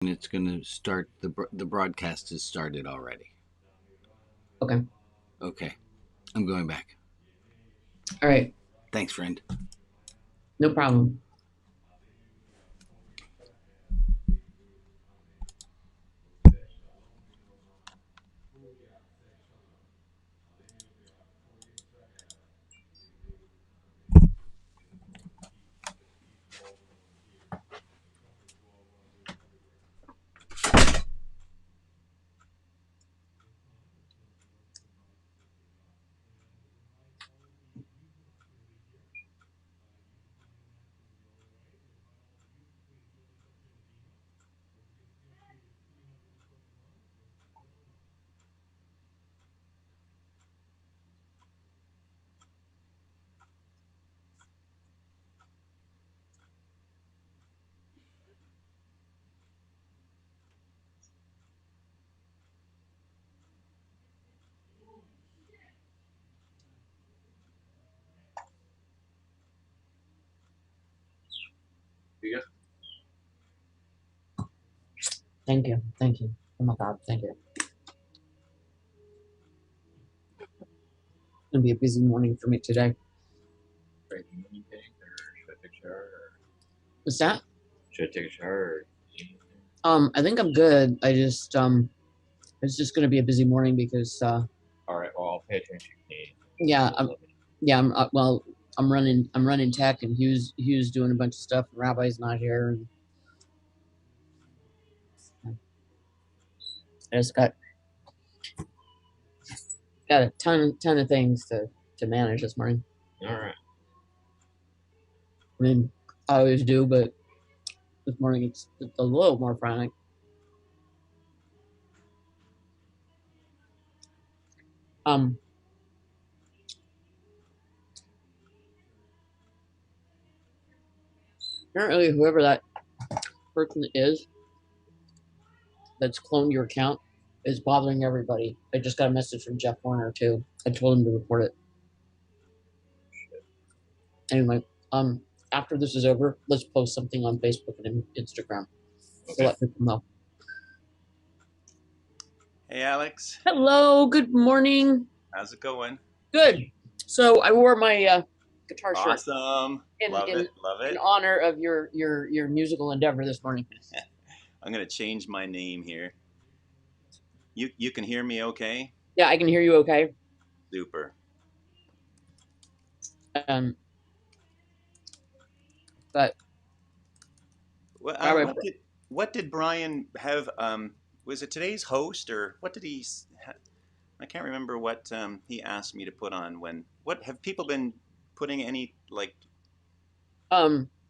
It's going to start. The broadcast has started already. Okay. Okay. I'm going back. All right. Thanks, friend. No problem. Thank you. Thank you. Oh my God. Thank you. It's gonna be a busy morning for me today. What's that? Should I take a shower? I think I'm good. It's just gonna be a busy morning because All right. Well, I'll pay attention. yeah, well, I'm running tech, and Hugh's doing a bunch of stuff. And Rabbi's not here, and I just got a ton of things to manage this morning. All right. I mean, I always do, but this morning it's a little more frantic. Um, Apparently, whoever that person is that's cloned your account is bothering everybody. I just got a message from Jeff Warner too. I told him to report it. Anyway, after this is over, let's post something on Facebook and Instagram to let people know. Hey, Alex. Hello, good morning. How's it going? Good. So I wore my guitar shirt Awesome. Love it. in honor of your musical endeavor this morning. I'm going to change my name here. You can hear me okay? Yeah, I can hear you okay. Super. But Well, Rabbi, what did Brian have? Was it today's host or what did he? I can't remember what he asked me to put on. What have people been putting any like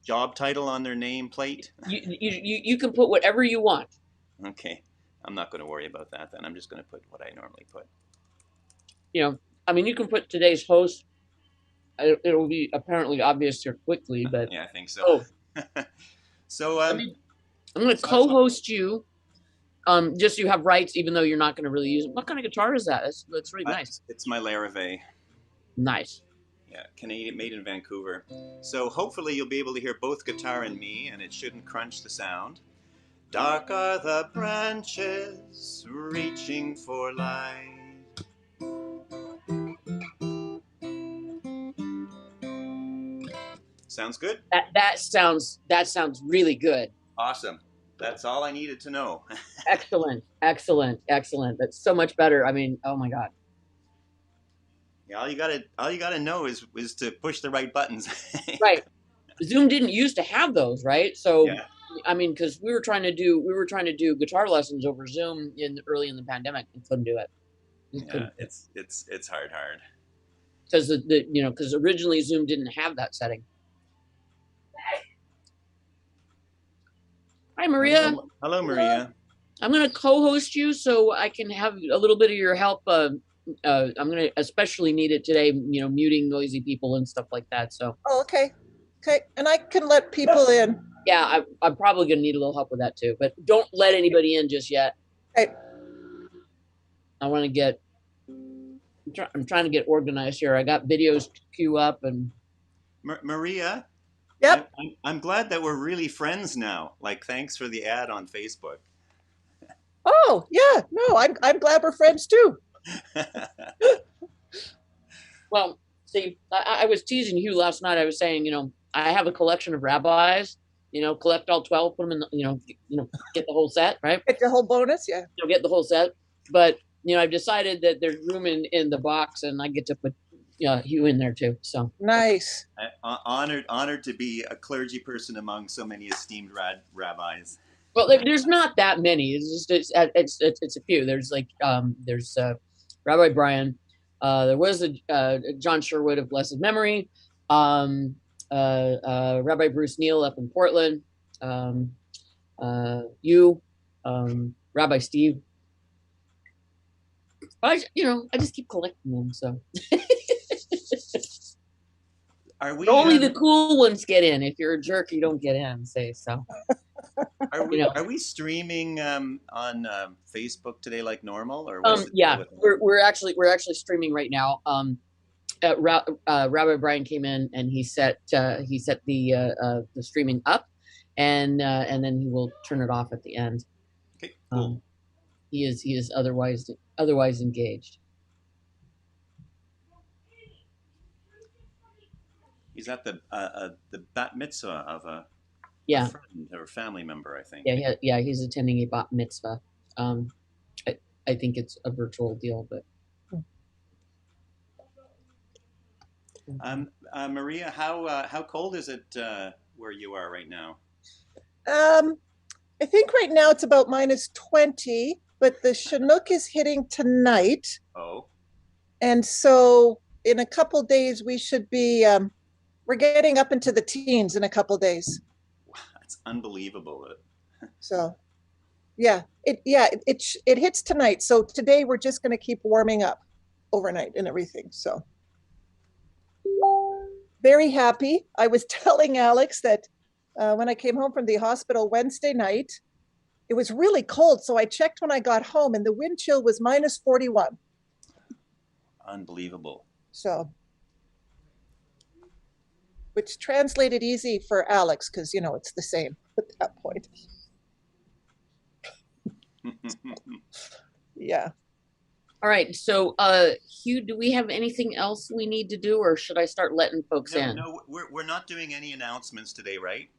job title on their name plate? you can put whatever you want. Okay, I'm not going to worry about that then. I'm just going to put what I normally put. You know, I mean, you can put today's host. It'll be apparently obvious here quickly, but Yeah, I think so. oh, So I'm going to co-host you. Just so you have rights, even though you're not going to really use it. What kind of guitar is that? That's really nice. It's my Larrivee. Nice. Yeah, Canadian, made in Vancouver. So hopefully you'll be able to hear both guitar and me, and it shouldn't crunch the sound. Dark are the branches reaching for light. Sounds good? That sounds really good. Awesome. That's all I needed to know. Excellent. That's so much better. I mean, oh my God. Yeah, all you gotta know is to push the right buttons. Right. Zoom didn't used to have those, right? So yeah. I mean, because we were trying to do guitar lessons over Zoom early in the pandemic and couldn't do it. Yeah, it's hard. Because originally Zoom didn't have that setting. Hi, Maria. Hello, Maria. I'm going to co-host you so I can have a little bit of your help. I'm going to especially need it today, muting noisy people and stuff like that. So. Oh, okay. Okay. And I can let people in. Yeah, I'm probably going to need a little help with that too. But don't let anybody in just yet. Okay. I want to get. I'm trying to get organized here. I got videos to queue up and. Maria, Yep. I'm glad that we're really friends now. Like, thanks for the ad on Facebook. Oh, yeah. No, I'm glad we're friends too. Well, see, I was teasing Hugh last night. I was saying, I have a collection of rabbis. Collect all 12, put them in. Get the whole set, right? Get the whole bonus, yeah. Get the whole set. But I've decided that there's room in the box, and I get to put Hugh in there too. So nice. Honored to be a clergy person among so many esteemed rabbis. Well, there's not that many. It's just it's a few. There's there's Rabbi Brian. There was a John Sherwood of blessed memory. Rabbi Bruce Neal up in Portland. You, Rabbi Steve. I just keep collecting them. So only the cool ones get in. If you're a jerk, you don't get in. Say so. Are we streaming on Facebook today like normal, or yeah, we're actually streaming right now. Rabbi Brian came in and he set the streaming up, and then he will turn it off at the end. Okay, cool. He is otherwise engaged. He's at the bat mitzvah of a friend or family member, I think. Yeah. He's attending a bat mitzvah. I think it's a virtual deal, but. Maria, how cold is it where you are right now? I think right now it's about -20, but the Chinook is hitting tonight. Oh. And so in a couple days we should be we're getting up into the teens in a couple days. Wow, that's unbelievable. So yeah, it hits tonight. So today we're just going to keep warming up overnight and everything. So very happy. I was telling Alex that when I came home from the hospital Wednesday night, it was really cold. So I checked when I got home and the wind chill was -41. Unbelievable. So, which translated easy for Alex because, it's the same at that point. Yeah. All right. So, Hugh, do we have anything else we need to do, or should I start letting folks in? No, we're not doing any announcements today, right?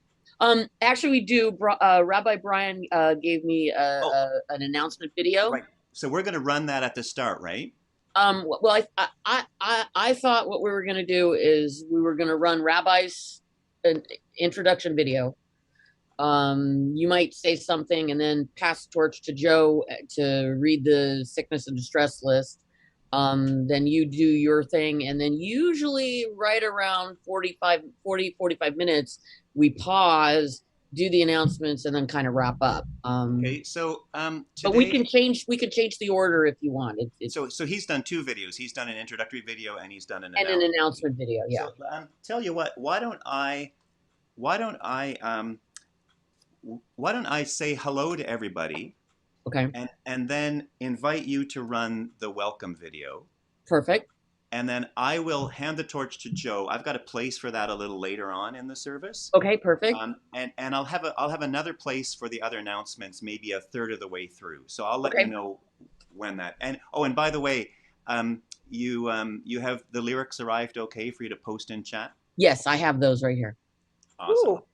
Actually, we do. Rabbi Brian gave me an announcement video. Right. So we're going to run that at the start, right? Well, I thought what we were going to do is we were going to run Rabbi's an introduction video. You might say something and then pass the torch to Joe to read the sickness and distress list. Then you do your thing. And then usually right around 45 minutes, we pause, do the announcements, and then kind of wrap up. Okay. So, today, but we can change the order if you want. So he's done 2 videos. He's done an introductory video and he's done an announcement video. Yeah. So, tell you what, why don't I say hello to everybody? Okay. And then invite you to run the welcome video. Perfect. And then I will hand the torch to Joe. I've got a place for that a little later on in the service. Okay, perfect. And I'll have another place for the other announcements, maybe a third of the way through. So I'll let you know when that. And by the way, you have the lyrics arrived okay for you to post in chat? Yes, I have those right here. Awesome. Ooh.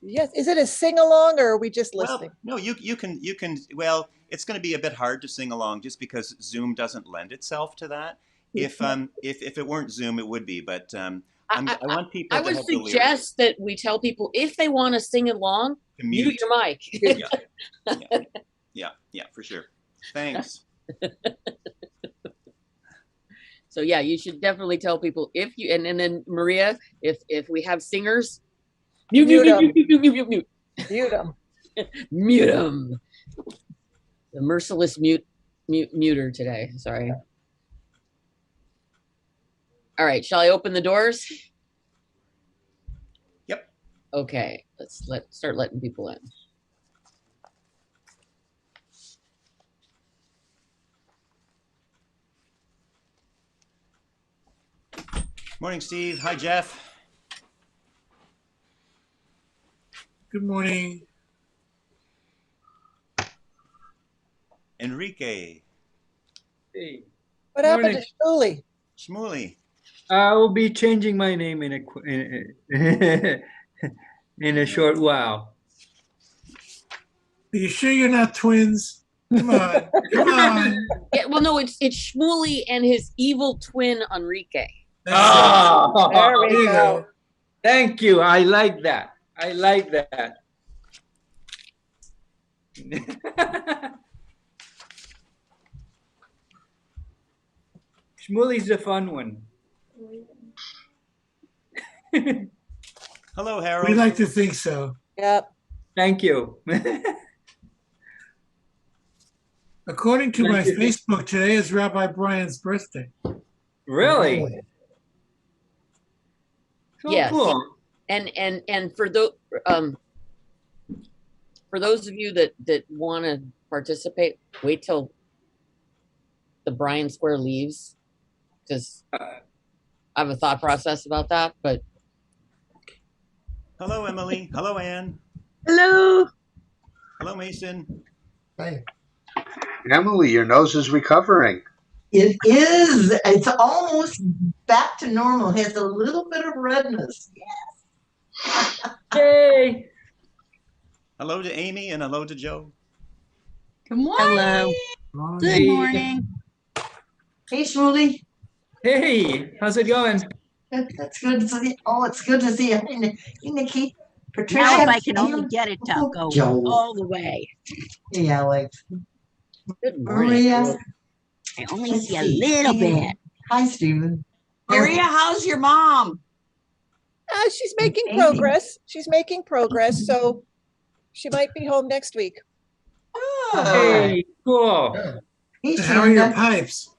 Yes. Is it a sing along or are we just listening? Well, no, you can. Well, it's going to be a bit hard to sing along just because Zoom doesn't lend itself to that. If it weren't Zoom, it would be. But I want people. I would suggest that we tell people if they want to sing along, mute your mic. Yeah, for sure. Thanks. So yeah, you should definitely tell people if you and then Maria, if we have singers, mute them. Mute them. The merciless muter today. Sorry. All right, shall I open the doors? Yep. Okay, let's start letting people in. Morning, Steve. Hi, Jeff. Good morning. Enrique. Hey, What happened morning. to Shuli? Shmuley. I will be changing my name in a short while. Are you sure you're not twins? Come on. Come on. Yeah, well, no, it's Shmuley and his evil twin Enrique. There Oh, we There you go. go. thank you. I like that. I like that. Shmuley's the fun one. Hello, Harold. We like to think so. Yep. Thank you. According to my Thank you. Facebook, today is Rabbi Brian's birthday. Really? So Yes. cool. And for those of you that want to participate, wait till the Bryan Square leaves, because I have a thought process about that. But Hello, Emily. Hello, Anne. Hello. Hello, Mason. Hey. Emily, your nose is recovering. It is. It's almost back to normal. It has a little bit of redness. Yay. Hello to Amy and hello to Joe. Good morning. Hello. Good Hey. morning. Hey, Shmuley. Hey, how's it going? That's good to see. Oh, it's good to see you. Hey, Nikki. Patricia. Now if I can only get it to go Joe. all the way. Hey, Alex. good morning. Maria. I only see a little bit. Hi, Stephen. Maria, how's your mom? She's making Amy. progress. She's making progress. So she might be home next week. Hey, cool. Hey, How are your Shonda. pipes?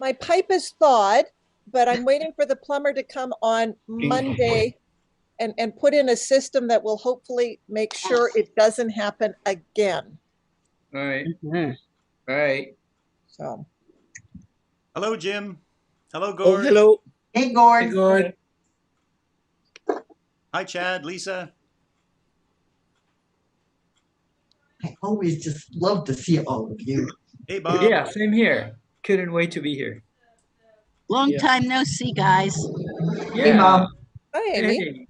My pipe is thawed, but I'm waiting for the plumber to come on Monday and put in a system that will hopefully make sure it doesn't happen again. All right. All right. So Hello, Jim. Hello, Oh, Gord. hello. Hey, Hey, Gord. Gord. Hi, Chad, Lisa. I always just love to see all of you. Hey, Bob. Yeah, same here. Couldn't wait to be here. Long Yeah. time no see, guys. Hey, Yeah. Mom. hi, Amy. Hey.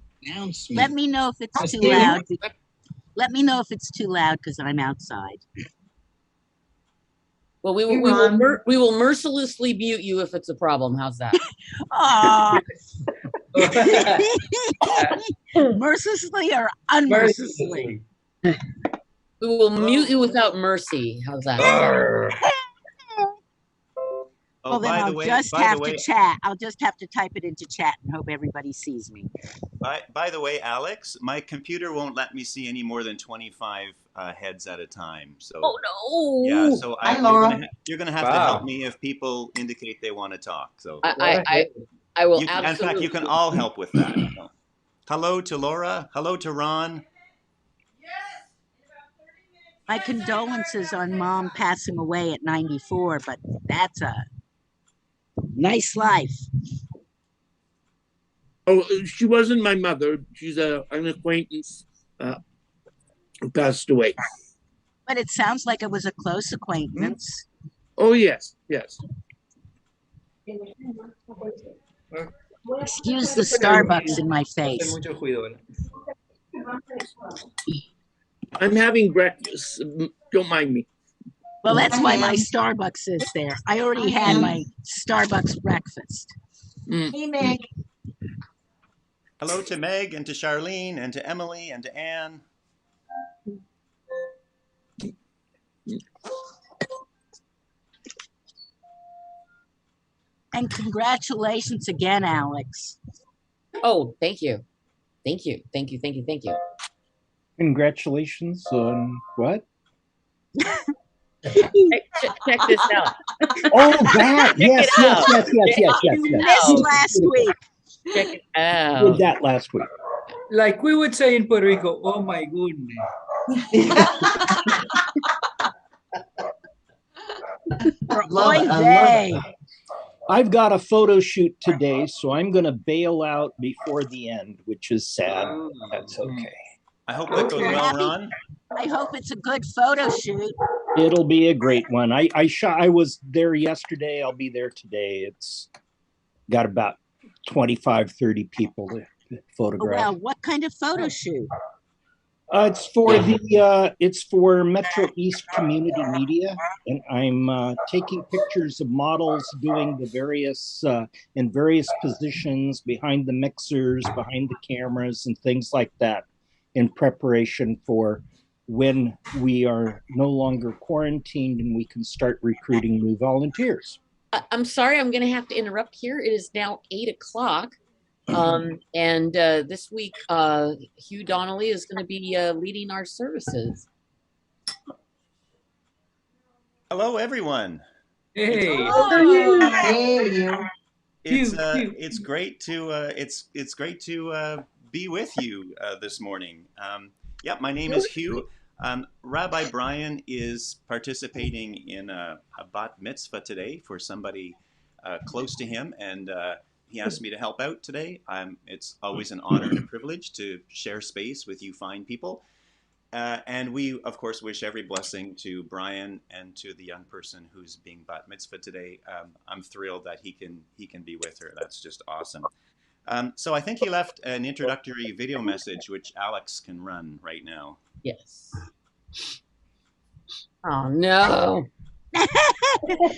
Let me know if it's too Steve. loud. Let me know if it's too loud because I'm outside. Well, we Hey, will Ron. we will mercilessly mute you if it's a problem. How's that? Oh, mercilessly or unmercilessly? Mercilessly. We will mute you without mercy. How's that? Arr. Oh, Well, then by I'll the way, just by have the way, to chat. I'll just have to type it into chat and hope everybody sees me. by the way, Alex, my computer won't let me see any more than 25 heads at a time. So Oh no! yeah, so Hi, you're Laura. gonna have to Wow. help me if people indicate they want to talk. So I will in absolutely. fact, you can all help with that. So, hello to Laura. Hello to Ron. My condolences on Mom passing away at 94, but that's a nice life. Oh, she wasn't my mother. She's an acquaintance who passed away. But it sounds like it was a close acquaintance. Oh, yes, yes. Excuse the Starbucks in my face. Mucho cuidado. I'm having breakfast. Don't mind me. Well, that's why my Starbucks is there. I already had my Starbucks breakfast. Hey, Meg. Hello to Meg and to Charlene and to Emily and to Anne. And congratulations again, Alex. Oh, thank you, thank you, thank you, thank you, thank you. Congratulations on what? Check this out. Oh, that. Yes, it yes, out. yes. You missed last week. Check it Did out. that last week. Like we would say in Puerto Rico, oh my goodness. Love it. I love Oy it. vey. I've got a photo shoot today, so I'm going to bail out before the end, which is sad. That's okay. I hope that goes well, Ron. I hope it's a good photo shoot. It'll be a great one. I was there yesterday. I'll be there today. It's got about 25, 30 people to photograph. Well, what kind of photo shoot? It's for Metro East Community Media, and I'm taking pictures of models doing the various in various positions behind the mixers, behind the cameras, and things like that, in preparation for when we are no longer quarantined and we can start recruiting new volunteers. I'm sorry, I'm going to have to interrupt here. It is now 8 o'clock. And this week, Hugh Donnelly is going to be leading our services. Hello, everyone. Hey. Hey, you. It's great to be with you this morning. Yeah, my name is Hugh. Rabbi Brian is participating in a bat mitzvah today for somebody close to him, and he asked me to help out today. It's always an honor and a privilege to share space with you fine people. And we, of course, wish every blessing to Brian and to the young person who's being bat mitzvah today. I'm thrilled that he can be with her. That's just awesome. So I think he left an introductory video message, which Alex can run right now. Yes. Oh, no.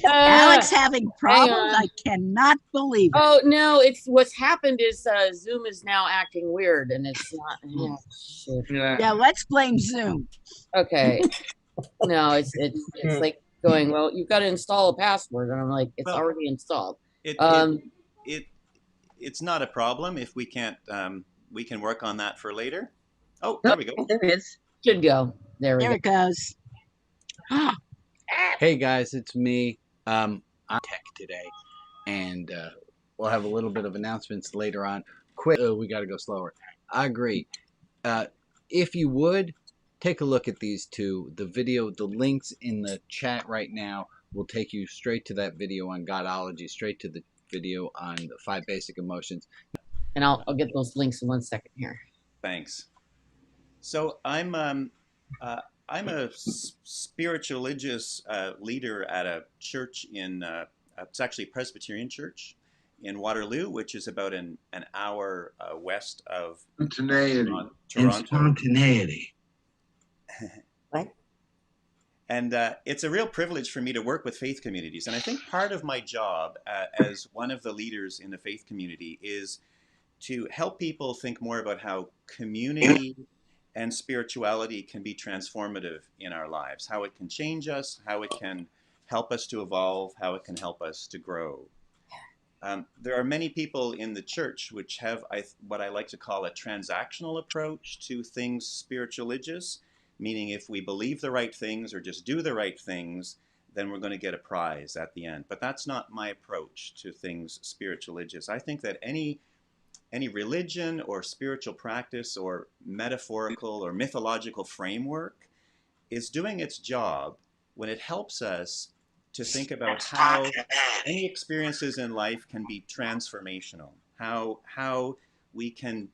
Alex having problems. I cannot believe it. Oh no! It's what's happened is Zoom is now acting weird, and it's not. Oh, shit. Yeah, let's blame Zoom. Okay. No, it's like going. Well, you've got to install a password, and I'm like, it's already installed. It's not a problem if we can't. We can work on that for later. Oh, there we go. There it is. Should go. There it goes. Hey guys, it's me. I'm tech today, and we'll have a little bit of announcements later on. Quick, we got to go slower. I agree. If you would, take a look at these two. The video, the links in the chat right now will take you straight to that video on Godology, straight to the video on the 5 basic emotions. And I'll get those links in 1 second here. Thanks. So I'm a spiritualist leader at a church in, it's actually a Presbyterian church in Waterloo, which is about an hour west of Toronto. Spontaneity. What? And it's a real privilege for me to work with faith communities. And I think part of my job as one of the leaders in the faith community is to help people think more about how community and spirituality can be transformative in our lives, how it can change us, how it can help us to evolve, how it can help us to grow. There are many people in the church which have what I like to call a transactional approach to things spiritualigious, meaning if we believe the right things or just do the right things, then we're going to get a prize at the end. But that's not my approach to things spiritualigious. I think that any religion or spiritual practice or metaphorical or mythological framework is doing its job when it helps us to think about how any experiences in life can be transformational, how we can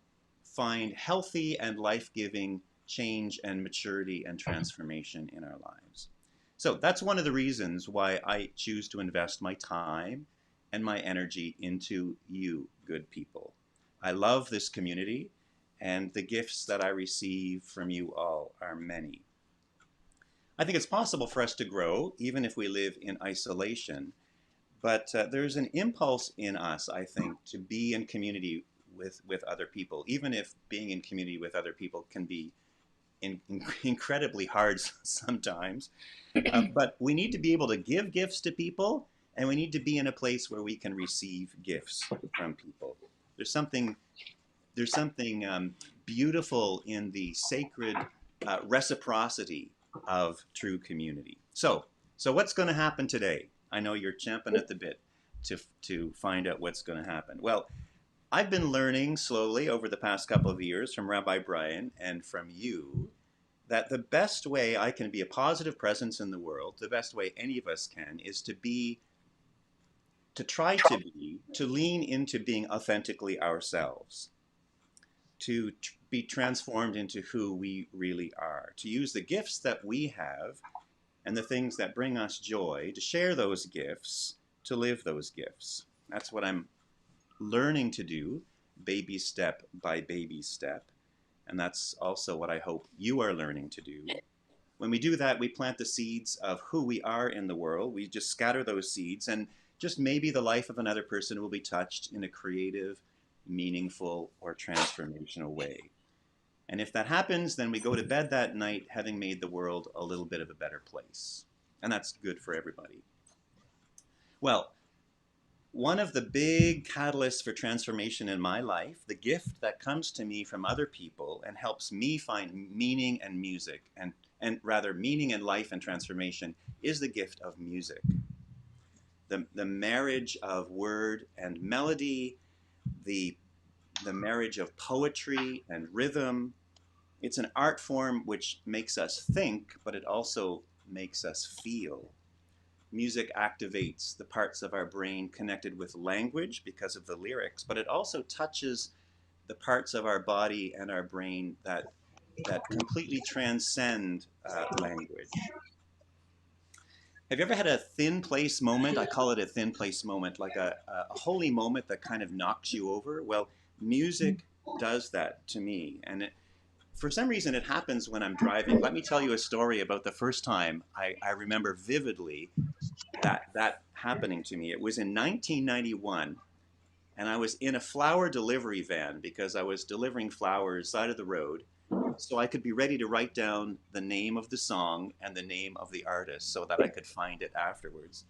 find healthy and life-giving change and maturity and transformation in our lives. So that's one of the reasons why I choose to invest my time and my energy into you, good people. I love this community, and the gifts that I receive from you all are many. I think it's possible for us to grow, even if we live in isolation, but there's an impulse in us, I think, to be in community with other people, even if being in community with other people can be incredibly hard sometimes. But we need to be able to give gifts to people, and we need to be in a place where we can receive gifts from people. There's something beautiful in the sacred reciprocity of true community. So what's going to happen today? I know you're champing at the bit to find out what's going to happen. Well, I've been learning slowly over the past couple of years from Rabbi Brian and from you that the best way I can be a positive presence in the world, the best way any of us can, is to lean into being authentically ourselves, to be transformed into who we really are, to use the gifts that we have and the things that bring us joy, to share those gifts, to live those gifts. That's what I'm learning to do, baby step by baby step. And that's also what I hope you are learning to do. When we do that, we plant the seeds of who we are in the world. We just scatter those seeds, and just maybe the life of another person will be touched in a creative, meaningful, or transformational way. And if that happens, then we go to bed that night having made the world a little bit of a better place. And that's good for everybody. Well, one of the big catalysts for transformation in my life, the gift that comes to me from other people and helps me find meaning and music, and rather meaning in life and transformation, is the gift of music. The marriage of word and melody, the marriage of poetry and rhythm. It's an art form which makes us think, but it also makes us feel. Music activates the parts of our brain connected with language because of the lyrics, but it also touches the parts of our body and our brain that completely transcend language. Have you ever had a thin place moment? I call it a thin place moment, like a holy moment that kind of knocks you over. Well, music does that to me. And for some reason, it happens when I'm driving. Let me tell you a story about the first time I remember vividly that happening to me. It was in 1991, and I was in a flower delivery van because I was delivering flowers side of the road, so I could be ready to write down the name of the song and the name of the artist so that I could find it afterwards.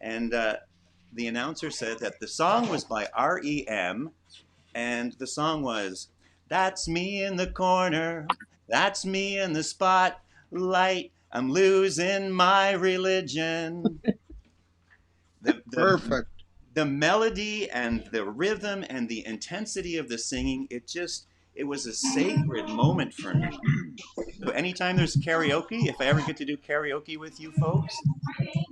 And the announcer said that the song was by REM, and the song was, "That's me in the corner, that's me in the spotlight, I'm losing my religion." Perfect. The melody and the rhythm and the intensity of the singing, it was a sacred moment for me. So anytime there's karaoke, if I ever get to do karaoke with you folks,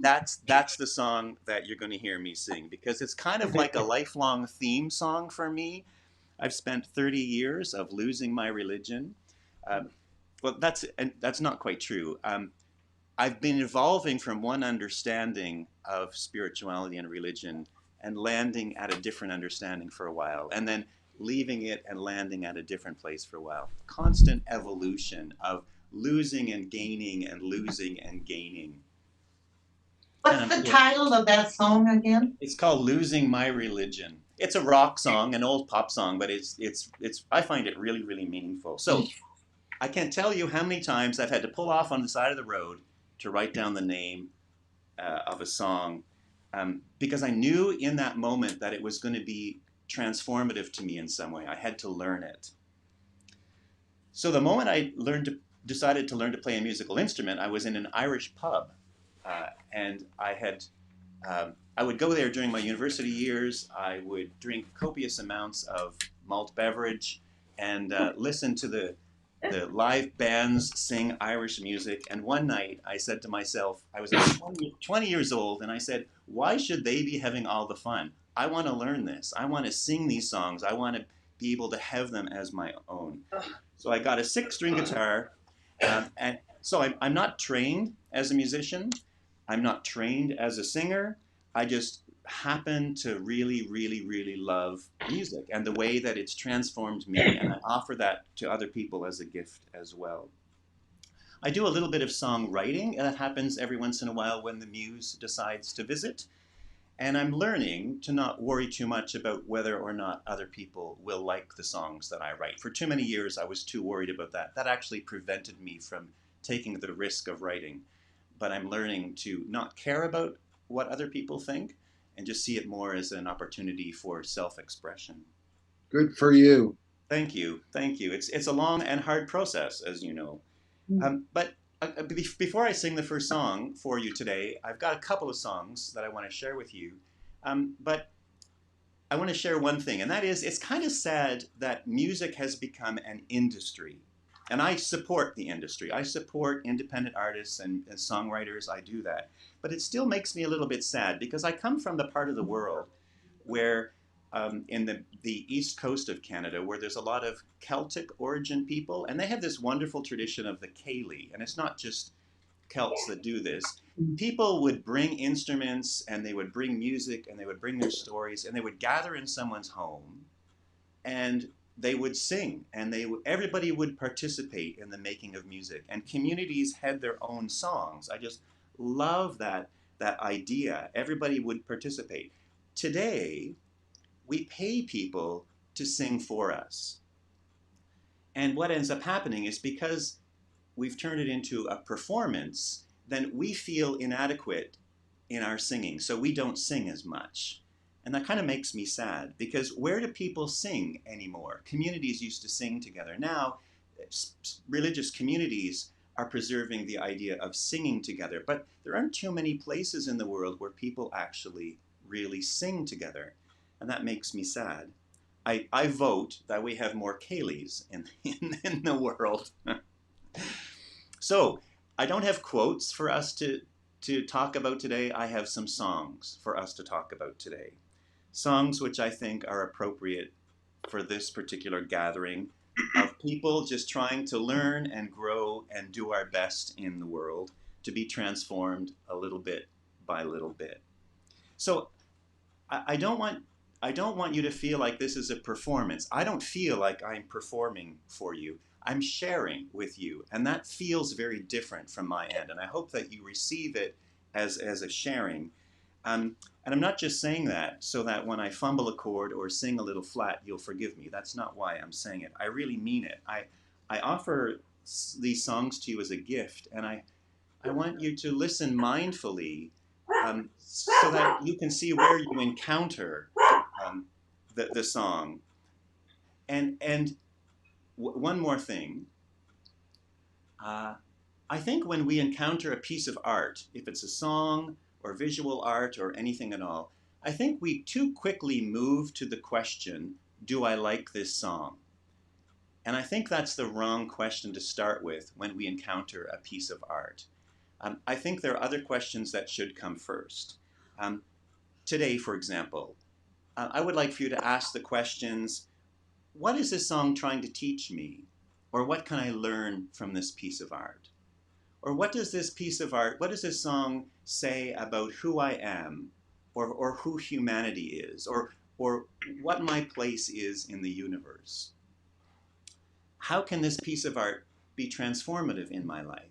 that's the song that you're going to hear me sing, because it's kind of like a lifelong theme song for me. I've spent 30 years of losing my religion. Well, that's not quite true. I've been evolving from one understanding of spirituality and religion and landing at a different understanding for a while, and then leaving it and landing at a different place for a while. Constant evolution of losing and gaining and losing and gaining. What's the title of that song again? It's called "Losing My Religion." It's a rock song, an old pop song, but it's I find it really, really meaningful. So I can't tell you how many times I've had to pull off on the side of the road to write down the name of a song, because I knew in that moment that it was going to be transformative to me in some way. I had to learn it. So the moment I decided to learn to play a musical instrument, I was in an Irish pub, and I would go there during my university years. I would drink copious amounts of malt beverage and listen to the live bands sing Irish music. And one night I said to myself, I was 20 years old, and I said, why should they be having all the fun? I want to learn this. I want to sing these songs. I want to be able to have them as my own. So I got a 6-string guitar, and so I'm not trained as a musician. I'm not trained as a singer. I just happen to really, really, really love music and the way that it's transformed me, and I offer that to other people as a gift as well. I do a little bit of songwriting, and that happens every once in a while when the muse decides to visit, and I'm learning to not worry too much about whether or not other people will like the songs that I write. For too many years, I was too worried about that. That actually prevented me from taking the risk of writing, but I'm learning to not care about what other people think and just see it more as an opportunity for self-expression. Good for you. Thank you. Thank you. It's a long and hard process, as you know. But before I sing the first song for you today, I've got a couple of songs that I want to share with you. But I want to share one thing, and that is, it's kind of sad that music has become an industry. And I support the industry. I support independent artists and songwriters. I do that. But it still makes me a little bit sad, because I come from the part of the world where in the east coast of Canada, where there's a lot of Celtic origin people, and they have this wonderful tradition of the Ceilidh, and it's not just Celts that do this. People would bring instruments, and they would bring music, and they would bring their stories, and they would gather in someone's home, and they would sing, and everybody would participate in the making of music, and communities had their own songs. I just love that idea. Everybody would participate. Today, we pay people to sing for us. And what ends up happening is, because we've turned it into a performance, then we feel inadequate in our singing, so we don't sing as much. And that kind of makes me sad, because where do people sing anymore? Communities used to sing together. Now, religious communities are preserving the idea of singing together, but there aren't too many places in the world where people actually really sing together. And that makes me sad. I vote that we have more Ceilidhs in the world. So I don't have quotes for us to talk about today. I have some songs for us to talk about today. Songs which I think are appropriate for this particular gathering of people just trying to learn and grow and do our best in the world to be transformed a little bit by little bit. So I don't want you to feel like this is a performance. I don't feel like I'm performing for you. I'm sharing with you, and that feels very different from my end, and I hope that you receive it as a sharing. And I'm not just saying that so that when I fumble a chord or sing a little flat, you'll forgive me. That's not why I'm saying it. I really mean it. I offer these songs to you as a gift, and I want you to listen mindfully, so that you can see where you encounter the song. And one more thing. I think when we encounter a piece of art, if it's a song or visual art or anything at all, I think we too quickly move to the question, do I like this song? And I think that's the wrong question to start with when we encounter a piece of art. I think there are other questions that should come first. Today, for example, I would like for you to ask the questions, what is this song trying to teach me? Or what can I learn from this piece of art? Or what does this song say about who I am, or who humanity is, or what my place is in the universe? How can this piece of art be transformative in my life?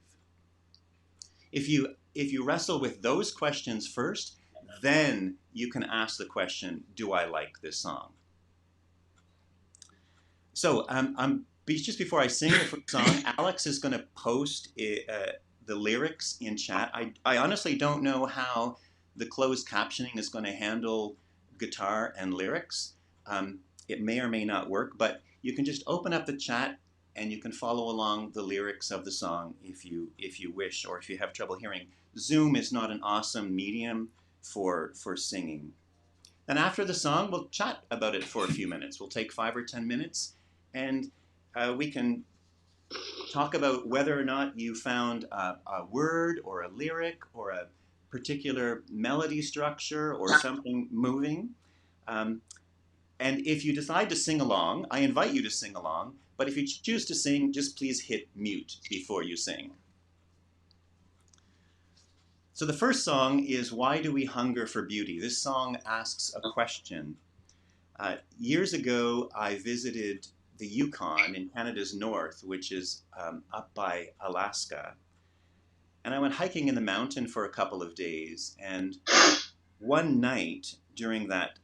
If you wrestle with those questions first, then you can ask the question, do I like this song? So just before I sing the first song, Alex is going to post the lyrics in chat. I honestly don't know how the closed captioning is going to handle guitar and lyrics. It may or may not work, but you can just open up the chat and you can follow along the lyrics of the song if you wish, or if you have trouble hearing. Zoom is not an awesome medium for singing. And after the song, we'll chat about it for a few minutes. We'll take 5 or 10 minutes, and we can talk about whether or not you found a word or a lyric or a particular melody structure or something moving. And if you decide to sing along, I invite you to sing along, but if you choose to sing, just please hit mute before you sing. So the first song is Why Do We Hunger for Beauty? This song asks a question. Years ago, I visited the Yukon in Canada's north, which is up by Alaska. And I went hiking in the mountain for a couple of days. And one night during that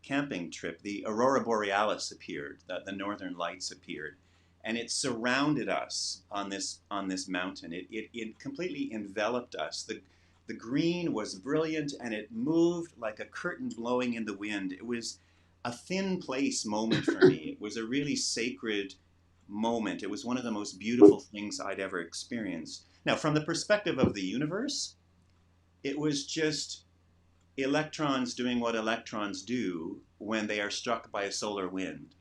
camping trip, the Aurora Borealis appeared, the northern lights appeared. And it surrounded us on this mountain. It completely enveloped us. The green was brilliant, and it moved like a curtain blowing in the wind. It was a thin place moment for me. It was a really sacred moment. It was one of the most beautiful things I'd ever experienced. Now, from the perspective of the universe, it was just electrons doing what electrons do when they are struck by a solar wind.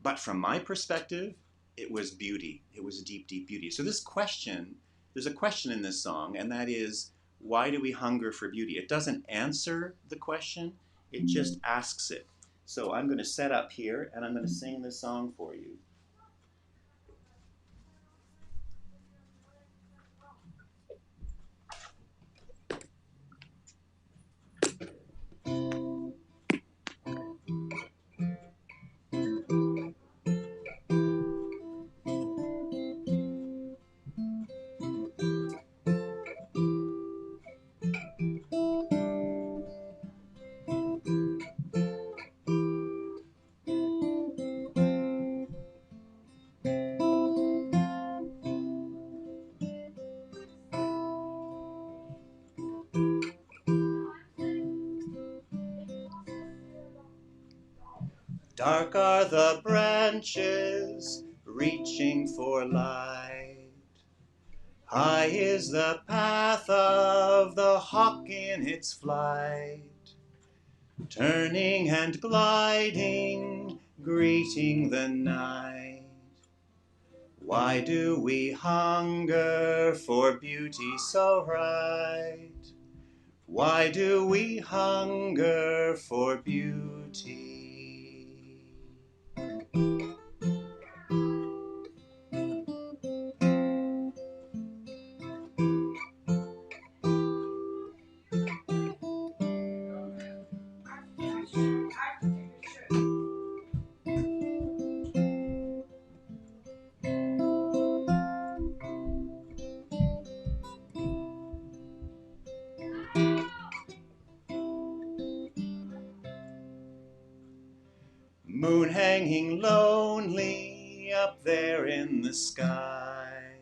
But from my perspective, it was beauty. It was deep, deep beauty. So there's a question in this song, and that is, why do we hunger for beauty? It doesn't answer the question. It just asks it. So I'm going to set up here and I'm going to sing this song for you. Dark are the branches reaching for light. High is the path of the hawk in its flight, turning and gliding, greeting the night. Why do we hunger for beauty so bright? Why do we hunger for beauty? Moon hanging lonely up there in the sky,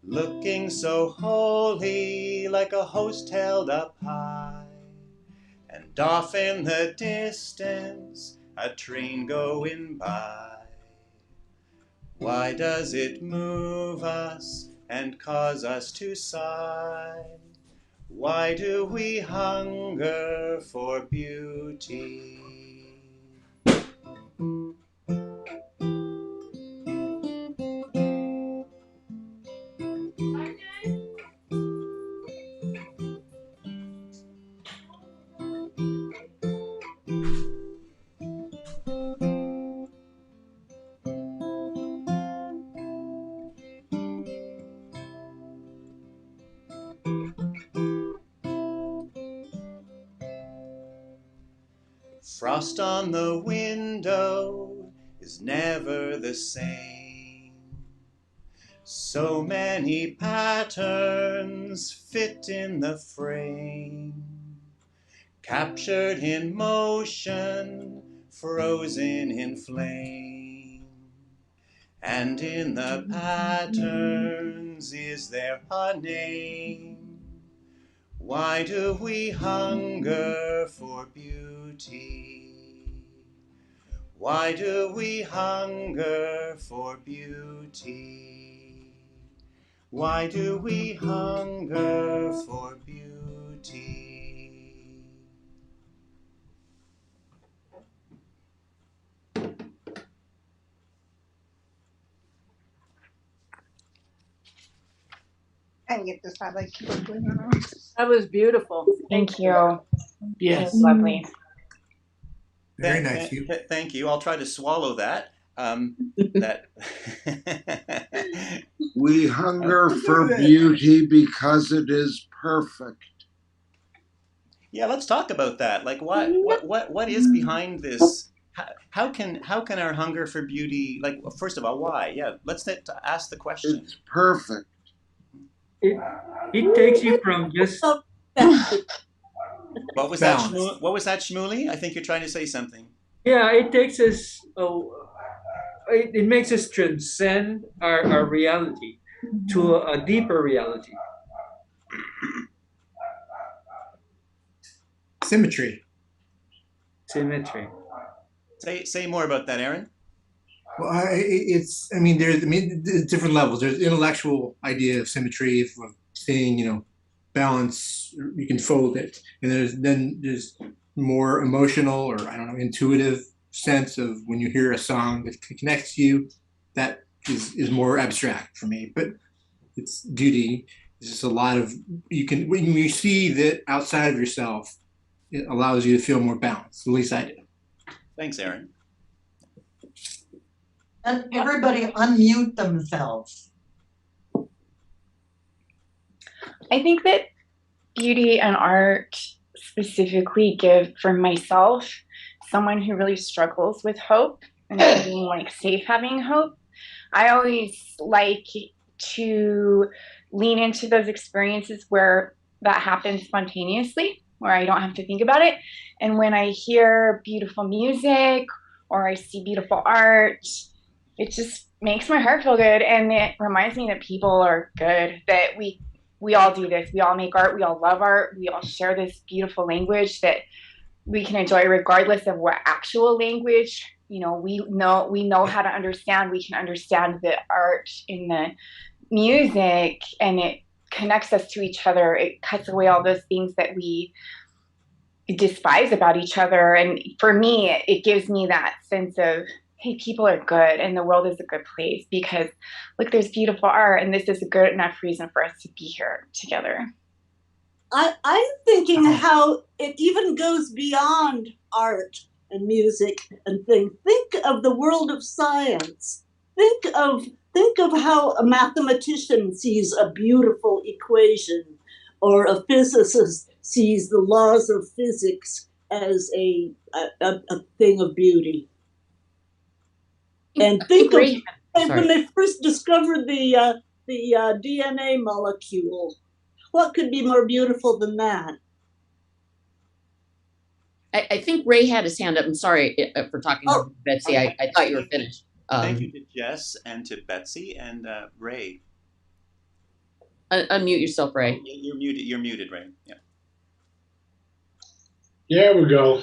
looking so holy like a host held up high. And off in the distance a train going by. Why does it move us and cause us to sigh? Why do we hunger for beauty? Frost on the window is never the same. So many patterns fit in the frame, captured in motion, frozen in flame. And in the patterns is there a name? Why do we hunger for beauty? Why do we hunger for beauty? Why do we hunger for beauty? And get this out like quickly. That was beautiful. Thank you. Yes. That's lovely. Very nice. Thank you. I'll try to swallow that. We hunger for beauty because it is perfect. Yeah, let's talk about that. Like, what is behind this? How can our hunger for beauty? Like, first of all, why? Yeah, let's ask the question. It's perfect. It takes you from just What was that? What was that, Shmuley? I think you're trying to say something. Yeah, it takes us. It makes us transcend our reality to a deeper reality. Symmetry. Symmetry. Say more about that, Aaron. Well, there's different levels. There's intellectual idea of symmetry, of seeing, balance. You can fold it, and there's more emotional, or I don't know, intuitive sense of when you hear a song that connects to you. That is more abstract for me. But it's beauty. It's just a lot of when you see that outside of yourself, it allows you to feel more balanced. At least I do. Thanks, Aaron. And everybody unmute themselves. I think that beauty and art specifically give, for myself, someone who really struggles with hope and being like safe having hope. I always like to lean into those experiences where that happens spontaneously, where I don't have to think about it. And when I hear beautiful music or I see beautiful art, it just makes my heart feel good. And it reminds me that people are good, that we all do this. We all make art. We all love art. We all share this beautiful language that we can enjoy regardless of what actual language, we know how to understand. We can understand the art in the music, and it connects us to each other. It cuts away all those things that we despise about each other. And for me, it gives me that sense of, hey, people are good and the world is a good place because look, there's beautiful art and this is a good enough reason for us to be here together. I'm thinking how it even goes beyond art and music and things. Think of the world of science. Think of how a mathematician sees a beautiful equation, or a physicist sees the laws of physics as a thing of beauty. And think of when they first discovered the DNA molecule. What could be more beautiful than that? I think Ray had his hand up. I'm sorry for talking over Betsy. I thought you were finished. Thank you to Jess and to Betsy and Ray. Unmute yourself, Ray. You're muted. You're muted, Ray. Yeah. There we go.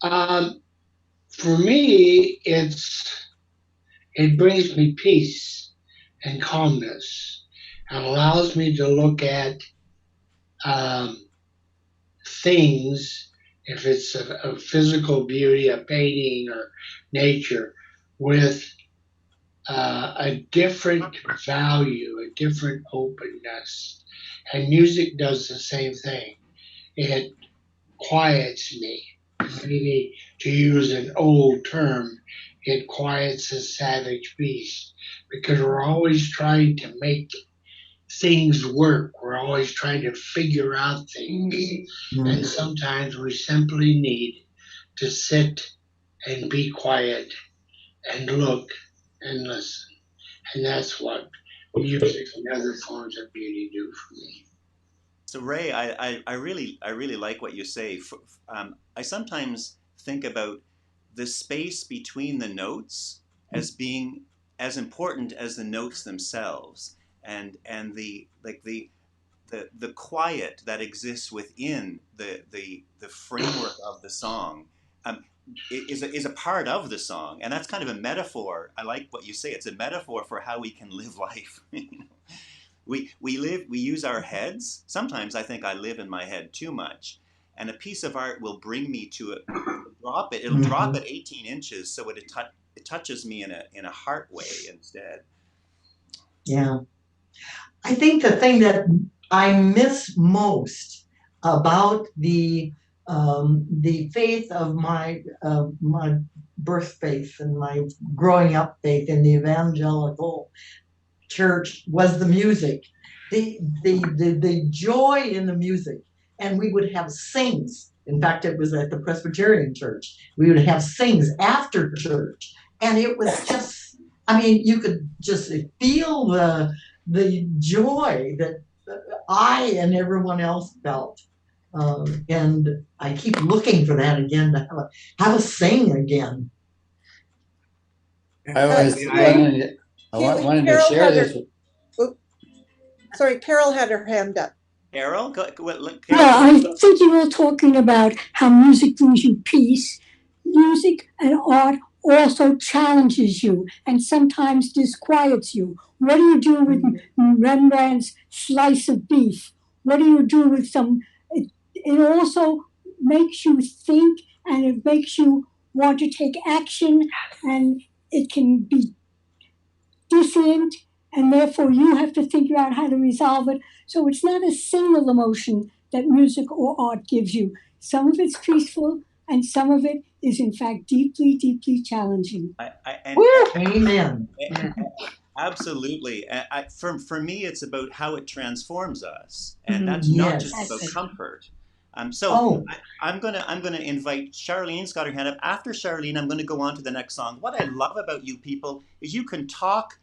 For me, it brings me peace and calmness, and allows me to look at things, if it's a physical beauty, a painting or nature, with a different value, a different openness. And music does the same thing. It quiets me. Maybe to use an old term, it quiets the savage beast, because we're always trying to make things work. We're always trying to figure out things. Mm-hmm. And sometimes we simply need to sit and be quiet and look and listen. And that's what music and other forms of beauty do for me. So Ray, I really like what you say. I sometimes think about the space between the notes as being as important as the notes themselves, and the quiet that exists within the framework of the song is a part of the song, and that's kind of a metaphor. I like what you say. It's a metaphor for how we can live life. We use our heads. Sometimes I think I live in my head too much, and a piece of art will bring me to it'll drop at 18 inches, so it touches me in a heart way instead. Yeah. I think the thing that I miss most about the faith of my birth faith and my growing up faith in the evangelical church was the music, the joy in the music. And we would have sings. In fact, it was at the Presbyterian church. We would have sings after church. And it was just, you could just feel the joy that I and everyone else felt. And I keep looking for that again, to have a sing again. I wanted to share this. Sorry, Carol had her hand up. Carol? I think you were talking about how music brings you peace. Music and art also challenges you and sometimes disquiets you. What do you do with Rembrandt's Slice of Beef? What do you do with it also makes you think, and it makes you want to take action, and it can be dissonant, and therefore you have to figure out how to resolve it. So it's not a single emotion that music or art gives you. Some of it's peaceful, and some of it is, in fact, deeply, deeply challenging. Amen. Absolutely. For me, it's about how it transforms us, and that's not just about comfort. I'm gonna invite Charlene's got her hand up. After Charlene, I'm gonna go on to the next song. What I love about you people is you can talk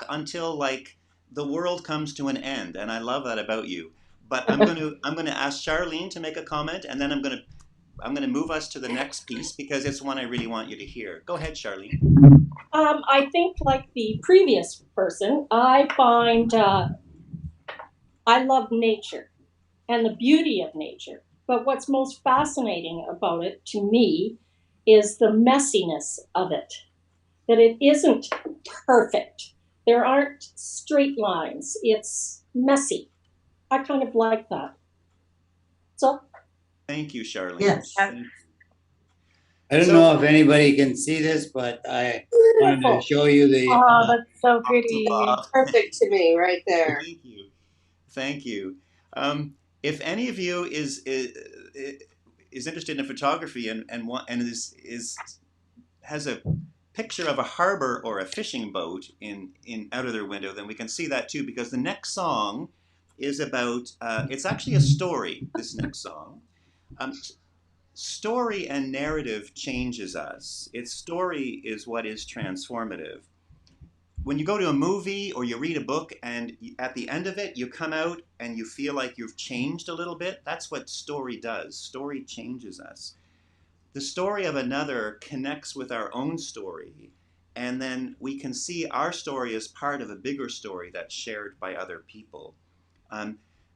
until like the world comes to an end, and I love that about you. But I'm gonna ask Charlene to make a comment, and then I'm gonna move us to the next piece because it's one I really want you to hear. Go ahead, Charlene. I think, like the previous person, I find I love nature and the beauty of nature. But what's most fascinating about it to me is the messiness of it, that it isn't perfect. There aren't straight lines. It's messy. I kind of like that. So. Thank you, Charlene. Yes. I don't know if anybody can see this, but I wanted to show you the. Oh, that's so pretty. Perfect to me, right there. Thank you. Thank you. If any of you is interested in photography and has a picture of a harbor or a fishing boat in out of their window, then we can see that too, because the next song is about it's actually a story. This next song. Story and narrative changes us. Its story is what is transformative. When you go to a movie or you read a book and at the end of it you come out and you feel like you've changed a little bit, that's what story does. Story changes us. The story of another connects with our own story, and then we can see our story as part of a bigger story that's shared by other people.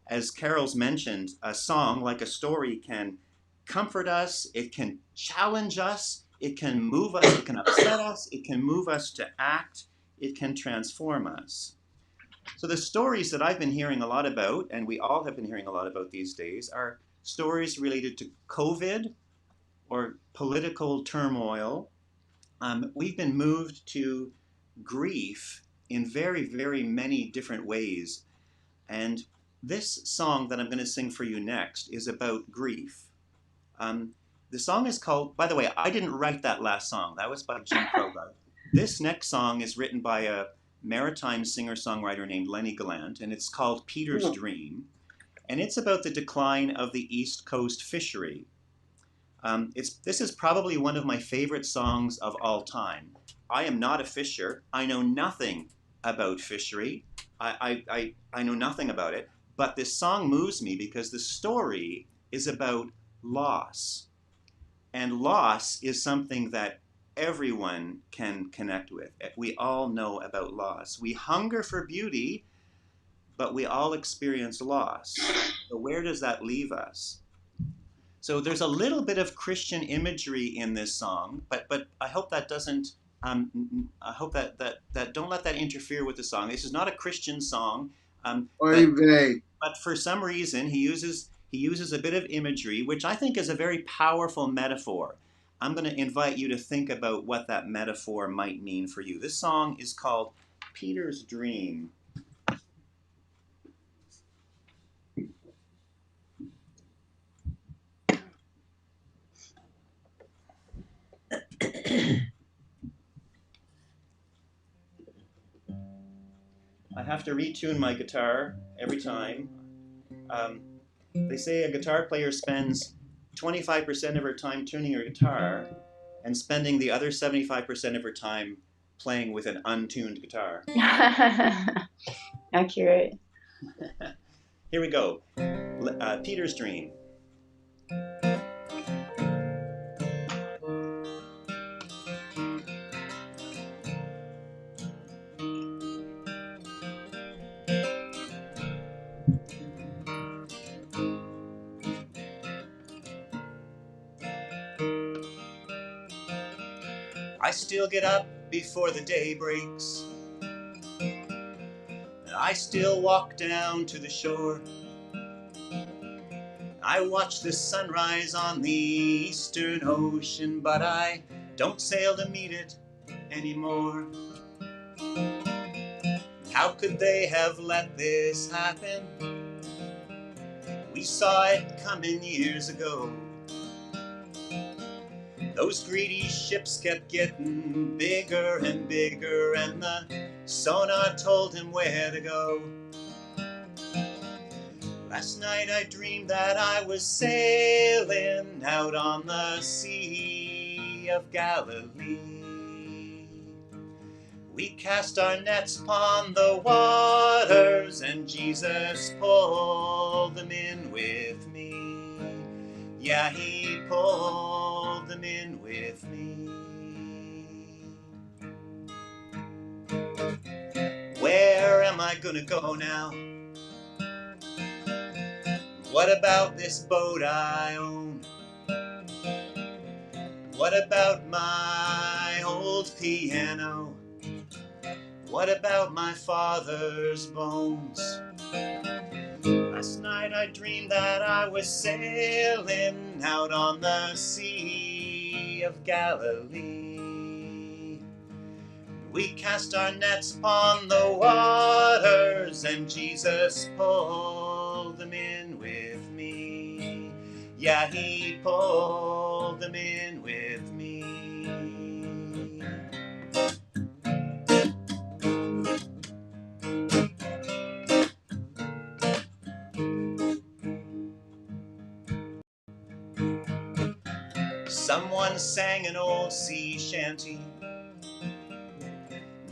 As Carol's mentioned, a song, like a story, can comfort us, it can challenge us, it can move us, it can upset us, it can move us to act, it can transform us. So the stories that I've been hearing a lot about, and we all have been hearing a lot about these days, are stories related to COVID or political turmoil. We've been moved to grief in very, very many different ways. And this song that I'm going to sing for you next is about grief. The song is called, by the way, I didn't write that last song. That was by Jim Crow. This next song is written by a maritime singer-songwriter named Lenny Gallant, and it's called Peter's Dream. And it's about the decline of the East Coast fishery. This is probably one of my favorite songs of all time. I am not a fisher. I know nothing about fishery. I know nothing about it. But this song moves me because the story is about loss. And loss is something that everyone can connect with. We all know about loss. We hunger for beauty, but we all experience loss. So where does that leave us? So there's a little bit of Christian imagery in this song, but I hope that doesn't. I hope that don't let that interfere with the song. This is not a Christian song, but for some reason he uses a bit of imagery, which I think is a very powerful metaphor. I'm going to invite you to think about what that metaphor might mean for you. This song is called Peter's Dream. I have to retune my guitar every time. They say a guitar player spends 25% of her time tuning her guitar and spending the other 75% of her time playing with an untuned guitar. Accurate. Here we go. Peter's Dream. I still get up before the day breaks, and I still walk down to the shore. I watch the sunrise on the eastern ocean, but I don't sail to meet it anymore. How could they have let this happen? We We saw it coming years ago. Those greedy ships kept getting bigger and bigger, and the sonar told him where to go. Last night I dreamed that I was sailing out on the Sea of Galilee. We cast our nets upon the waters, and Jesus pulled them in with me. Yeah, he pulled them in with me. Where am I gonna go now? What about this boat I own? What about my old piano? What about my father's bones? Last night I dreamed that I was sailing out on the Sea of Galilee. We cast our nets upon the waters, and Jesus pulled them in with me. Yeah, he pulled them in with me. Someone sang an old sea shanty,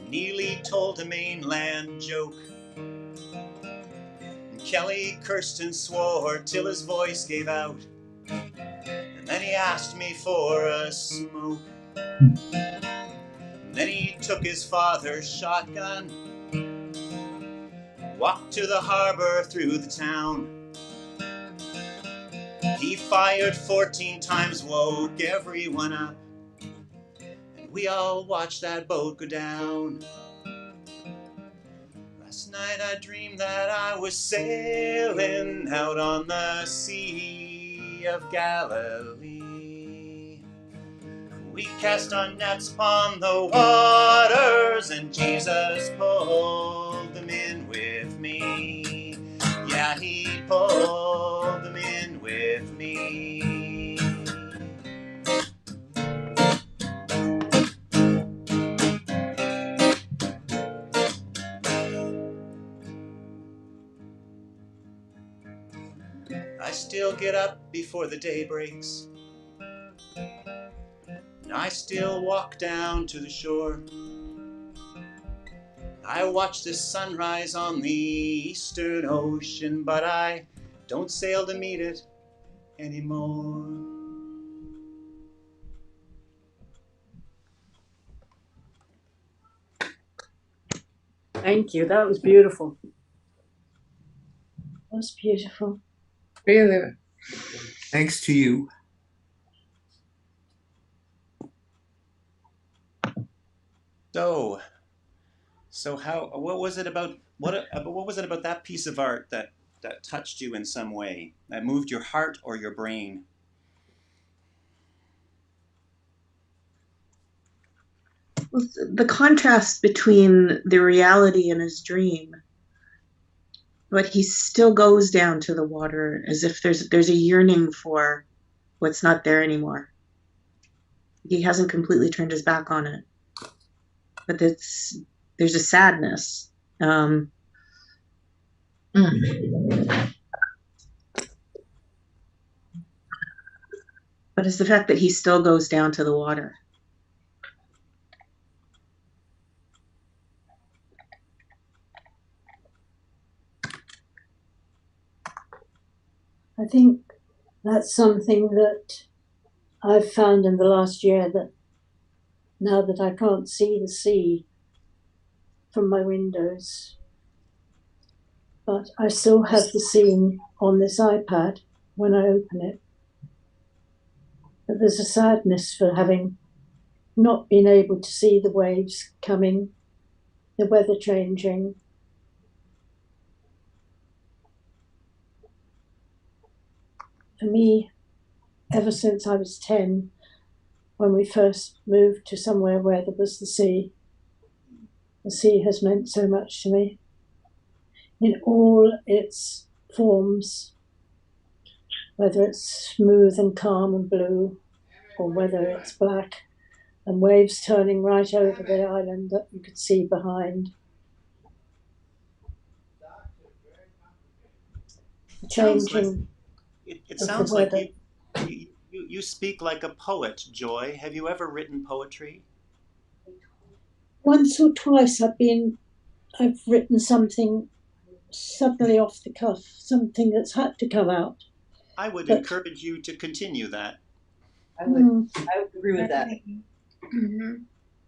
Neely told a mainland joke, and Kelly cursed and swore till his voice gave out, and then he asked me for a smoke. And then he took his father's shotgun, walked to the harbor through the town. He fired 14 times, woke everyone up, and we all watched that boat go down. Last night I dreamed that I was sailing out on the Sea of Galilee. We cast our nets upon the waters, and Jesus pulled them in with me. Yeah, he pulled them in with me. I still get up before the day breaks, and I still walk down to the shore. I watch the sunrise on the Eastern Ocean, but I don't sail to meet it anymore. Thank you. That was beautiful. That was beautiful. Really? Thanks to you. So what was it about that piece of art that touched you in some way, that moved your heart or your brain? The contrast between the reality and his dream, but he still goes down to the water as if there's a yearning for what's not there anymore. He hasn't completely turned his back on it, but there's a sadness. But it's the fact that he still goes down to the water. I think that's something that I've found in the last year, that now that I can't see the sea from my windows, but I still have the scene on this iPad when I open it, that there's a sadness for having not been able to see the waves coming, the weather changing. For me, ever since I was 10, when we first moved to somewhere where there was the sea has meant so much to me in all its forms. whether it's smooth and calm and blue, or whether it's black and waves turning right over the island that you could see behind. Changing. It sounds like you speak like a poet, Joy. Have you ever written poetry? Once or twice I've written something suddenly off the cuff, something that's had to come out. I would encourage you to continue that. I would agree with that.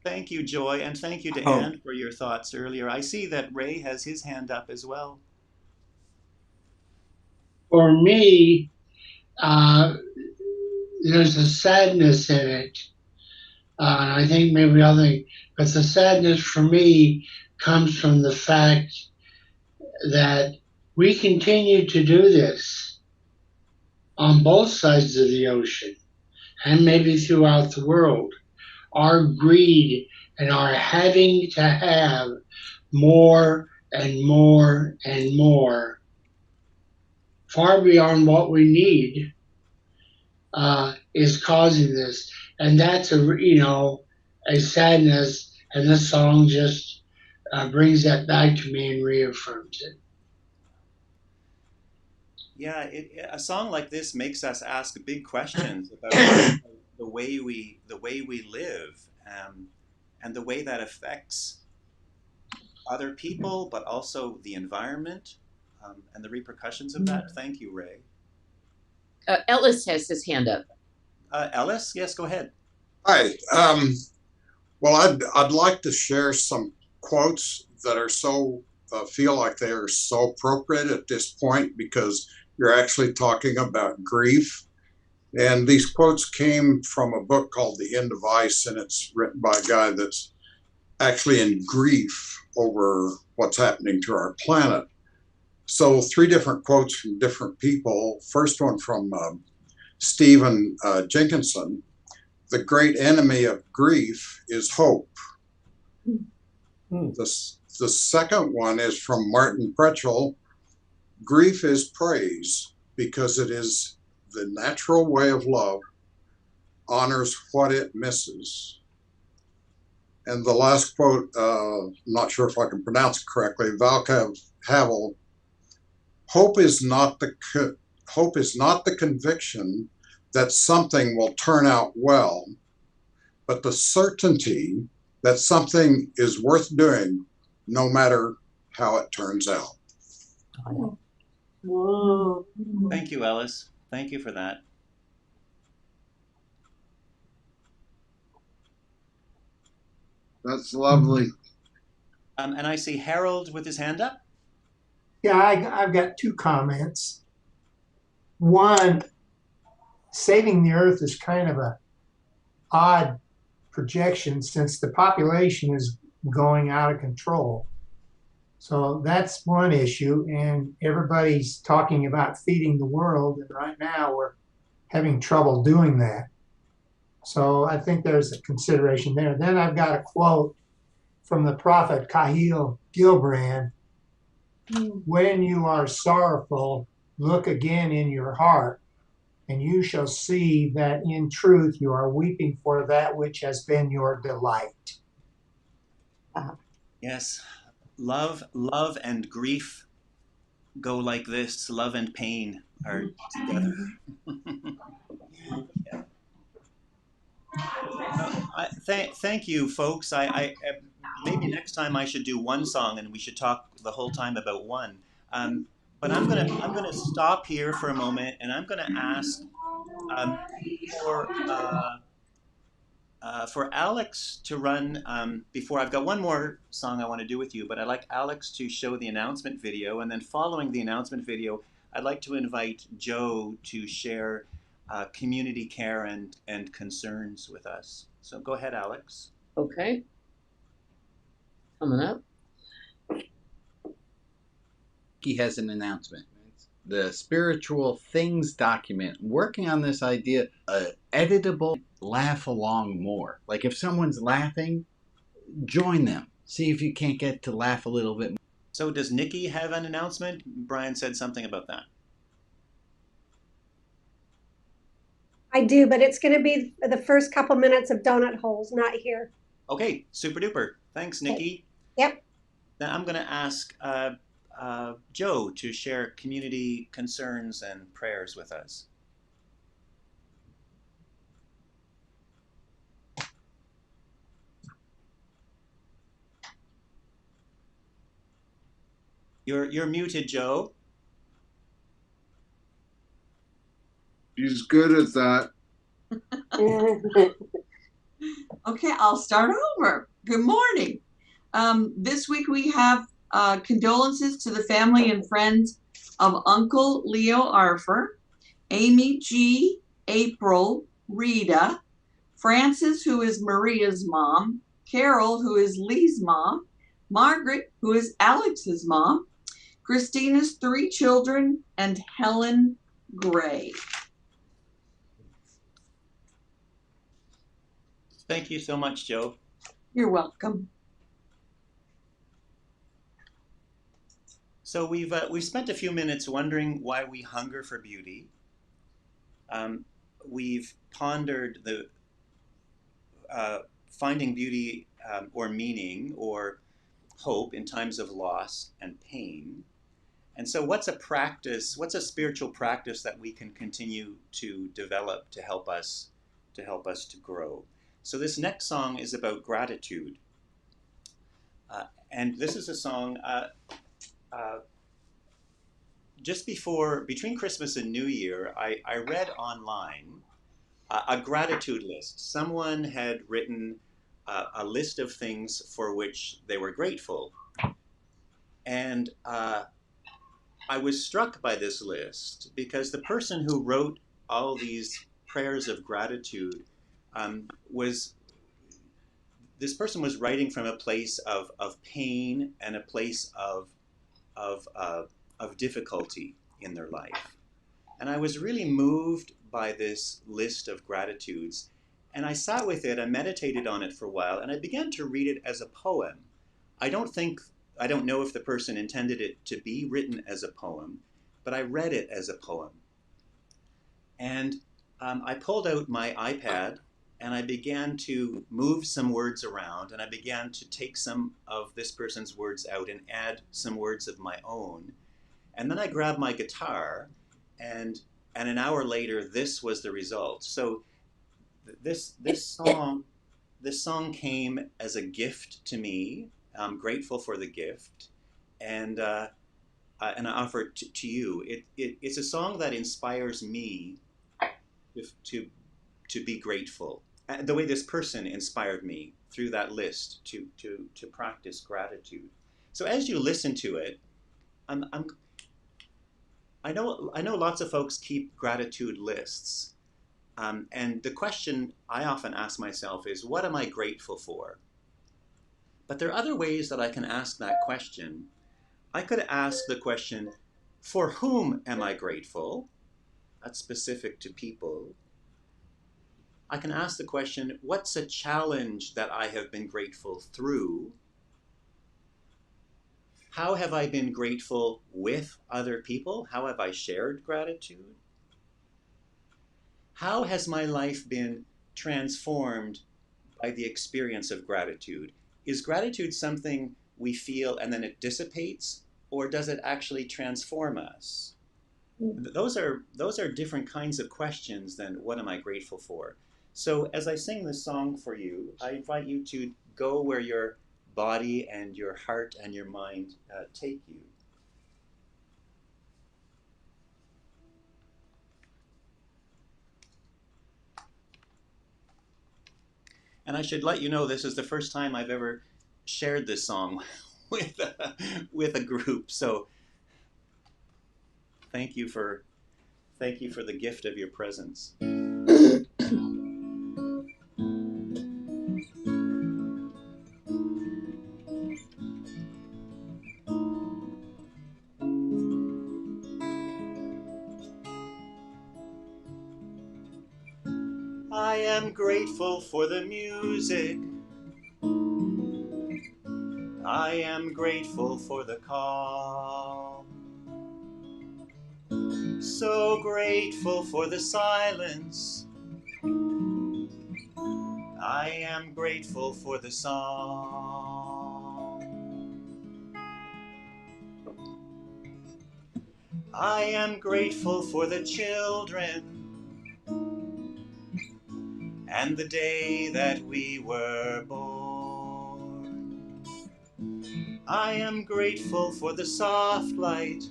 Thank you, Joy, and thank you to Anne for your thoughts earlier. I see that Ray has his hand up as well. For me, there's a sadness in it. And I think maybe other thing, but the sadness for me comes from the fact that we continue to do this on both sides of the ocean and maybe throughout the world. Our greed and our having to have more and more and more, far beyond what we need, is causing this. And that's a sadness, and this song just brings that back to me and reaffirms it. Yeah, a song like this makes us ask big questions about the way we live, and the way that affects other people, but also the environment, and the repercussions of that. Thank you, Ray. Ellis has his hand up. Ellis, yes, go ahead. Hi. Well, I'd like to share some quotes that are feel like they are so appropriate at this point, because you're actually talking about grief. And these quotes came from a book called The End of Ice, and it's written by a guy that's actually in grief over what's happening to our planet. So 3 different quotes from different people. First one from Stephen Jenkinson. The great enemy of grief is hope. The second one is from Martin Pretchell. Grief is praise because it is the natural way of love, honors what it misses. And the last quote, I'm not sure if I can pronounce it correctly, Václav Havel. Hope is not the conviction that something will turn out well, but the certainty that something is worth doing no matter how it turns out. Whoa. Thank you, Ellis. Thank you for that. That's lovely. And I see Harold with his hand up. Yeah, I've got 2 comments. One, saving the earth is kind of a odd projection since the population is going out of control. So that's one issue, and everybody's talking about feeding the world, and right now we're having trouble doing that. So I think there's a consideration there. Then I've got a quote from the prophet Cahill Gilbrand. When you are sorrowful, look again in your heart, and you shall see that in truth you are weeping for that which has been your delight. Yes, love and grief go like this. Love and pain are together. Yeah. Thank you, folks. I maybe next time I should do one song, and we should talk the whole time about one. But I'm gonna stop here for a moment, and I'm gonna ask for Alex to run before. I've got one more song I want to do with you, but I'd like Alex to show the announcement video, and then following the announcement video, I'd like to invite Joe to share community care and concerns with us. So go ahead, Alex. Okay. Coming up. He has an announcement. The Spiritual Things document, working on this idea, editable, laugh along more. Like if someone's laughing, join them. See if you can't get to laugh a little bit more. So does Nikki have an announcement? Brian said something about that. I do, but it's going to be the first couple minutes of donut holes, not here. Okay, super duper. Thanks, Nikki. Yep. Then I'm going to ask Joe to share community concerns and prayers with us. You're muted, Joe. He's good at that. Okay, I'll start over. Good morning. This week we have condolences to the family and friends of Uncle Leo Arfer, Amy G, April, Rita, Frances, who is Maria's mom, Carol, who is Lee's mom, Margaret, who is Alex's mom, Christina's 3 children, and Helen Gray. Thank you so much, Joe. You're welcome. So we've spent a few minutes wondering why we hunger for beauty. We've pondered the finding beauty or meaning or hope in times of loss and pain. And so what's a spiritual practice that we can continue to develop to help us to grow? So this next song is about gratitude. And this is a song just between Christmas and New Year, I read online a gratitude list. Someone had written a list of things for which they were grateful. And I was struck by this list because the person who wrote all these prayers of gratitude this person was writing from a place of pain and a place of difficulty in their life. And I was really moved by this list of gratitudes. And I sat with it, I meditated on it for a while, and I began to read it as a poem. I don't know if the person intended it to be written as a poem, but I read it as a poem. And I pulled out my iPad and I began to move some words around, and I began to take some of this person's words out and add some words of my own. And then I grabbed my guitar, and an hour later, this was the result. So this song came as a gift to me. I'm grateful for the gift, and I offer it to you. It's a song that inspires me to be grateful. The way this person inspired me through that list to practice gratitude. So as you listen to it, I know lots of folks keep gratitude lists, and the question I often ask myself is, what am I grateful for? But there are other ways that I can ask that question. I could ask the question, for whom am I grateful? That's specific to people. I can ask the question, what's a challenge that I have been grateful through? How have I been grateful with other people? How have I shared gratitude? How has my life been transformed by the experience of gratitude? Is gratitude something we feel and then it dissipates, or does it actually transform us? Those are different kinds of questions than what am I grateful for? So as I sing this song for you, I invite you to go where your body and your heart and your mind take you. And I should let you know, this is the first time I've ever shared this song with a group. So thank you for the gift of your presence. I am grateful for the music. I am grateful for the calm. So grateful for the silence I am grateful for the song. I am grateful for the children and the day that we were born. I am grateful for the soft light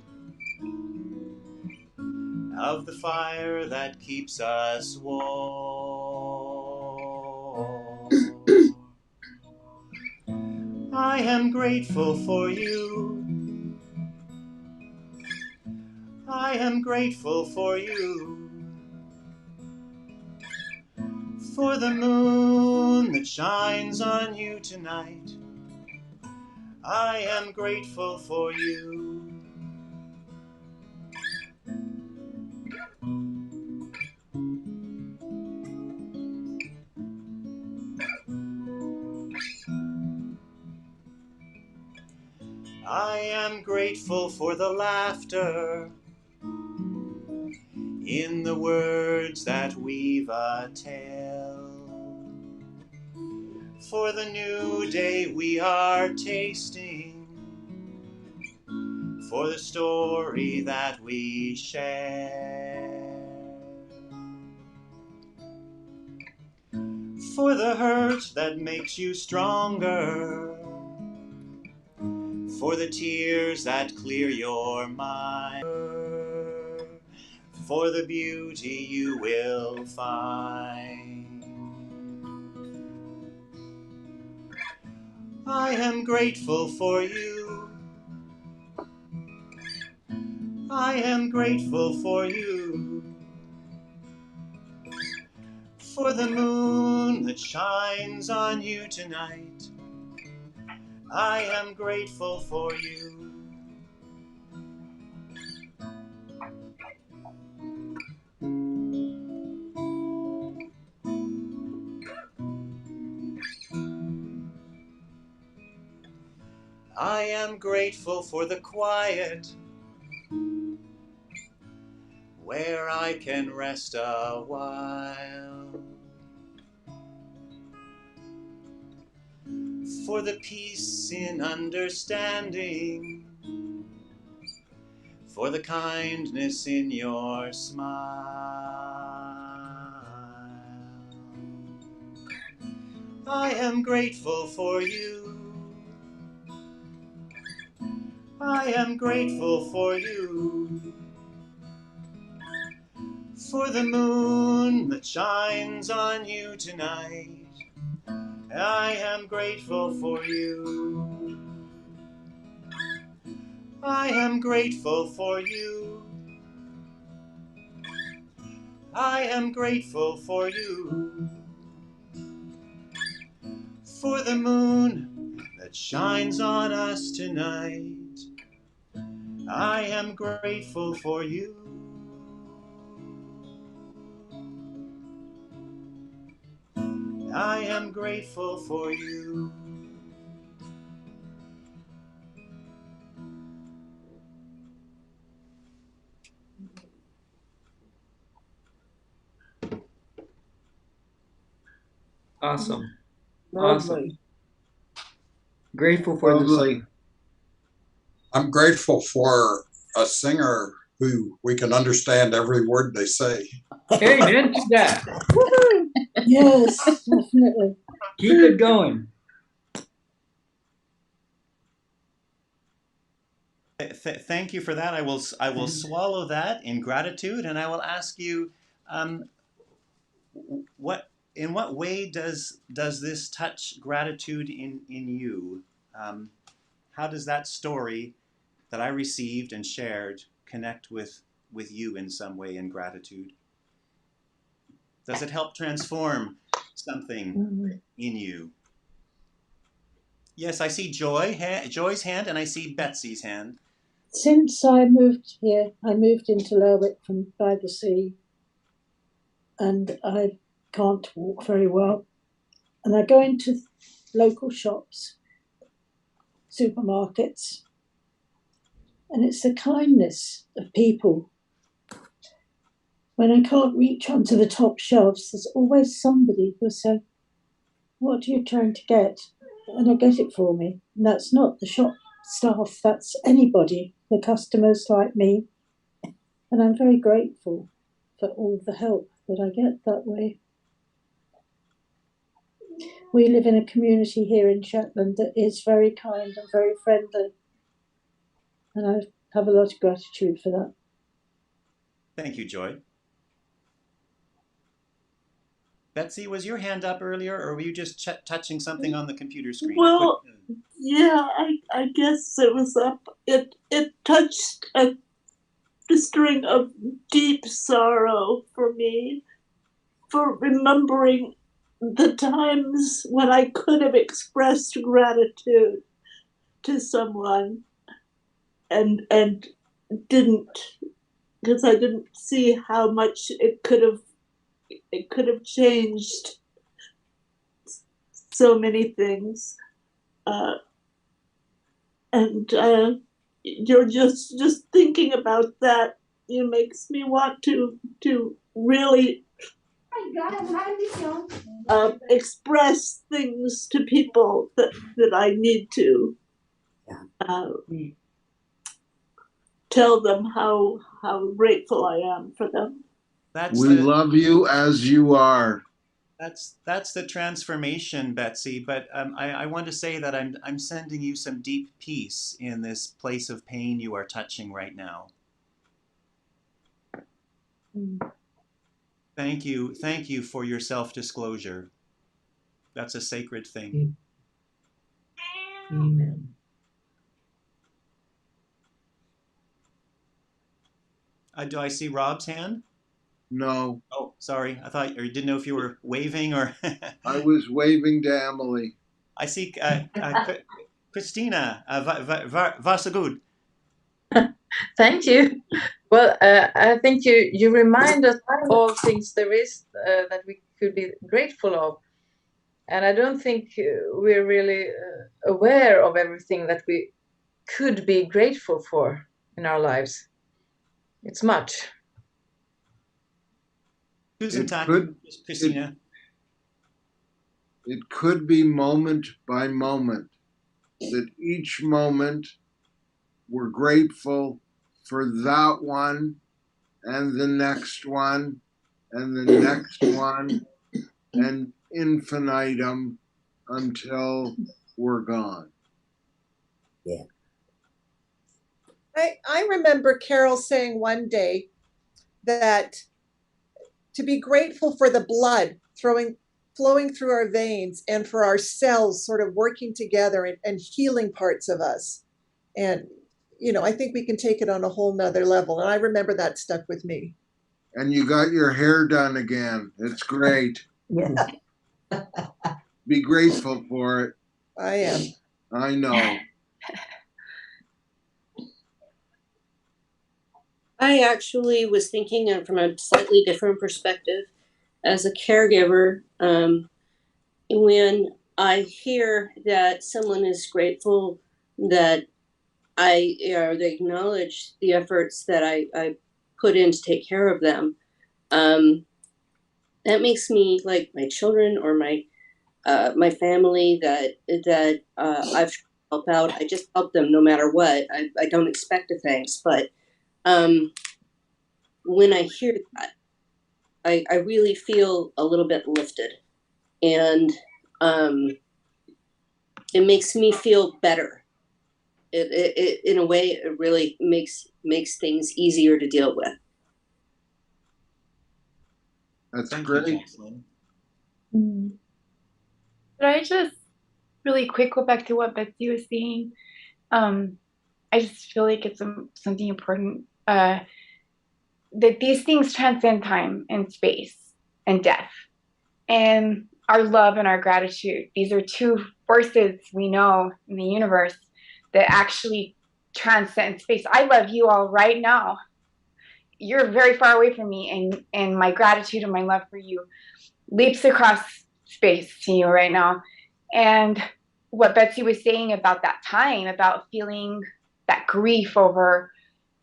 of the fire that keeps us warm. I am grateful for you. I am grateful for you. For the moon that shines on you tonight. I am grateful for you. I am grateful for the laughter in the words that weave a tale. For the new day we are tasting, for the story that we share. For the hurt that makes you stronger, for the tears that clear your mind, for the beauty you will find. I am grateful for you. I am grateful for you. For the moon that shines on you tonight. I am grateful for you. I am grateful for the quiet where I can rest a while. For the peace in understanding, for the kindness in your smile. I am grateful for you. I am grateful for you. For the moon that shines on you tonight. I am grateful for you. I am grateful for you. I am grateful for you. For the moon that shines on us tonight. I am grateful for you. I am grateful for you. Awesome. Lovely. Awesome. Grateful for the Lovely. song. I'm grateful for a singer who we can understand every word they say. Amen to that. Yes, definitely. Keep it going. Thank you for that. I will swallow that in gratitude, and I will ask you, in what way does this touch gratitude in you? How does that story that I received and shared connect with you in some way in gratitude? Does it help transform something in you? Yes, I see Joy's hand, and I see Betsy's hand. Since I moved here, I moved into Lerwick from by the sea, and I can't walk very well. And I go into local shops, supermarkets, and it's the kindness of people. When I can't reach onto the top shelves, there's always somebody who'll say, what are you trying to get? And they'll get it for me. And that's not the shop staff, that's anybody, the customers like me. And I'm very grateful for all the help that I get that way. We live in a community here in Shetland that is very kind and very friendly. And I have a lot of gratitude for that. Thank you, Joy. Betsy, was your hand up earlier, or were you just touching something on the computer screen? Well, yeah, I guess it was up. It touched a string of deep sorrow for me, for remembering the times when I could have expressed gratitude to someone and didn't, because I didn't see how much it could have changed so many things. And you're just thinking about that, it makes me want to really express things to people that I need to tell them how grateful I am for them. We love you as you are. That's the transformation, Betsy. But I want to say that I'm sending you some deep peace in this place of pain you are touching right now. Thank you for your self-disclosure. That's a sacred thing. Amen. Do I see Rob's hand? No. Oh, sorry. I thought, or didn't know if you were waving or. I was waving to Emily. I see Christina. Varsågod. Thank you. Well, I think you remind us all things there is that we could be grateful of. And I don't think we're really aware of everything that we could be grateful for in our lives. It's much. Christina. It could be moment by moment, that each moment we're grateful for that one and the next one and the next one and infinitum until we're gone. Yeah. I remember Carol saying one day that to be grateful for the blood flowing through our veins and for our cells sort of working together and healing parts of us. And, I think we can take it on a whole nother level. And I remember that stuck with me. And you got your hair done again. It's great. Yeah. Be grateful for it. I am. I know. I actually was thinking from a slightly different perspective as a caregiver. When I hear that someone is grateful that they acknowledge the efforts that I put in to take care of them, that makes me like my children or my family that I've helped out. I just help them no matter what. I don't expect a thanks, but when I hear that, I really feel a little bit lifted, and it makes me feel better. It in a way, it really makes things easier to deal with. That's great. Could I just really quick go back to what Betsy was saying? I just feel like it's something important. That these things transcend time and space and death. And our love and our gratitude, these are two forces we know in the universe that actually transcend space. I love you all right now. You're very far away from me, and my gratitude and my love for you leaps across space to you right now. And what Betsy was saying about that time, about feeling that grief over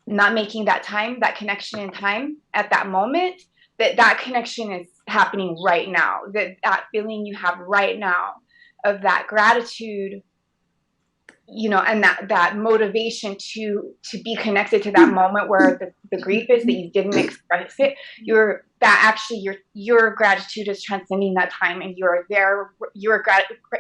not making that time, that connection in time at that moment, that connection is happening right now, that feeling you have right now of that gratitude, you know, and that motivation to be connected to that moment where the grief is, that you didn't express it, your gratitude is transcending that time, and you're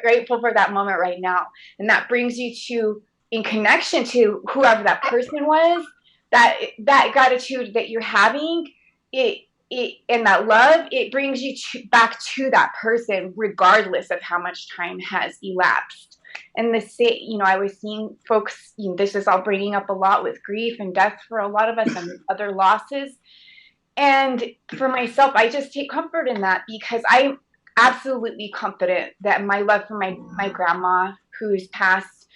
grateful for that moment right now, and that brings you to, in connection to whoever that person was, that gratitude that you're having, it and that love, it brings you back to that person regardless of how much time has elapsed. And you know, I was seeing folks, you know, this is all bringing up a lot with grief and death for a lot of us and other losses. And for myself, I just take comfort in that, because I'm absolutely confident that my love for my grandma who's passed,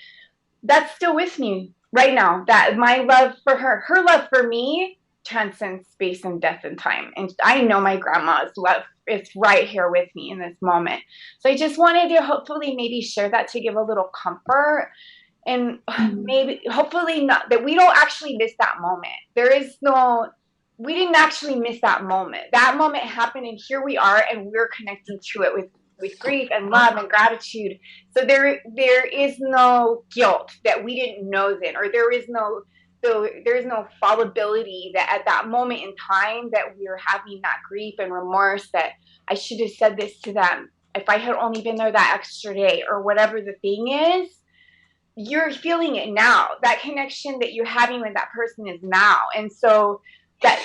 that's still with me right now. That my love for her love for me transcends space and death and time. And I know my grandma's love is right here with me in this moment. So I just wanted to hopefully maybe share that, to give a little comfort, and maybe hopefully not that we don't actually miss that moment. We didn't actually miss that moment. That moment happened, and here we are, and we're connecting to it with grief and love and gratitude. So there is no guilt that we didn't know then, or there is no fallibility that at that moment in time that we're having that grief and remorse, that I should have said this to them if I had only been there that extra day, or whatever the thing is. You're feeling it now. That connection that you're having with that person is now. And so that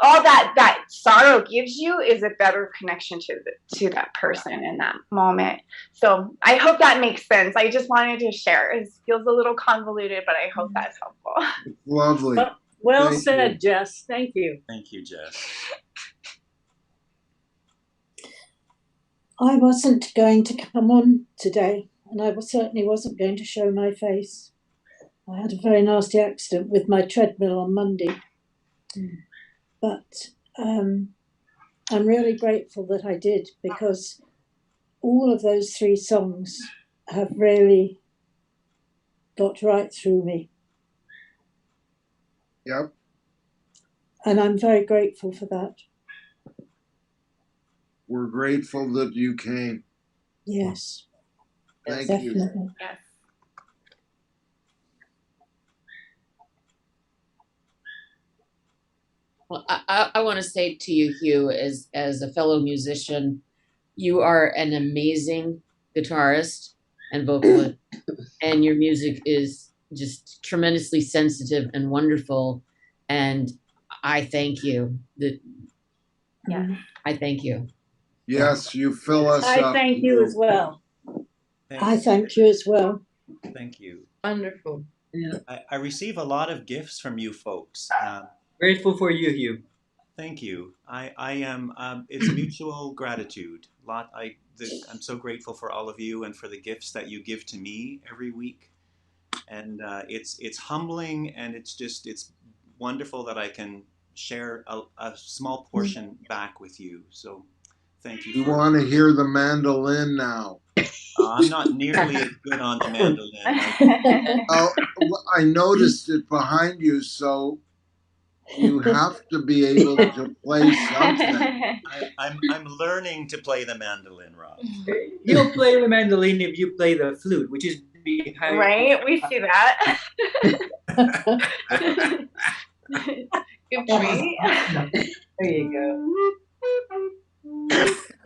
all that sorrow gives you is a better connection to that person in that moment. So I hope that makes sense. I just wanted to share. It feels a little convoluted, but I hope that's helpful. Lovely. Well Thank said, you. Jess. Thank you. Thank you, Jess. I wasn't going to come on today, and I certainly wasn't going to show my face. I had a very nasty accident with my treadmill on Monday. But I'm really grateful that I did, because all of those 3 songs have really got right through me. Yep. And I'm very grateful for that. We're grateful that you came. Yes. Thank definitely. you. Yes. Well, I want to say to you, Hugh, as a fellow musician, you are an amazing guitarist and vocalist, and your music is just tremendously sensitive and wonderful. And I thank you. I thank you. Yes, you fill us I up. thank you as well. I thank you as well. Thank you. Wonderful. Yeah. I receive a lot of gifts from you folks. Grateful for you, Hugh. Thank you. I am. It's mutual gratitude. I'm so grateful for all of you and for the gifts that you give to me every week. And it's humbling, and it's wonderful that I can share a small portion back with you. So thank you. We want to hear the mandolin now. I'm not nearly as good on the mandolin. Oh, I noticed it behind you, so you have to be able to play something. I'm learning to play the mandolin, Rob. You'll play the mandolin if you play the flute, which is behind. Right? We see that. Good point. There you go.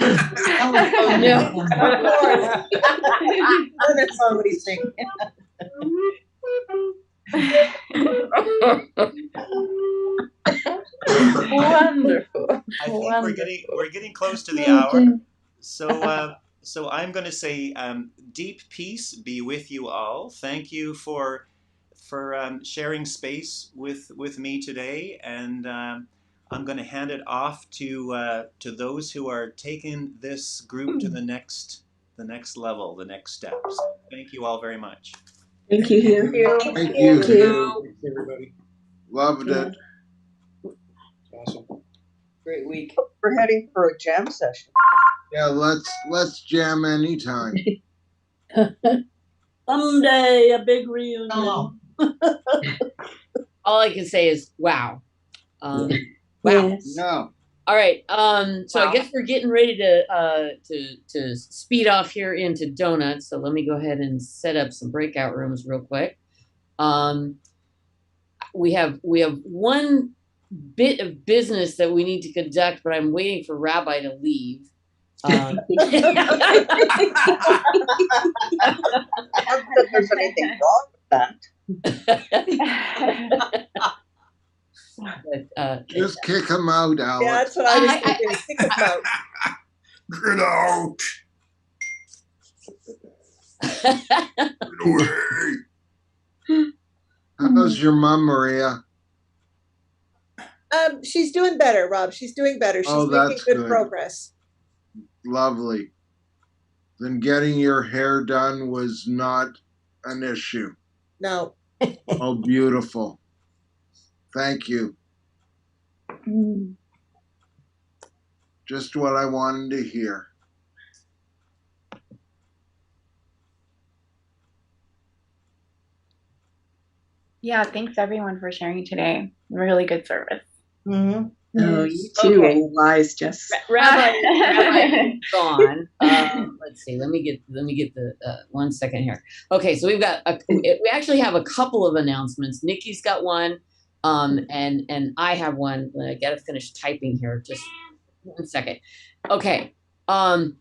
Oh, no. Of course. Oh, that song what he's singing. Wonderful. I think we're getting close to the hour. So I'm going to say deep peace be with you all. Thank you for sharing space with me today, and I'm going to hand it off to those who are taking this group to the next level, the next steps. Thank you all very much. Thank you, Hugh. Thank you. Thanks, everybody. Loved it. Awesome. Great week. We're heading for a jam session. Yeah, let's jam anytime. Someday, a big reunion. Oh. All I can say is, wow. Wow. No. All right. So Wow. I guess we're getting ready to speed off here into donuts. So let me go ahead and set up some breakout rooms real quick. We have one bit of business that we need to conduct, but I'm waiting for Rabbi to leave. Not that there's anything wrong with that. But, Just kick him out, Alex. Yeah, that's what I was thinking. Kick him out. Get out. Get away. How's your mom, Maria? She's doing better, Rob. She's doing better. She's making That's good good. progress. Lovely. Then getting your hair done was not an issue. No. Oh, beautiful. Thank you. Just what I wanted to hear. Yeah, thanks everyone for sharing today. Really good service. Mm-hmm. Oh, you too, Okay. old wise Jess. Rabbi is gone. Let's see. Let me get the 1 second here. Okay, so we actually have a couple of announcements. Nikki's got one, and I have one. I got to finish typing here. Just 1 second. Okay. I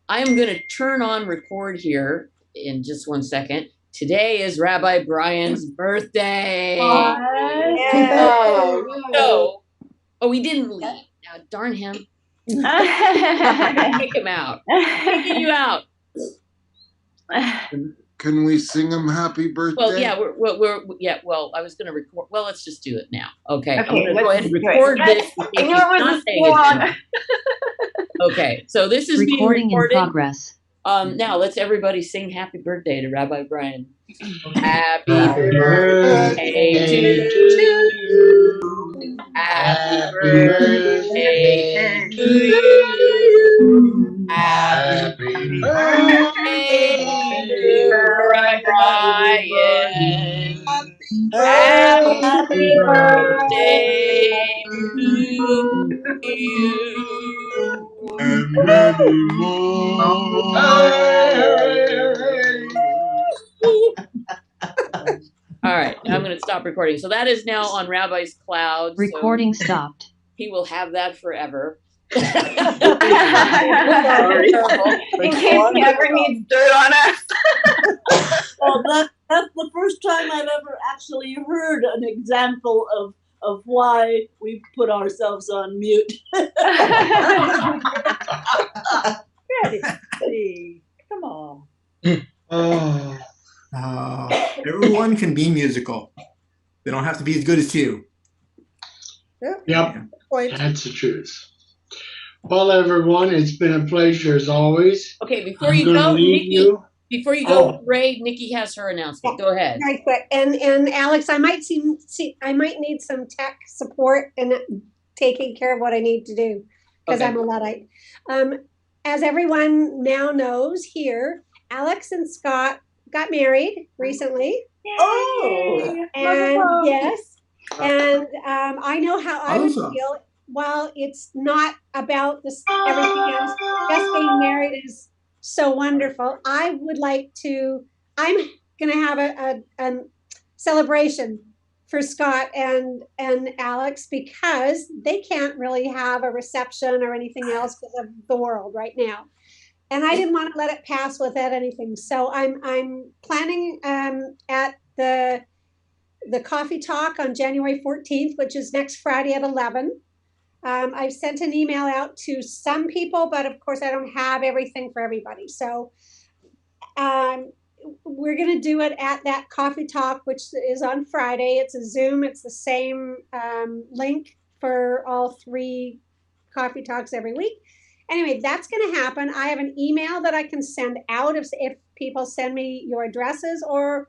am going to turn on record here in just 1 second. Today is Rabbi Brian's birthday. Oh, we didn't leave. Now, darn him. Kick him out. Kicking you out. Can we sing him happy birthday? Well, yeah, well, I was going to record. Well, let's just do it now. Okay, I'm Okay, going to go ahead and let's do it. record Yes, this. I knew it was a swan. Okay, so this is Recording being recorded. in progress. Now let's everybody sing happy birthday to Rabbi Brian. Happy birthday to you. Happy birthday to you. Happy birthday, dear Brian. Happy birthday to you. And many more. All right, I'm going to stop recording. So that is now on Rabbi's cloud. Recording so stopped. He will have that forever. Sorry. In case he ever needs dirt on us. Well, that's the first time I've ever actually heard an example of why we put ourselves on mute. Betty, come on. Everyone can be musical. They don't have to be as good as Hugh. Yep, that's the truth. Well, everyone, it's been a pleasure as always. Okay, before I'm you gonna go, leave Nikki. Before you go, Oh. Ray, Nikki has her announcement. Go ahead. Very quick. And Alex, I might I might need some tech support in taking care of what I need to do because Okay. I'm a Luddite. As everyone now knows here, Alex and Scott got married recently. Oh, And wonderful. yes, and I know how I would Awesome. feel. While it's not about this everything else, just being married is so wonderful. I would like to. I'm going to have a celebration for Scott and Alex because they can't really have a reception or anything else because of the world right now. And I didn't want to let it pass without anything. So I'm planning at the coffee talk on January 14th, which is next Friday at 11. I've sent an email out to some people, but of course I don't have everything for everybody. So we're going to do it at that coffee talk, which is on Friday. It's a Zoom. It's the same link for all 3 coffee talks every week. Anyway, that's going to happen. I have an email that I can send out if people send me your addresses, or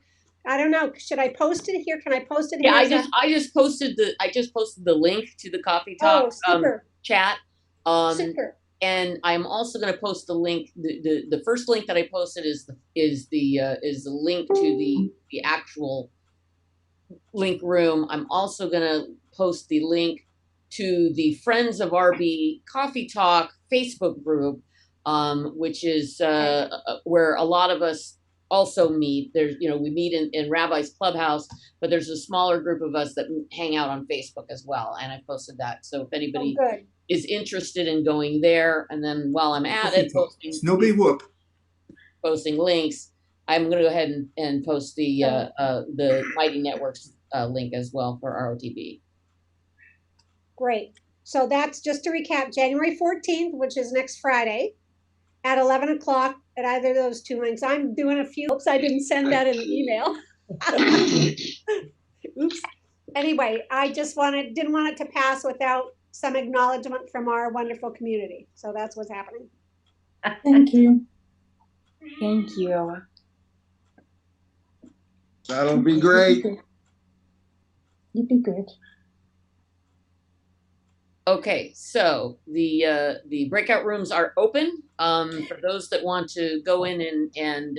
I don't know. Should I post it here? Can I post it here? Yeah, I just posted the link to the coffee talk chat. Super. And I'm also going to post the link. The first link that I posted is the link to the actual link room. I'm also going to post the link to the Friends of RB Coffee Talk Facebook group, which is where a lot of us also meet. There's, we meet in Rabbi's Clubhouse, but there's a smaller group of us that hang out on Facebook as well. And I posted that. So if anybody is interested in going there, and then while I'm at it, posting links, I'm going to go ahead and post the Mighty Networks link as well for ROTB. Great. So that's, just to recap, January 14th, which is next Friday at 11 o'clock at either of those two links. I'm doing a few. Oops, I didn't send that in an email. Oops. Anyway, I just didn't want it to pass without some acknowledgement from our wonderful community. So that's what's happening. Thank you. Thank you. That'll be great. You'd be good. Okay, so the breakout rooms are open for those that want to go in and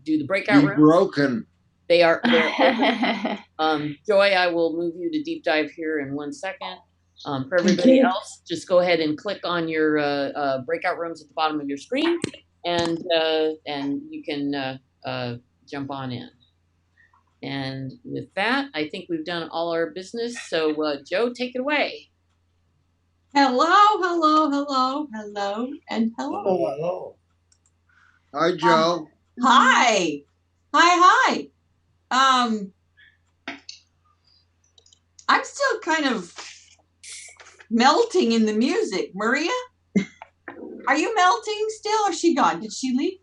do the breakout rooms. Broken. They're open. Joy, I will move you to deep dive here in 1 second. For everybody else, just go ahead and click on your breakout rooms at the bottom of your screen, and you can jump on in. And with that, I think we've done all our business. So, Joe, take it away. Hello, hello, hello, hello, and hello. Hello. Hi, Joe. Hi. Hi. I'm still kind of melting in the music. Maria, are you melting still, or is she gone? Did she leave?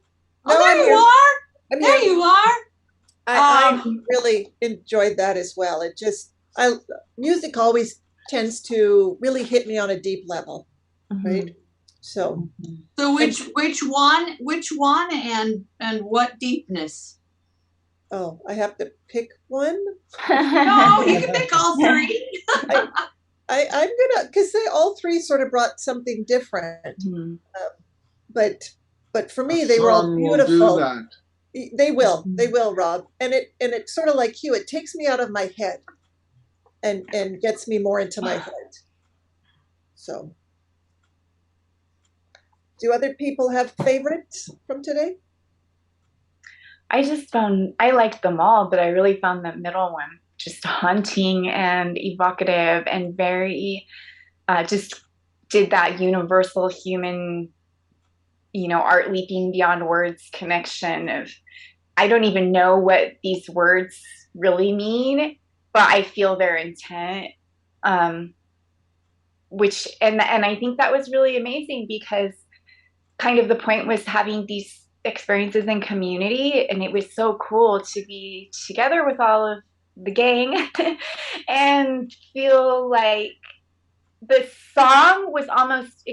No, oh, there you are. There you are. I really enjoyed that as well. Music always tends to really hit me on a deep level, right? So which one and what deepness? Oh, I have to pick one? No, you can pick all three. I'm gonna, because they all three sort of brought something different. But for me, they were all beautiful. They will, Rob. And it's sort of like Hugh. It takes me out of my head and gets me more into my head. So, do other people have favorites from today? I liked them all, but I really found the middle one just haunting and evocative and very, just did that universal human, art leaping beyond words connection of, I don't even know what these words really mean, but I feel their intent. And I think that was really amazing, because kind of the point was having these experiences in community, and it was so cool to be together with all of the gang and feel like the song was almost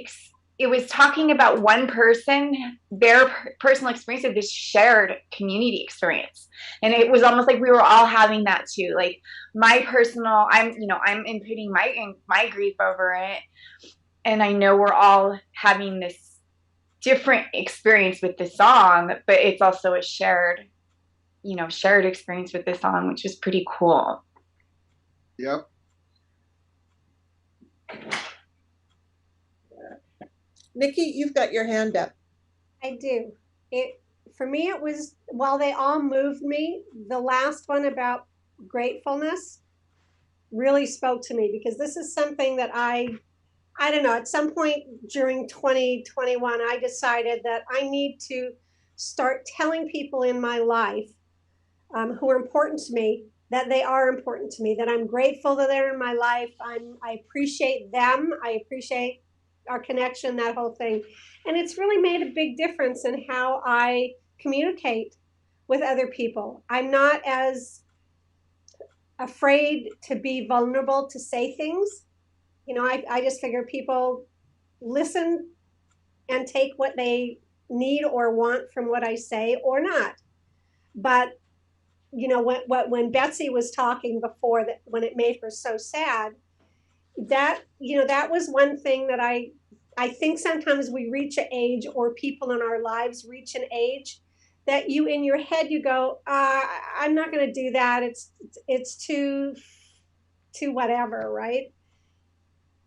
it was talking about one person, their personal experience of this shared community experience. And it was almost like we were all having that too. Like my personal, I'm inputting my grief over it. And I know we're all having this different experience with the song, but it's also a shared experience with the song, which is pretty cool. Yep. Nikki, you've got your hand up. I do. For me, it was, while they all moved me, the last one about gratefulness really spoke to me, because this is something that I don't know, at some point during 2021, I decided that I need to start telling people in my life who are important to me that they are important to me, that I'm grateful that they're in my life. I appreciate them. I appreciate our connection, that whole thing. And it's really made a big difference in how I communicate with other people. I'm not as afraid to be vulnerable to say things. I just figure people listen and take what they need or want from what I say or not. But, when Betsy was talking before, that when it made her so sad, that was one thing that I think sometimes we reach an age, or people in our lives reach an age, that you in your head you go, I'm not going to do that. It's too to whatever, right?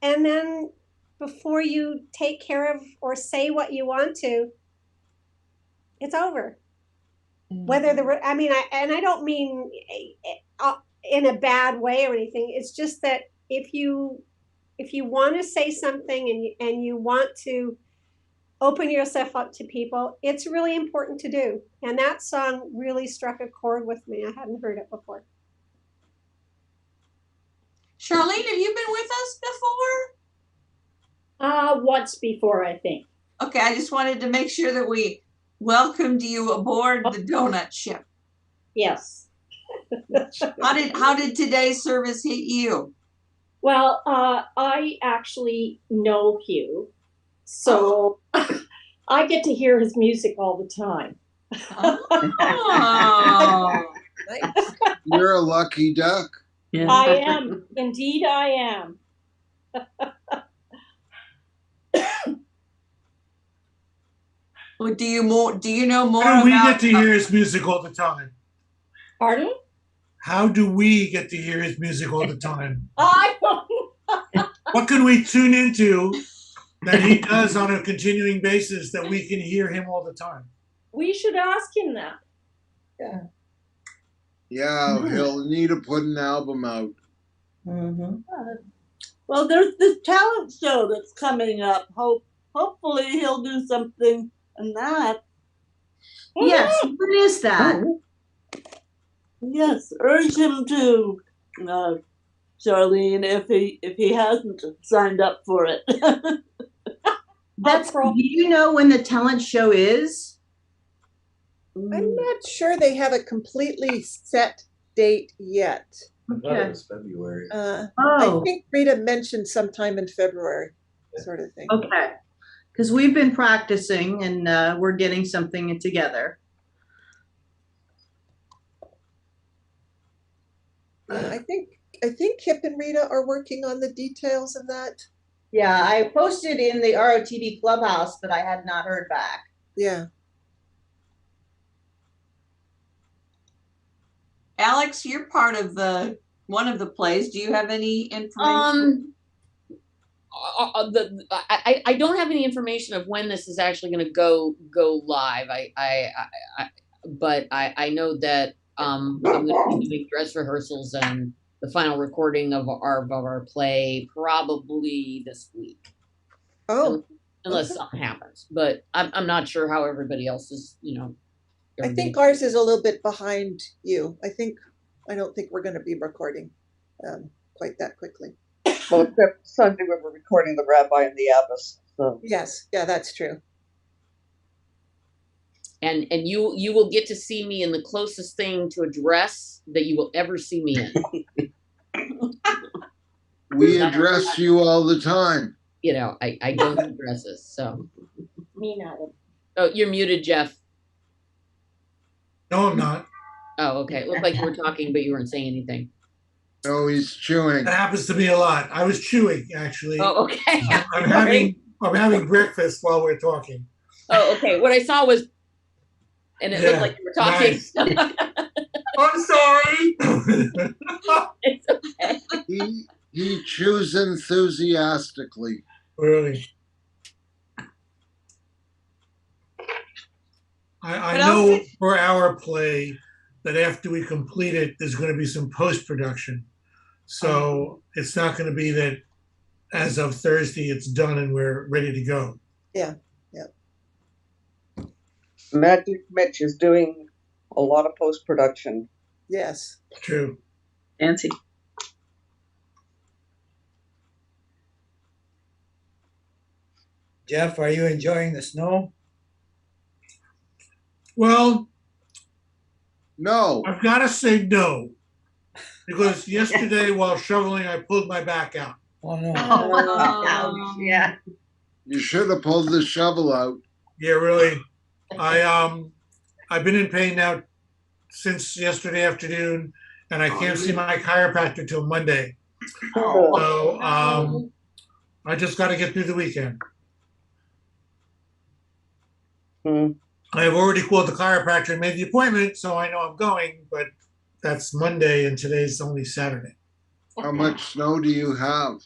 And then before you take care of or say what you want to, it's over. Whether I don't mean in a bad way or anything. It's just that if you want to say something and you want to open yourself up to people, it's really important to do. And that song really struck a chord with me. I hadn't heard it before. Charlene, have you been with us before? Once before, I think. Okay, I just wanted to make sure that we welcomed you aboard the donut ship. Yes. How did today's service hit you? Well, I actually know Hugh, so I get to hear his music all the time. Oh, Nice. You're a lucky duck. Yeah. I am. Indeed, I am. Well, do you know more How do we about? get to hear his music all the time? Pardon? How do we get to hear his music all the time? I don't. What can we tune into that he does on a continuing basis that we can hear him all the time? We should ask him that. Yeah. Yeah, he'll need to put an album out. Mm-hmm. Well, there's this talent show that's coming up. Hopefully he'll do something in that. Yes, what is that? Yes, urge him to, Charlene, if he hasn't signed up for it. That's. Do you know when the talent show is? I'm not sure they have a completely set date yet. I thought it was February. I think Rita mentioned sometime in February, sort of thing. Okay, because we've been practicing and we're getting something together. I think Kip and Rita are working on the details of that. Yeah, I posted in the ROTV Clubhouse, but I had not heard back. Yeah. Alex, you're part of one of the plays. Do you have any information? I don't have any information of when this is actually going to go live. But I know that I'm going to be doing dress rehearsals and the final recording of our play probably this week. Oh, unless something happens. But I'm not sure how everybody else is. I think ours is a little bit behind you. I don't think we're going to be recording quite that quickly. Well, except Sunday we were recording the Rabbi and the Abbess. So. Yes, yeah, that's true. And you will get to see me in the closest thing to a dress that you will ever see me in. We address you all the time. I don't do dresses, so. Me neither. Oh, you're muted, Jeff. No, I'm not. Oh, okay. It looked like you were talking, but you weren't saying anything. No, he's chewing. That happens to me a lot. I was chewing, actually. Oh, okay. I'm having breakfast while we're talking. Oh, okay. What I saw was, and it looked like you were talking. Right. I'm sorry. It's okay. He chews enthusiastically. Really. I know for our play that after we complete it, there's going to be some post-production. So it's not going to be that as of Thursday, it's done and we're ready to go. Yeah. Magic Mitch is doing a lot of post-production. Yes. True. Fancy. Jeff, are you enjoying the snow? Well, no. I've got to say no. Because yesterday while shoveling, I pulled my back out. Oh, no. Ouch, yeah. You should have pulled the shovel out. Yeah, really. I've been in pain now since yesterday afternoon, and I can't see my chiropractor till Monday. So I just got to get through the weekend. I've already called the chiropractor and made the appointment, so I know I'm going, but that's Monday and today's only Saturday. How much snow do you have?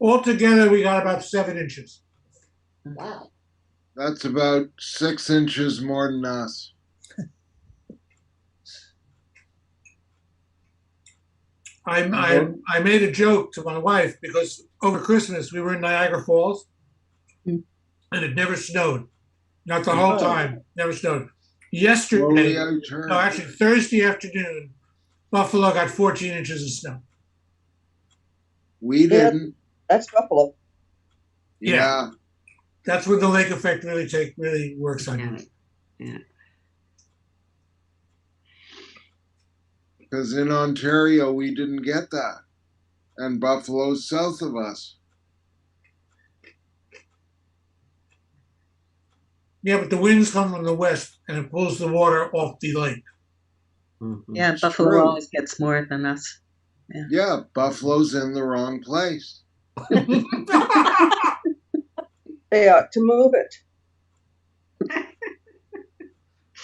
Altogether, we got about 7 inches. Wow. That's about 6 inches more than us. I made a joke to my wife because over Christmas we were in Niagara Falls and it never snowed. Not the whole time. Never snowed. Yesterday, no, actually Thursday afternoon, Buffalo got 14 inches of snow. We didn't. That's Buffalo. Yeah. That's where the lake effect really works on you. Yeah. Because in Ontario, we didn't get that. And Buffalo's south of us. Yeah, but the winds come from the west and it pulls the water off the lake. Yeah, Buffalo true. always gets more than us. Yeah, Buffalo's in the wrong place. They ought to move it.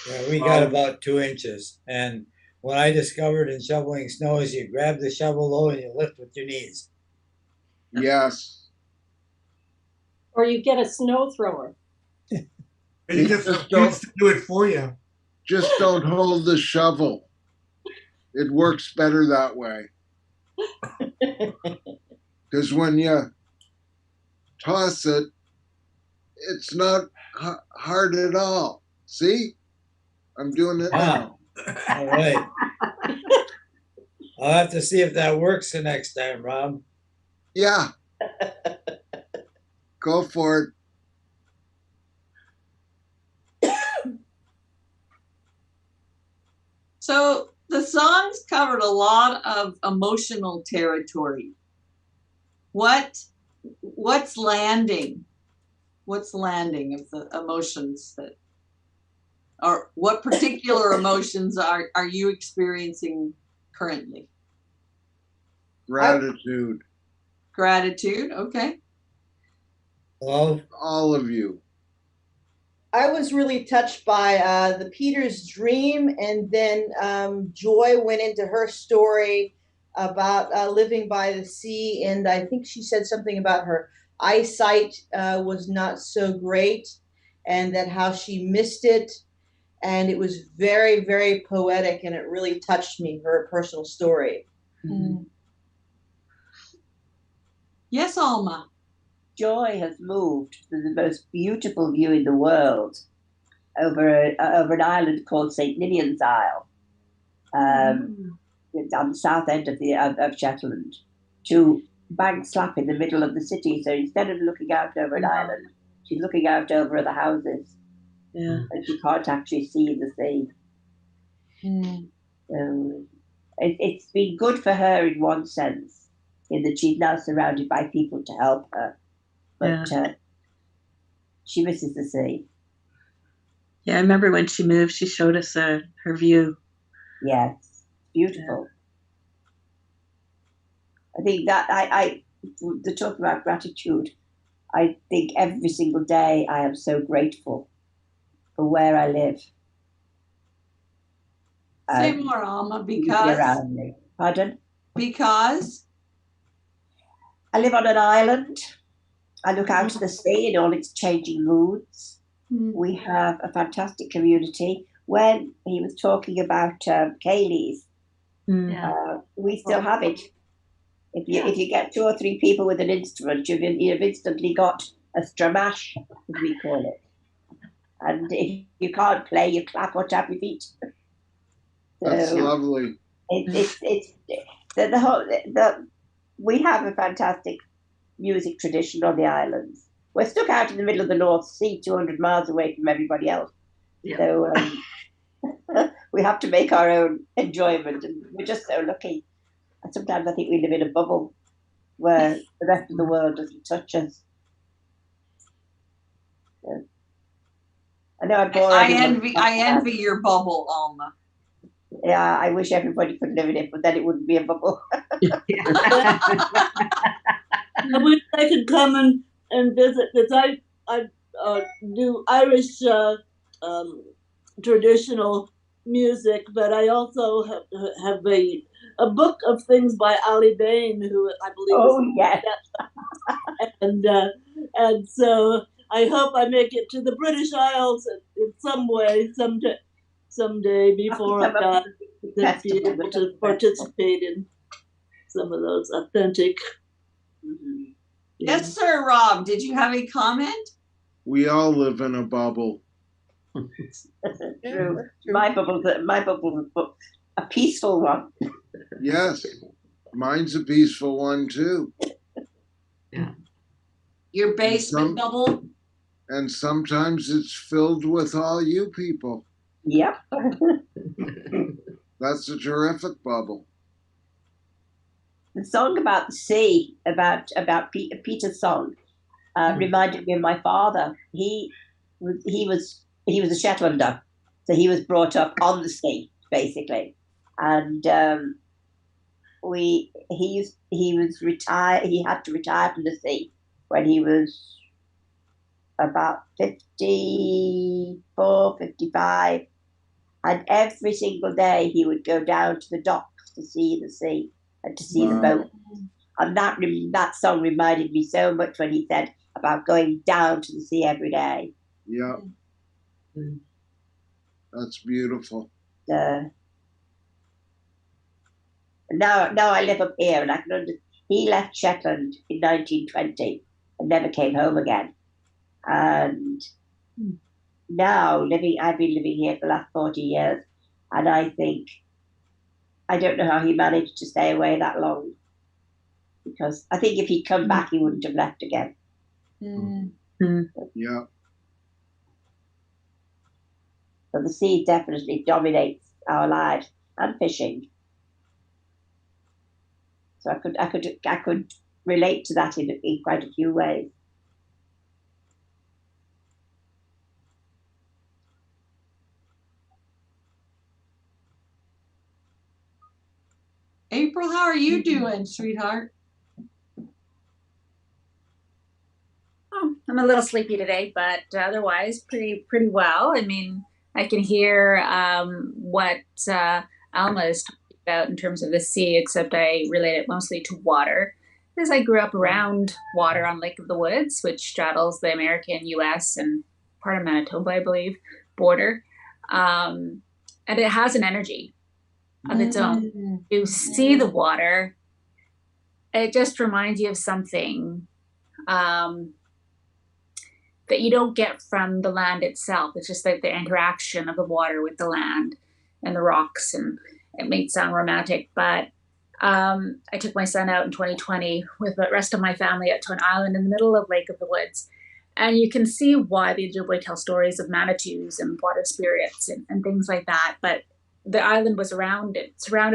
Yeah, we got about 2 inches. And what I discovered in shoveling snow is you grab the shovel low and you lift with your knees. Yes. Or you get a snow thrower. You get some kids to do it for you. Just don't hold the shovel. It works better that way. Because when you toss it, it's not hard at all. See? I'm doing it now. All right. I'll have to see if that works the next time, Rob. Yeah. Go for it. So the songs covered a lot of emotional territory. What's landing? What's landing of the emotions that, or what particular emotions are you experiencing currently? Gratitude. Gratitude, okay. Love. All of you. I was really touched by the Peter's dream, and then Joy went into her story about living by the sea, and I think she said something about her eyesight was not so great, and that how she missed it, and it was very, very poetic, and it really touched me, her personal story. Mm. Yes, Alma. Joy has moved to the most beautiful view in the world over an island called St. Ninian's Isle, it's on the south end of Shetland, to bank slap in the middle of the city. So instead of looking out over an island, she's looking out over the houses. Yeah. And she can't actually see the sea. Mm. So it's been good for her in one sense, in that she's now surrounded by people to help her. But she misses the sea. Yeah, I remember when she moved, she showed us her view. Yes, beautiful. I think that to talk about gratitude, I think every single day I am so grateful for where I live. Say more, Alma, because. Around me. Pardon? Because? I live on an island. I look out to the sea in all its changing moods. We have a fantastic community. When he was talking about Kaylee's, we still have it. If you get 2 or 3 people with an instrument, you've instantly got a stramash, as we call it. And if you can't play, you clap or tap your feet. That's lovely. We have a fantastic music tradition on the islands. We're stuck out in the middle of the North Sea, 200 miles away from everybody else. Yeah. So we have to make our own enjoyment, and we're just so lucky. And sometimes I think we live in a bubble where the rest of the world doesn't touch us. So, I know I envy your bubble, Alma. Yeah, I wish everybody could live in it, but then it wouldn't be a bubble. I wish I could come and visit, because I do Irish traditional music, but I also have a a book of things by Ali Bain, who I believe Oh, yes. And so I hope I make it to the British Isles in some way someday before I die, to be able to participate in some of those authentic. Yes, sir, Rob. Did you have a comment? We all live in a bubble. True. My bubble's a peaceful one. Yes, mine's a peaceful one too. Your basement bubble? And sometimes it's filled with all you people. Yep. That's a terrific bubble. The song about the sea, about Peter's song, reminded me of my father. He was a Shetlander, so he was brought up on the sea basically, and he was retired. He had to retire from the sea when he was about 54, 55, and every single day he would go down to the docks to see the sea and to see the boat. And that song reminded me so much when he said about going down to the sea every day. Yeah. That's beautiful. Now I live up here, and I can understand. He left Shetland in 1920 and never came home again. And now I've been living here for the last 40 years, and I think I don't know how he managed to stay away that long, because I think if he'd come back, he wouldn't have left again. Yeah. So the sea definitely dominates our lives, and fishing. So I could relate to that in quite a few ways. April, how are you doing, sweetheart? Oh, I'm a little sleepy today, but otherwise pretty well. I mean, I can hear what Alma is talking about in terms of the sea, except I relate it mostly to water, because I grew up around water on Lake of the Woods, which straddles the American, U.S., and part of Manitoba, I believe, border. And it has an energy of its own. You see the water, it just reminds you of something that you don't get from the land itself. It's just like the interaction of the water with the land and the rocks, and it may sound romantic, but I took my son out in 2020 with the rest of my family out to an island in the middle of Lake of the Woods. And you can see why the Ojibwe tell stories of manitous and water spirits and things like that. But the island was surrounded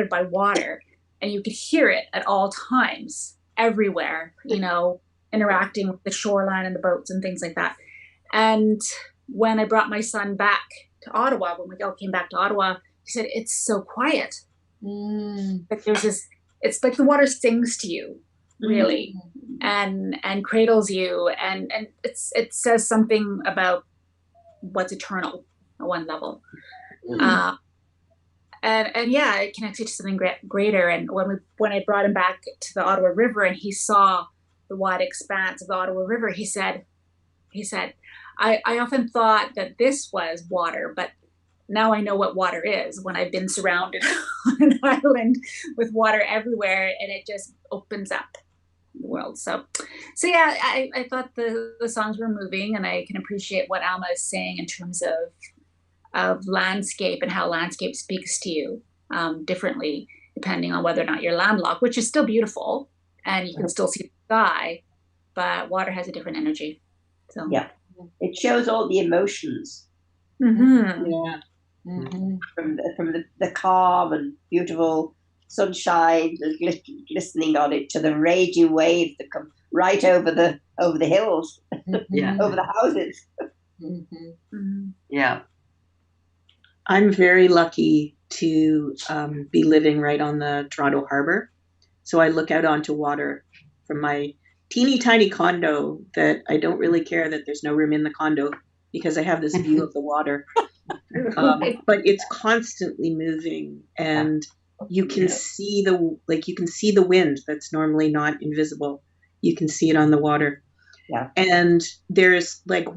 by water, and you could hear it at all times, everywhere, interacting with the shoreline and the boats and things like that. And when I brought my son back to Ottawa, when we all came back to Ottawa, he said, it's so quiet. Like there's this, it's like the water sings to you, really, and cradles you, and it says something about what's eternal at one level. And yeah, it connects you to something greater. And when I brought him back to the Ottawa River and he saw the wide expanse of the Ottawa River, he said, I often thought that this was water, but now I know what water is when I've been surrounded on an island with water everywhere, and it just opens up the world. So yeah, I thought the songs were moving, and I can appreciate what Alma is saying in terms of landscape and how landscape speaks to you differently, depending on whether or not you're landlocked, which is still beautiful, and you can still see the sky, but water has a different energy. So yeah, it shows all the emotions. Yeah. From the calm and beautiful sunshine glistening on it, to the raging waves that come right over the hills, over the houses. Yeah. I'm very lucky to be living right on the Toronto Harbor. So I look out onto water from my teeny tiny condo that I don't really care that there's no room in the condo, because I have this view of the water. But it's constantly moving, and you can see the wind that's normally not invisible. You can see it on the water. Yeah. And there's like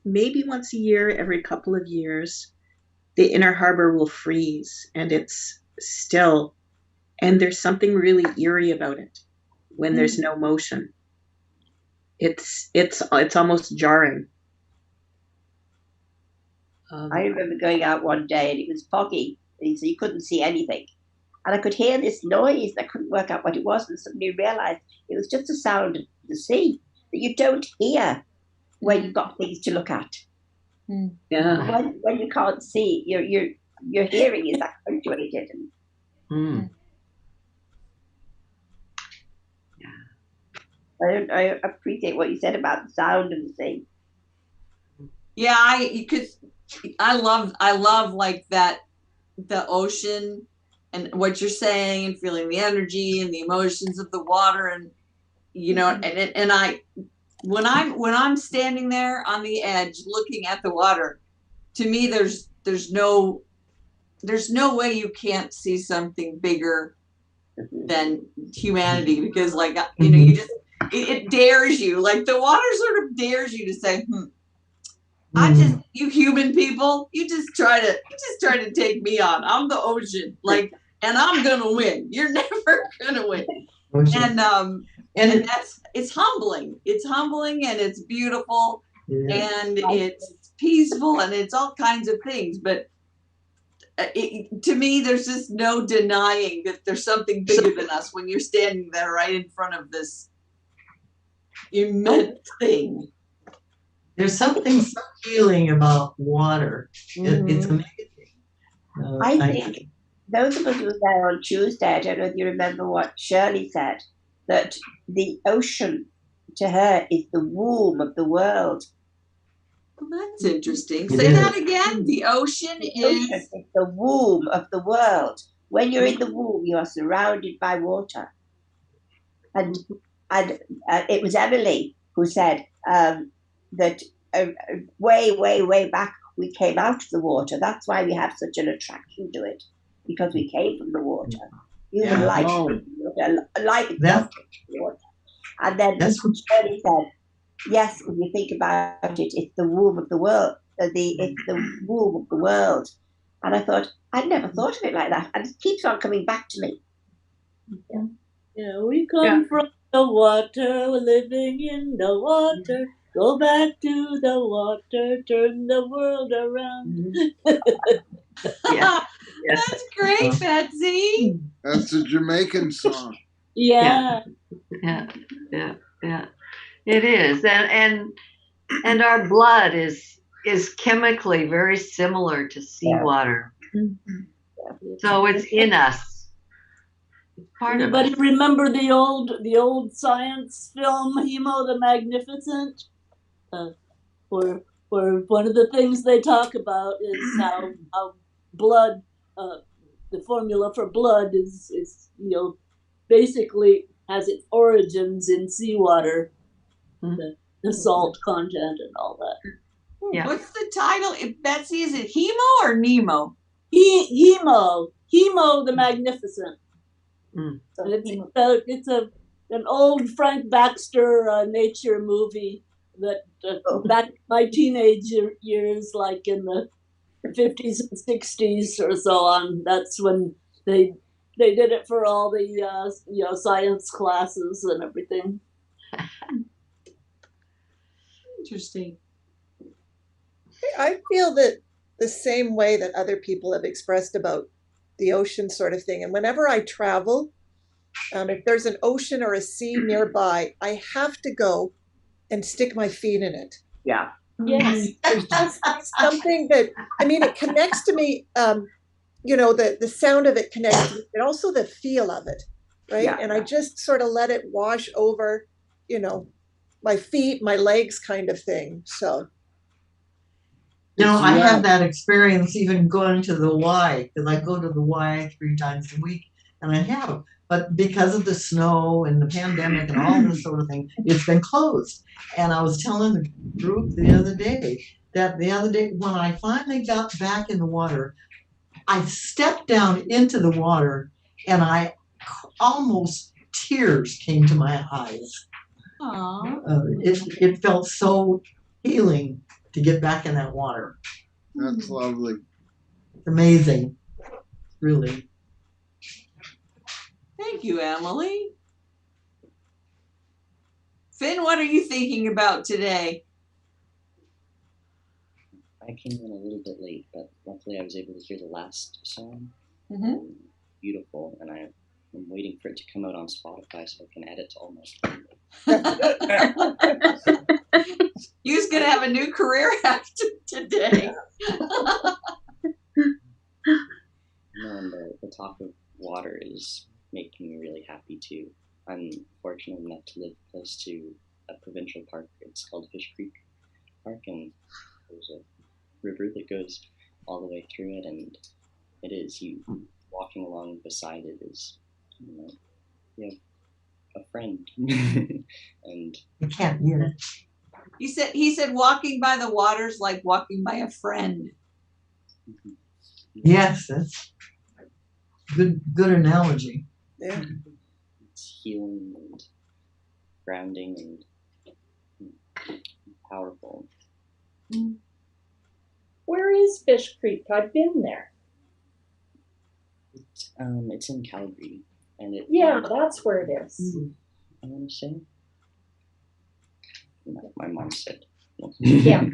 maybe once a year, every couple of years, the inner harbor will freeze and it's still. And there's something really eerie about it when there's no motion. It's almost jarring. I remember going out one day and it was foggy, so you couldn't see anything. And I could hear this noise. I couldn't work out what it was, and suddenly realised it was just the sound of the sea that you don't hear when you've got things to look at. Yeah. When you can't see, your hearing is accentuated. I appreciate what you said about the sound of the sea. Yeah, I love like that, the ocean and what you're saying and feeling the energy and the emotions of the water, and you know, and I when I'm standing there on the edge looking at the water, to me there's no way you can't see something bigger than humanity, because like, you know, you just it dares you, like the water sort of dares you to say, you human people, you just try to take me on. I'm the ocean, like, and I'm gonna win. You're never gonna win. And that's, it's humbling. It's humbling and it's beautiful and it's peaceful and it's all kinds of things. But to me, there's just no denying that there's something bigger than us when you're standing there right in front of this immense thing. There's something so healing about water. It's amazing. I think those of us who were there on Tuesday, I don't know if you remember what Shirley said, that the ocean to her is the womb of the world. Well, that's interesting. Say that again. The ocean is the womb of the world. When you're in the womb, you are surrounded by water. And it was Emily who said that way back we came out of the water. That's why we have such an attraction to it, because we came from the water. Human life, life itself came from the water. And then Shirley said, yes, when you think about it, it's the womb of the world. It's the womb of the world. And I thought, I'd never thought of it like that. And it keeps on coming back to me. Yeah, we come from the water, we're living in the water. Go back to the water, turn the world around. That's great, Betsy. That's a Jamaican song. Yeah. It is, and our blood is chemically very similar to seawater. So it's in us. It's part of Anybody us. remember the old science film Hemo the Magnificent? Where one of the things they talk about is how blood, the formula for blood is basically has its origins in seawater, the salt content and all that. Yeah. What's the title? Betsy, is it Hemo or Nemo? Hemo the Magnificent. It's an old Frank Baxter nature movie that back in my teenage years, like in the 50s and 60s or so on, that's when they did it for all the science classes and everything. Interesting. I feel that the same way that other people have expressed about the ocean sort of thing. And whenever I travel, if there's an ocean or a sea nearby, I have to go and stick my feet in it. Yeah. Yes. There's just something that, I mean, it connects to me, the sound of it connects to me, but also the feel of it, right? Yeah. And I just sort of let it wash over, my feet, my legs kind of thing. So. I have that experience even going to the Y, because I go to the Y 3 times a week, and I have. But because of the snow and the pandemic and all this sort of thing, it's been closed. And I was telling the group the other day when I finally got back in the water, I stepped down into the water and I almost tears came to my eyes. It felt so healing to get back in that water. That's lovely. Amazing, really. Thank you, Emily. Finn, what are you thinking about today? I came in a little bit late, but luckily I was able to hear the last song. Beautiful, and I'm waiting for it to come out on Spotify so I can add it to all my. Hugh's gonna have a new career after today. And the talk of water is making me really happy too. I'm fortunate enough to live close to a provincial park. It's called Fish Creek Park, and there's a river that goes all the way through it, and it is, you walking along beside it is, you know, you have a friend. And you can't hear it. He said walking by the water's like walking by a friend. Yes, that's good analogy. Yeah. It's healing and grounding and powerful. Where is Fish Creek? I've been there. It's in Calgary, and that's where it is. I want to say. My mom said. Yeah.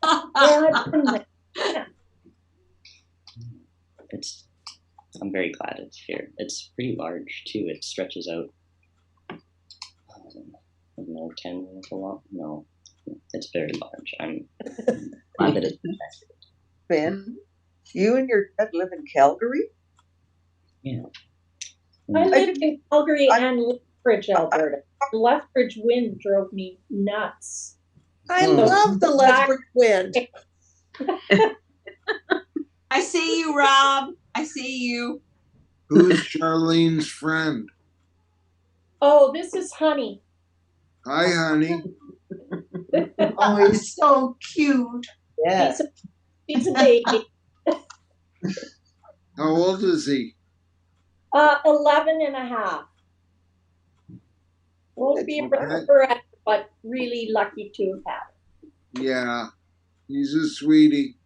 I've been there. I'm very glad it's here. It's pretty large too. It stretches out. I don't know, 10 minutes a lot. No, it's very large. I'm glad that it's protected. Ben, you and your dad live in Calgary? Yeah. I lived in Calgary and Lethbridge, Alberta. The Lethbridge wind drove me nuts. I love the Lethbridge wind. I see you, Rob. I see you. Who's Charlene's friend? Oh, this is Honey. Hi, honey. Oh, he's so cute. Yeah. He's a baby. How old is he? 11 and a half. Won't be forever, but really lucky to have had. Yeah, he's a sweetie.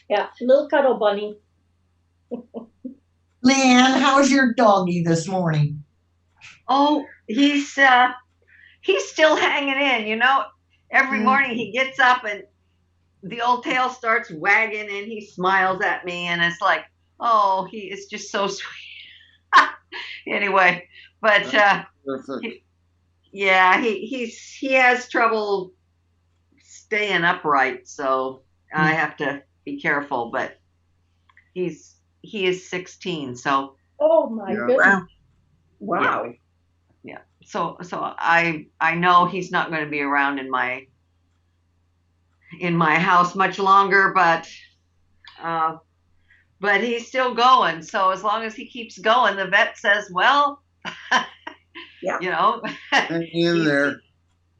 Yeah, little cuddle bunny. Leanne, how's your doggy this morning? Oh, he's still hanging in, you know. Every morning he gets up and the old tail starts wagging and he smiles at me and it's like, oh, he is just so sweet. Anyway, but he has trouble staying upright, so I have to be careful, but he is 16, so oh my goodness. Wow. Yeah. So I know he's not going to be around in my house much longer, but he's still going. So as long as he keeps going, the vet says, well, you know, hang in there.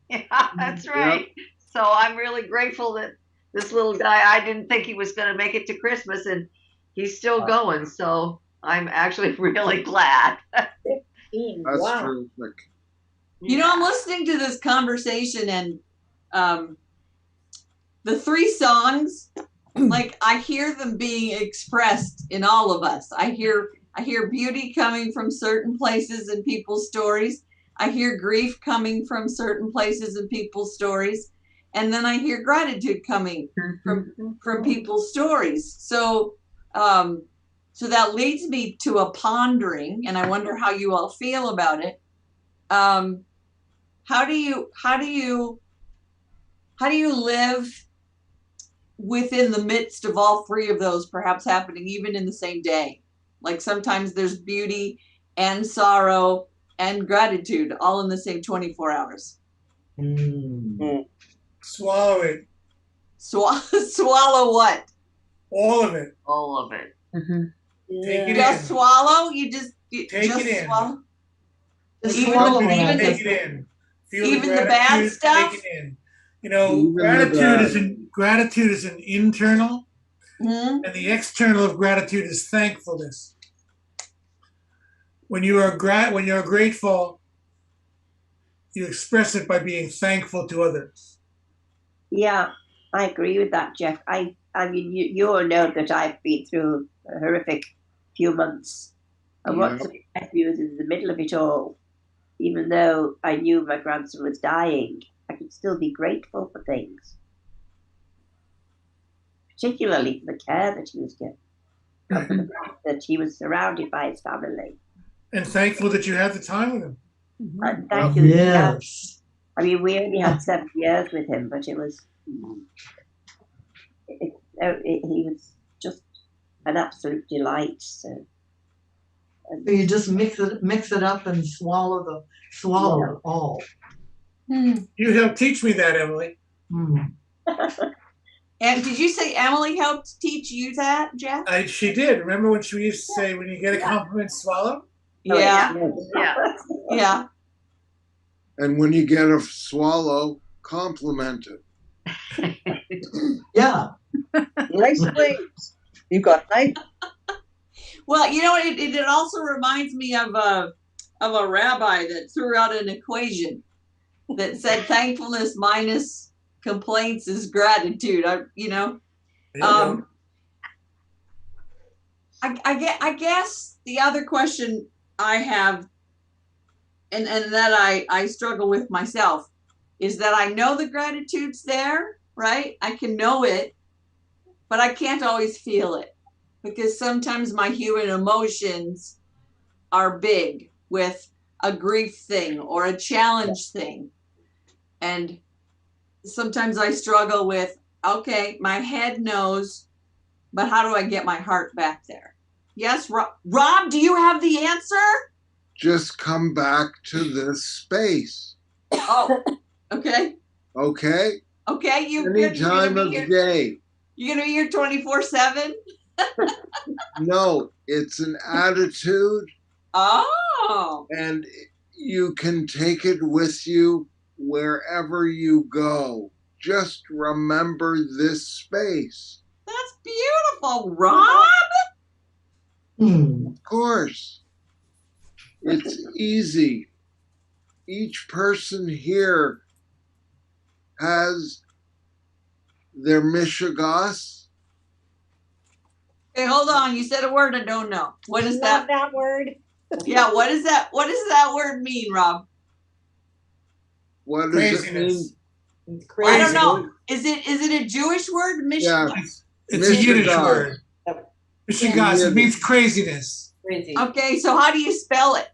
Yeah, that's right. Yep. So I'm really grateful that this little guy, I didn't think he was going to make it to Christmas, and he's still going. So I'm actually really glad. That's wow. terrific. You know, I'm listening to this conversation and the three songs, like I hear them being expressed in all of us. I hear beauty coming from certain places in people's stories. I hear grief coming from certain places in people's stories. And then I hear gratitude coming from people's stories. So so that leads me to a pondering, and I wonder how you all feel about it. How do you live within the midst of all three of those perhaps happening even in the same day? Like sometimes there's beauty and sorrow and gratitude all in the same 24 hours. Swallow it. Swallow what? All of it. All of it. Mm-hmm. Take it just in. Swallow? You just take just it in. Swallow? Even take it in. Feel even the bad stuff. Take it in. You know, gratitude is an internal, Mhm. And the external of gratitude is thankfulness. When you are grateful, you express it by being thankful to others. Yeah, I agree with that, Jeff. I mean, you all know that I've been through a horrific few months. And Yeah. what surprised me was in the middle of it all, even though I knew my grandson was dying, I could still be grateful for things, particularly for the care that he was given, and for the fact that he was surrounded by his family. And thankful that you had the time with him. And thank you. Yeah. Yes. I mean, we only had 7 years with him, but it was, he was just an absolute delight. So You just mix it up and swallow it all. You helped teach me that, Emily. And did you say Emily helped teach you that, Jeff? She did. Remember when she used to say, when you get a compliment, swallow? Yeah. Yeah. Yeah. And when you get a swallow, compliment it. Yeah. Nice wings. You got nice. Well, you know, it also reminds me of a rabbi that threw out an equation that said thankfulness minus complaints is gratitude. I guess the other question I have, and that I struggle with myself, is that I know the gratitude's there, right? I can know it, but I can't always feel it, because sometimes my human emotions are big with a grief thing or a challenge thing. And sometimes I struggle with, okay, my head knows, but how do I get my heart back there? Yes, Rob, do you have the answer? Just come back to this space. Oh, okay. Okay? Okay, Any time of the day. You're going to be here 24/7? No, it's an attitude. Oh. And you can take it with you wherever you go. Just remember this space. That's beautiful, Rob. Of course. It's easy. Each person here has their mishigas. Hey, hold on. You said a word I don't know. What is Love that? that word. Yeah, what is that? What does that word mean, Rob? What does it mean? I don't know. Is it a Jewish word? Yeah. It's a Yiddish word. Mishigas. It means craziness. Crazy. Okay, so how do you spell it?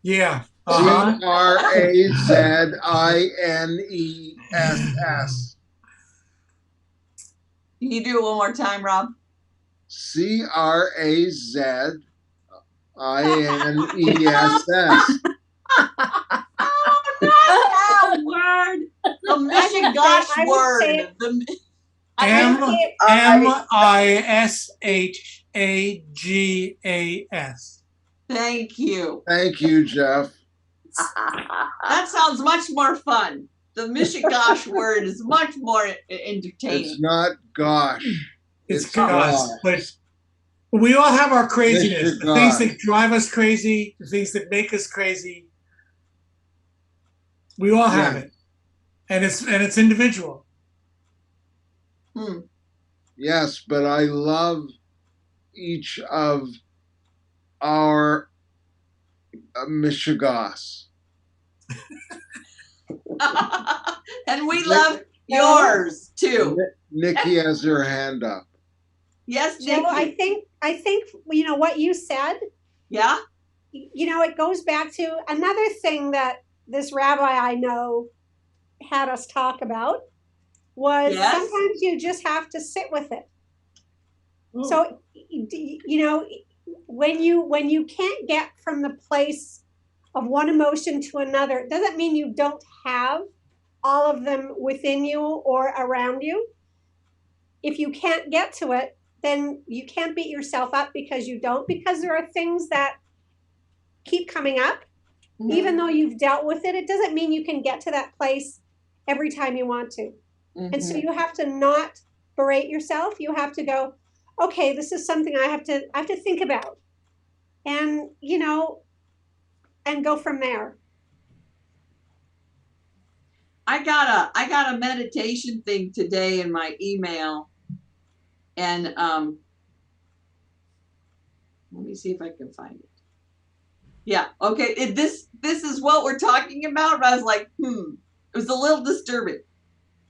Yeah. CRAZINESS. Can you do it one more time, Rob? CRAZINESS. That word. The Mishigash word. MISHAGAS. Thank you. Thank you, Jeff. That sounds much more fun. The Mishigash word is much more entertaining. It's not gosh. It's gosh. But we all have our craziness. The things that drive us crazy, the things that make us crazy. We all have it. And it's individual. Yes, but I love each of our mishigas. And we love yours too. Nikki has her hand up. Yes, Nikki. Joe, I think you know what you said. Yeah. You know, it goes back to another thing that this rabbi I know had us talk about was sometimes you just have to sit with it. So, you know, when you can't get from the place of one emotion to another, it doesn't mean you don't have all of them within you or around you. If you can't get to it, then you can't beat yourself up because you don't, because there are things that keep coming up. Even though you've dealt with it, it doesn't mean you can get to that place every time you want to. And so you have to not berate yourself. You have to go, okay, this is something I have to think about. And, you know, and go from there. I got a meditation thing today in my email, and let me see if I can find it. Yeah, okay. This is what we're talking about. But I was like, it was a little disturbing,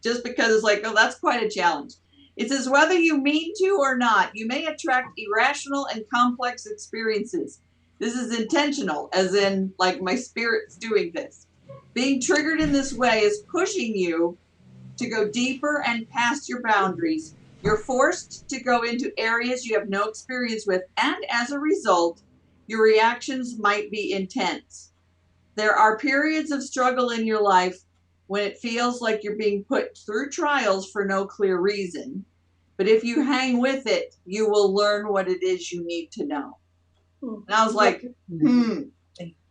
just because it's like, oh, that's quite a challenge. It says, whether you mean to or not, you may attract irrational and complex experiences. This is intentional, as in, like, my spirit's doing this. Being triggered in this way is pushing you to go deeper and past your boundaries. You're forced to go into areas you have no experience with, and as a result, your reactions might be intense. There are periods of struggle in your life when it feels like you're being put through trials for no clear reason. But if you hang with it, you will learn what it is you need to know. And I was like,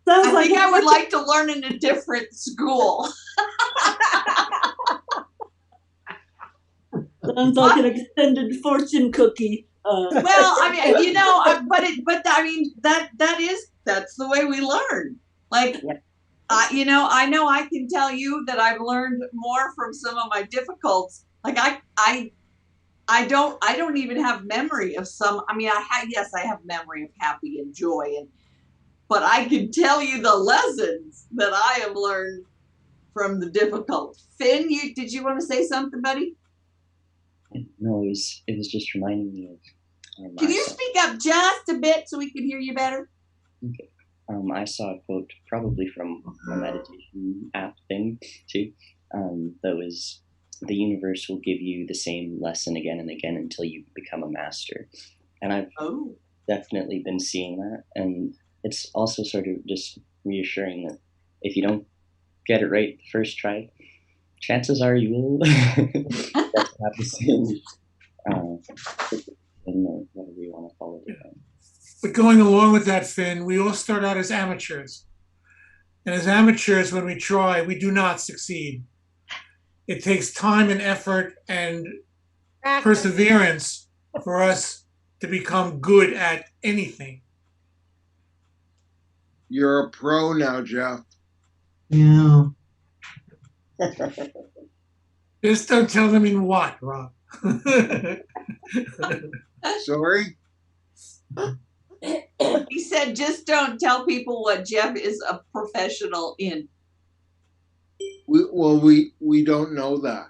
I think I would like to learn in a different school. Sounds like an extended fortune cookie. Well, I mean, you know, I mean, that's the way we learn. Like, you know I can tell you that I've learned more from some of my difficulties. Like I don't even have memory of some. I mean, yes, I have memory of happy and joy, but I can tell you the lessons that I have learned from the difficult. Finn, did you want to say something, buddy? No, it was just reminding me of. Can you speak up just a bit so we can hear you better? Okay. I saw a quote, probably from a meditation app thing too, that was, the universe will give you the same lesson again and again until you become a master. And I've definitely been seeing that. And it's also sort of just reassuring that if you don't get it right the first try, chances are you will have the same, whatever you want to call it. But going along with that, Finn, we all start out as amateurs. And as amateurs, when we try, we do not succeed. It takes time and effort and perseverance for us to become good at anything. You're a pro now, Jeff. Yeah. Just don't tell them in what, Rob. Sorry? He said, just don't tell people what Jeff is a professional in. We don't know that.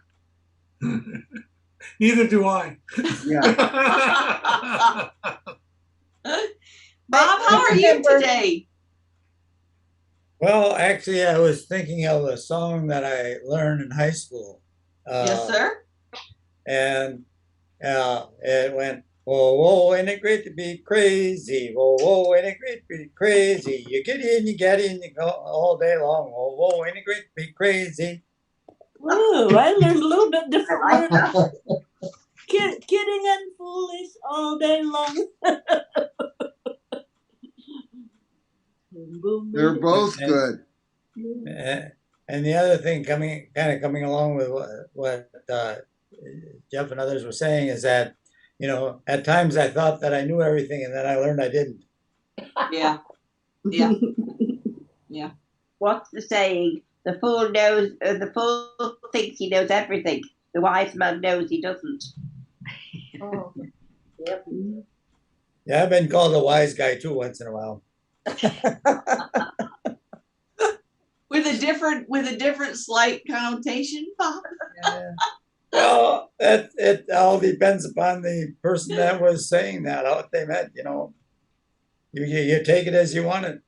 Neither do I. Yeah. Bob, how are you today? Well, actually, I was thinking of a song that I learned in high school. Yes, sir. And it went, whoa, whoa, ain't it great to be crazy? Whoa, whoa, ain't it great to be crazy? You get in, you go all day long. Whoa, whoa, ain't it great to be crazy? Oh, I learned a little bit different words. Kidding and foolish all day long. They're both good. And the other thing coming along with what Jeff and others were saying is that, you know, at times I thought that I knew everything, and then I learned I didn't. Yeah. Yeah. Yeah. What's the saying? The fool thinks he knows everything. The wise man knows he doesn't. Oh. Yep. Yeah, I've been called a wise guy too once in a while. With a different slight connotation, Bob. Yeah. Well, it all depends upon the person that was saying that, what they meant, you know. You take it as you want it.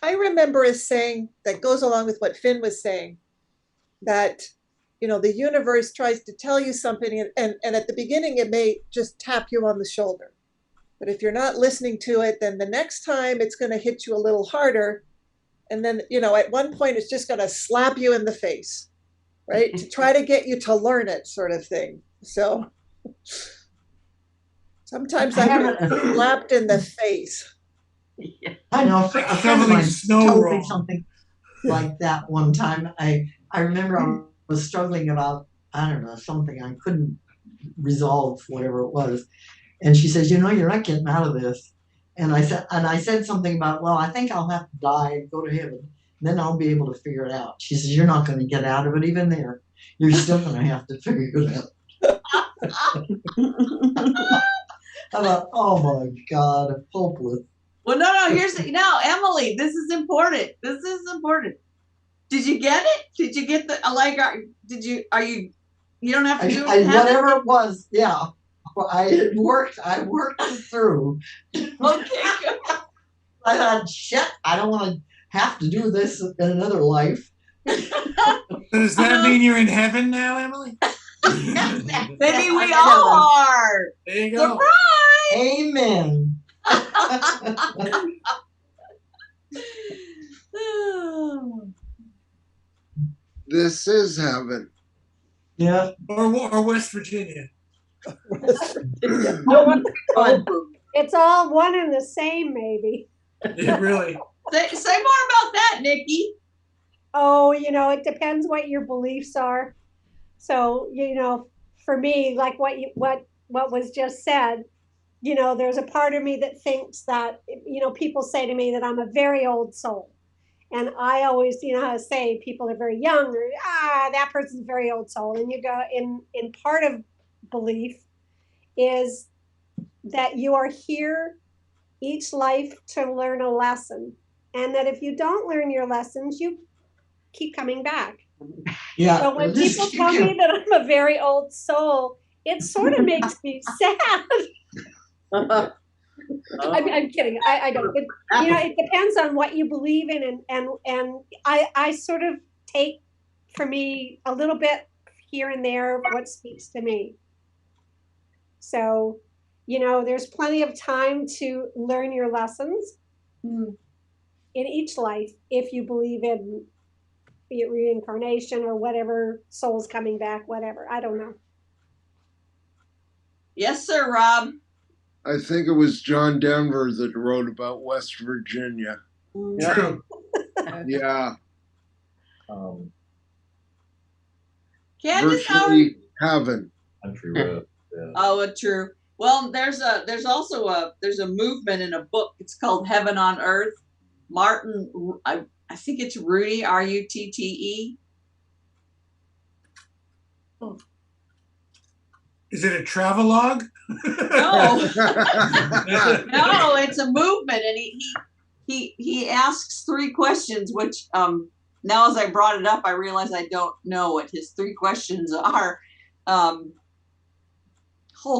I remember a saying that goes along with what Finn was saying, that, you know, the universe tries to tell you something, and at the beginning it may just tap you on the shoulder. But if you're not listening to it, then the next time it's going to hit you a little harder. And then, you know, at one point it's just going to slap you in the face, right? To try to get you to learn it, sort of thing. So sometimes I've been slapped in the face. I know. A friend of mine told me something. like that one time. I remember I was struggling about, I don't know, something I couldn't resolve, whatever it was. And she says, you're not getting out of this. And I said something about, well, I think I'll have to die and go to heaven. Then I'll be able to figure it out. She says, you're not going to get out of it even there. You're still going to have to figure it out. I thought, oh my God, hopeless. Well, no. Emily, this is important. This is important. Did you get it? Did you get the you don't have to do it. Whatever it was, yeah. I worked it through. Okay, good. I thought, shit, I don't want to have to do this in another life. Does that mean you're in heaven now, Emily? Maybe we all are. There you go. Surprise! Amen. This is heaven. Yeah. Or West Virginia. It's all one and the same, maybe. Yeah, really. Say more about that, Nikki. Oh, it depends what your beliefs are. So, for me, like what was just said, there's a part of me that thinks that, people say to me that I'm a very old soul. And I always, how to say people are very young, or that person's a very old soul. And you go in part of belief is that you are here each life to learn a lesson. And that if you don't learn your lessons, you keep coming back. Yeah. So when people tell me that I'm a very old soul, it sort of makes me sad. I'm kidding. I don't. It depends on what you believe in, and I sort of take, for me, a little bit here and there what speaks to me. So, there's plenty of time to learn your lessons in each life if you believe in, be it reincarnation or whatever, souls coming back, whatever. I don't know. Yes, sir, Rob. I think it was John Denver that wrote about West Virginia. True. Yeah. Candace, virtually heaven. Country road. Yeah. Oh, true. Well, there's also a movement in a book. It's called Heaven on Earth. Martin, I think it's Rutte, Rutte. Oh. Is it a travelogue? No, no, it's a movement, and he asks 3 questions, which now as I brought it up, I realize I don't know what his 3 questions are. Hold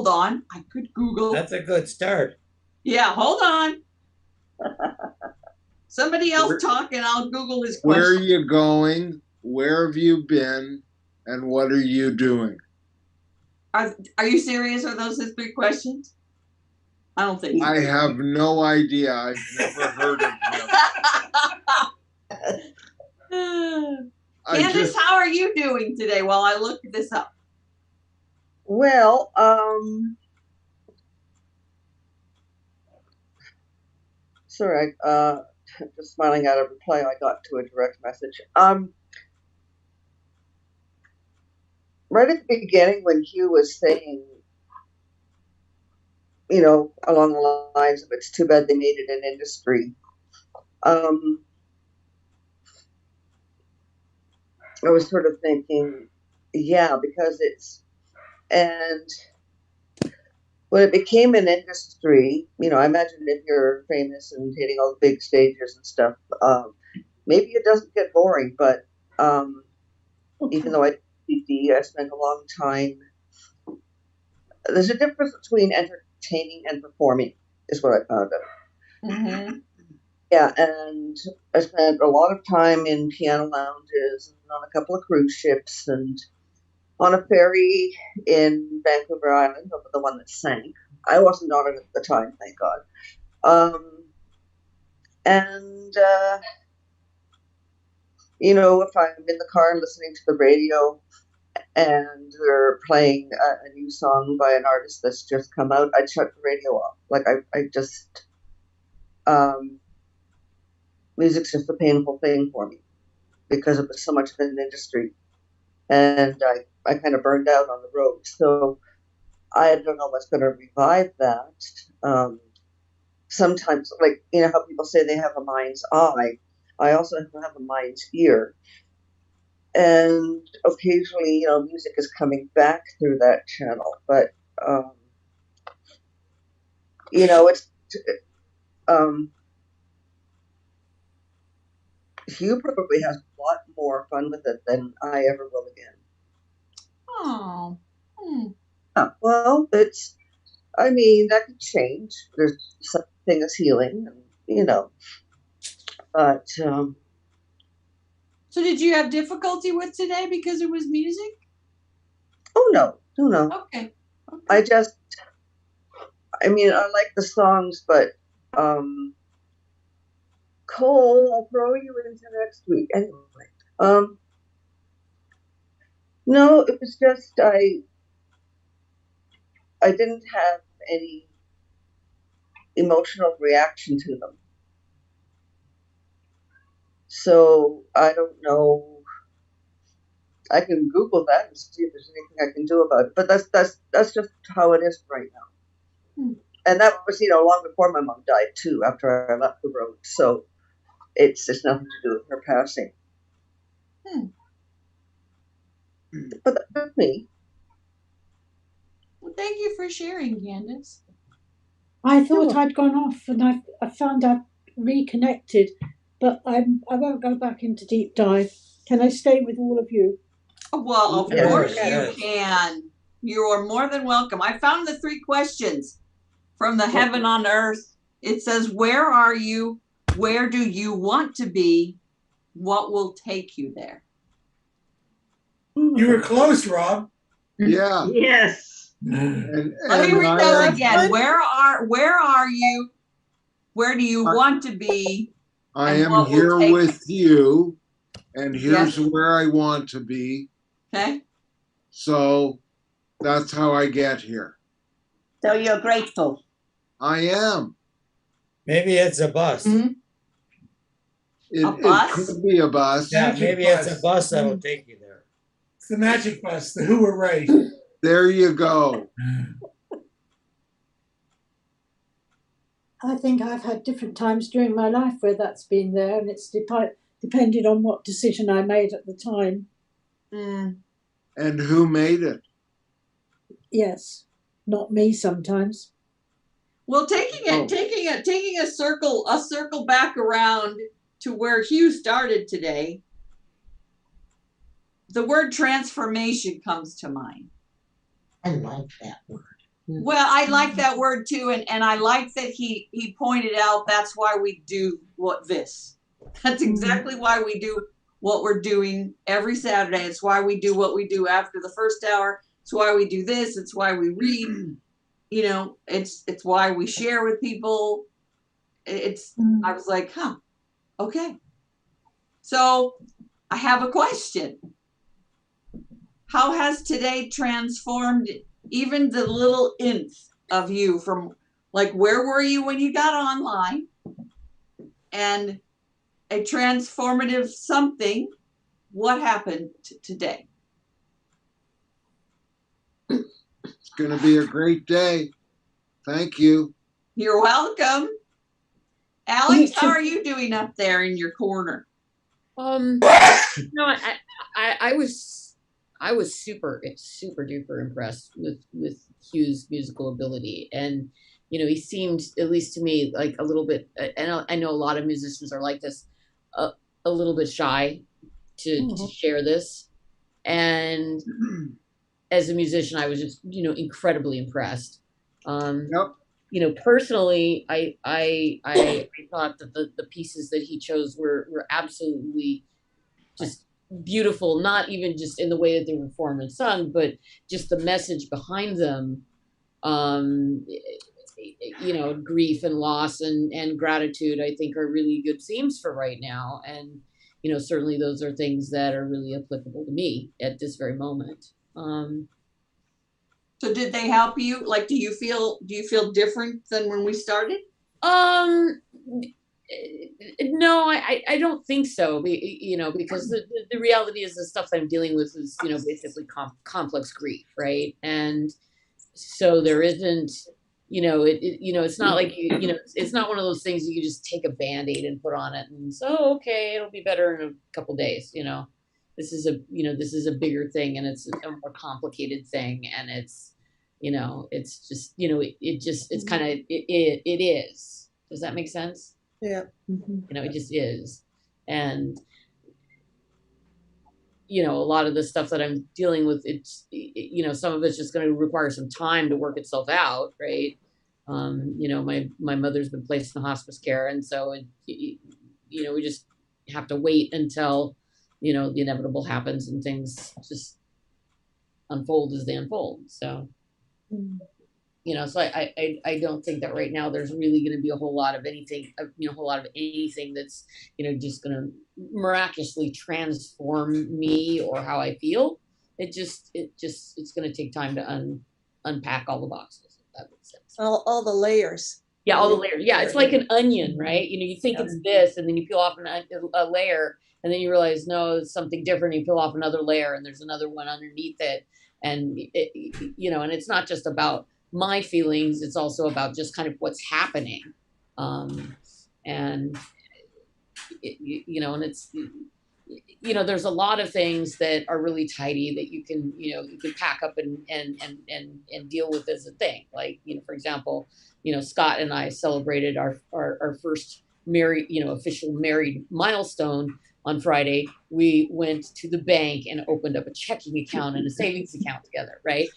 on, I could Google. That's a good start. Yeah, hold on. Somebody else talk, and I'll Google his question. Where are you going? Where have you been? And what are you doing? Are you serious? Are those his 3 questions? I don't think. I have no idea. I've never heard of him. Candace, how are you doing today while I look this up? Well, sorry, just smiling at a reply I got to a direct message. Right at the beginning, when Hugh was saying, along the lines of "it's too bad they made it an industry," I was sort of thinking, yeah, because and when it became an industry, I imagine if you're famous and hitting all the big stages and stuff, maybe it doesn't get boring, but even though I spent a long time. There's a difference between entertaining and performing, is what I found out. Mm-hmm. Yeah, and I spent a lot of time in piano lounges and on a couple of cruise ships and on a ferry in Vancouver Island, the one that sank. I wasn't on it at the time, thank God. If I'm in the car listening to the radio and they're playing a new song by an artist that's just come out, I'd shut the radio off. Like I just, music's just a painful thing for me. because it was so much of an industry, and I kind of burned out on the road. So I don't know what's going to revive that. Sometimes, like, you know how people say they have a mind's eye, I also have a mind's ear. And occasionally, you know, music is coming back through that channel. But, you know, Hugh probably has a lot more fun with it than I ever will again. Oh. Well, I mean, that could change. There's something as healing, you know. But, So did you have difficulty with today because it was music? oh, no. Okay. I mean, I like the songs, but, Cole, I'll throw you into next week. Anyway, no, it was just, I didn't have any emotional reaction to them. So I don't know. I can Google that and see if there's anything I can do about it. But that's just how it is right now. And that was, you know, long before my mom died too, after I left the road. So it's just nothing to do with her passing. But that's me. Well, thank you for sharing, Candace. I thought I'd gone off, and I found I've reconnected, but I won't go back into deep dive. Can I stay with all of you? Well, of Yes. course Yes. you can. You are more than welcome. I found the 3 questions from the heaven on earth. It says, where are you? Where do you want to be? What will take you there? You were close, Rob. Yeah. Yes. Let me read those again. Where are you? Where do you want to be? I And am what will here take with you, and here's Yes. where I want to be. Okay. So that's how I get here. So you're grateful. I am. Maybe it's a bus. It could be a bus. Yeah, Magic maybe bus. it's a bus that'll take you there. It's the magic bus. The Who were right. There you go. I think I've had different times during my life where that's been there, and it's depended on what decision I made at the time. And who made it? Yes, not me sometimes. Well, taking a circle back around to where Hugh started today, the word transformation comes to mind. I like that word. Well, I like that word too, and I like that he pointed out that's why we do this. That's exactly why we do what we're doing every Saturday. It's why we do what we do after the first hour. It's why we do this. It's why we read. You know, it's why we share with people. I was like, okay. So I have a question. How has today transformed even the little nth of you from, like, where were you when you got online, and a transformative something? What happened today? It's going to be a great day. Thank you. You're welcome. Alex, how are you doing up there in your corner? No, I was super duper impressed with Hugh's musical ability, and you know, he seemed, at least to me, like a little bit. And I know a lot of musicians are like this, a little bit shy to share this. And as a musician, I was just, you know, incredibly impressed. You know, personally, I thought that the pieces that he chose were absolutely just beautiful, not even just in the way that they were performed and sung, but just the message behind them. You know, grief and loss and gratitude, I think, are really good themes for right now. And, you know, certainly those are things that are really applicable to me at this very moment. So did they help you? Like, do you feel different than when we started? No, No, I don't think so. You know, because the reality is the stuff that I'm dealing with is, you know, basically complex grief, right? And so there isn't, you know, you know, it's not like you know, it's not one of those things you just take a Band-Aid and put on it and so okay, it'll be better in a couple days. You know, this is a bigger thing, and it's a more complicated thing, and it's, you know, it's just, you know, it's kind of it is. Does that make sense? Yeah. You know, it just is. And, you know, a lot of the stuff that I'm dealing with, you know, some of it's just going to require some time to work itself out, right? You know, my mother's been placed in hospice care, and so you know, we just have to wait until, you know, the inevitable happens and things just unfold as they unfold. So, you know, so I don't think that right now there's really going to be a whole lot of anything, you know, a whole lot of anything that's, you know, just going to miraculously transform me or how I feel. It's going to take time to unpack all the boxes. If that makes sense. All the layers. Yeah, all the layers. Yeah, it's like an onion, right? You know, you think it's this, and then you peel off a layer, and then you realize, no, it's something different. You peel off another layer, and there's another one underneath it. And, you know, and it's not just about my feelings, it's also about just kind of what's happening. And, you know, and it's, you know, there's a lot of things that are really tidy that you can, you know, you can pack up and deal with as a thing. Like, you know, for example, you know, Scott and I celebrated our first married, you know, official married milestone on Friday. We went to the bank and opened up a checking account and a savings account together, right?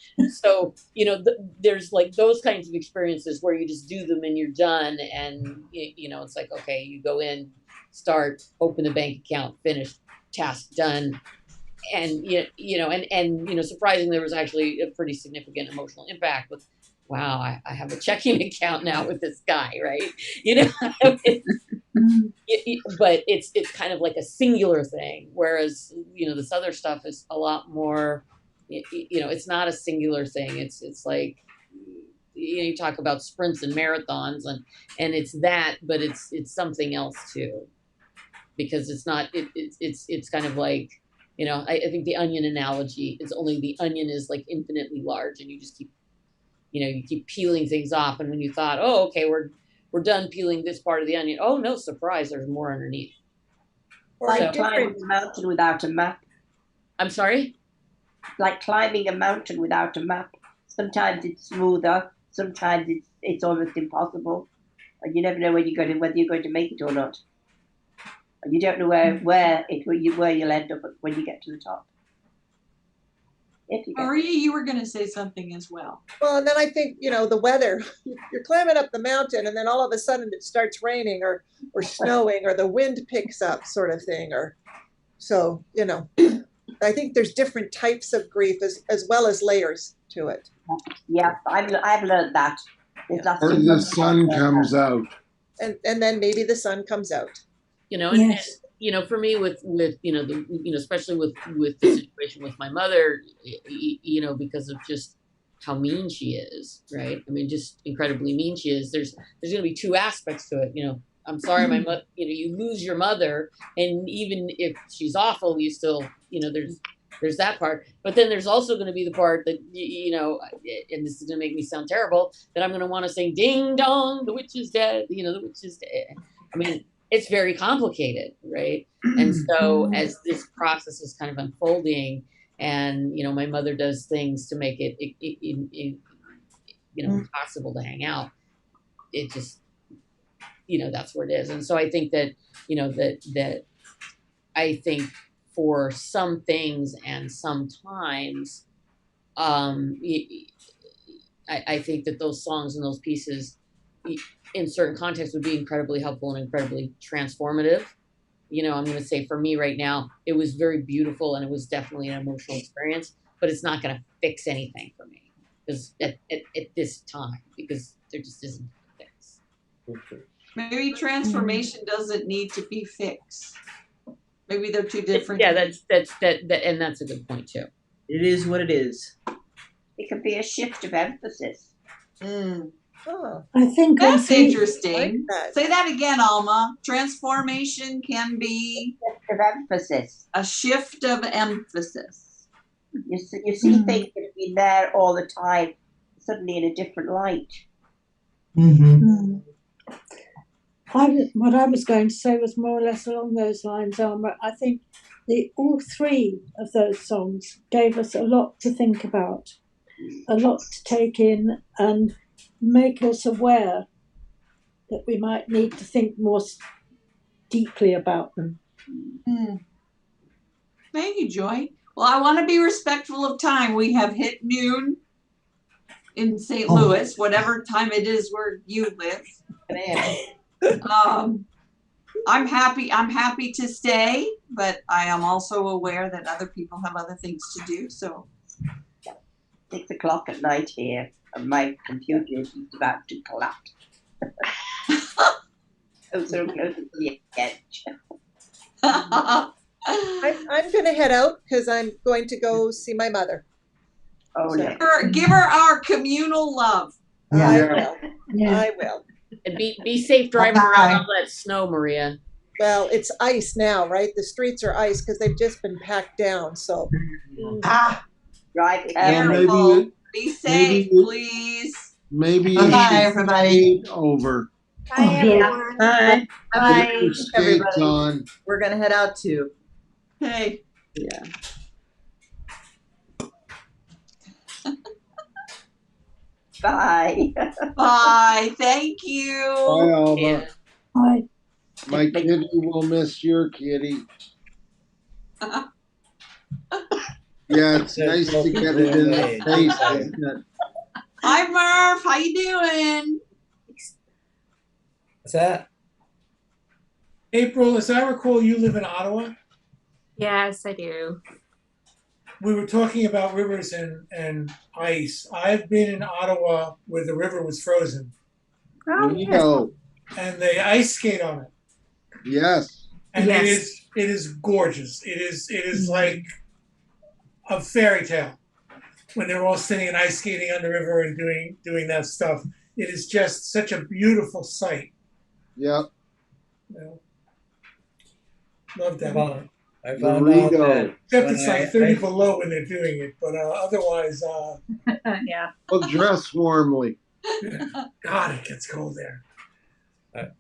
So, you know, there's like those kinds of experiences where you just do them and you're done. And, you know, it's like, okay, you go in, start, open the bank account, finish, task done. And, you know, and, you know, surprisingly, there was actually a pretty significant emotional impact with, wow, I have a checking account now with this guy, right? You know, but it's kind of like a singular thing, whereas, you know, this other stuff is a lot more, you know, it's not a singular thing. It's like, you know, you talk about sprints and marathons, and it's that, but it's something else too, because it's not, it's kind of like, you know, I think the onion analogy is only the onion is like infinitely large, and you just keep, you know, you keep peeling things off. And when you thought, oh, okay, we're done peeling this part of the onion. Oh no, surprise, there's more underneath. Like climbing a mountain without a map. I'm sorry? Like climbing a mountain without a map. Sometimes it's smoother, sometimes it's almost impossible. And you never know whether you're going to make it or not. And you don't know where you'll end up when you get to the top. Maria, you were going to say something as well. Well, and then I think, you know, the weather, you're climbing up the mountain and then all of a sudden it starts raining or snowing or the wind picks up sort of thing. Or so, you know, I think there's different types of grief as well as layers to it. Yeah, I've learned that. Or the sun comes out. And then maybe the sun comes out. You know, and you know, for me with you know, especially with the situation with my mother, you know, because of just how mean she is, right? I mean, just incredibly mean she is. There's going to be two aspects to it. You know, I'm sorry, my mother. You know, you lose your mother, and even if she's awful, you still, you know, there's that part. But then there's also going to be the part that, you know, and this is going to make me sound terrible, that I'm going to want to sing "Ding Dong, the witch is dead." You know, the witch is dead. I mean, it's very complicated, right? And so as this process is kind of unfolding, and, you know, my mother does things to make it you know, impossible to hang out, it just, you know, that's where it is. And so I think that, you know, that I think for some things and sometimes, I think that those songs and those pieces in certain contexts would be incredibly helpful and incredibly transformative. You know, I'm going to say for me right now, it was very beautiful and it was definitely an emotional experience, but it's not going to fix anything for me because at this time, because there just isn't a fix. Maybe transformation doesn't need to be fixed. Maybe they're two different. Yeah, that's and that's a good point too. It is what it is. It could be a shift of emphasis. Oh, I think That's also- interesting. Like that. Say that again, Alma. Transformation can be Of emphasis. a shift of emphasis. You see things that have been there all the time, suddenly in a different light. Mm. What I was going to say was more or less along those lines, Alma. I think all three of those songs gave us a lot to think about, a lot to take in, and make us aware that we might need to think more deeply about them. Thank you, Joy. Well, I want to be respectful of time. We have hit noon in St. Louis, whatever time it is where you live. I'm happy to stay, but I am also aware that other people have other things to do. So 6 o'clock at night here, and my computer is just about to collapse. I'm so close to the edge. I'm going to head out because I'm going to go see my mother. Oh, no. Give her our communal love. I will. Yeah. I will. And be safe driving around all that snow, Maria. Well, it's ice now, right? The streets are ice because they've just been packed down. So, Right. Careful. Be safe, please. Maybe you Bye, should everybody. skate over. Bye, everyone. Bye. Put your skates on. We're gonna head out too. Hey. Yeah. Bye. Bye. Thank you. Bye, Alma. Bye. My kitty will miss your kitty. Yeah, it's nice to get it in the face, isn't it? Hi, Murph. How you doing? What's that? April, as I recall, you live in Ottawa. Yes, I do. We were talking about rivers and ice. I've been in Ottawa where the river was frozen. Oh, There you go. And they ice skate on it. Yes. And Yes. it is gorgeous. It is like a fairy tale when they're all sitting and ice skating on the river and doing that stuff. It is just such a beautiful sight. Yep. You know? Love that. I found out that Except when it's like 30 below when they're doing it, but otherwise, Yeah. Well, dress warmly. God, it gets cold there.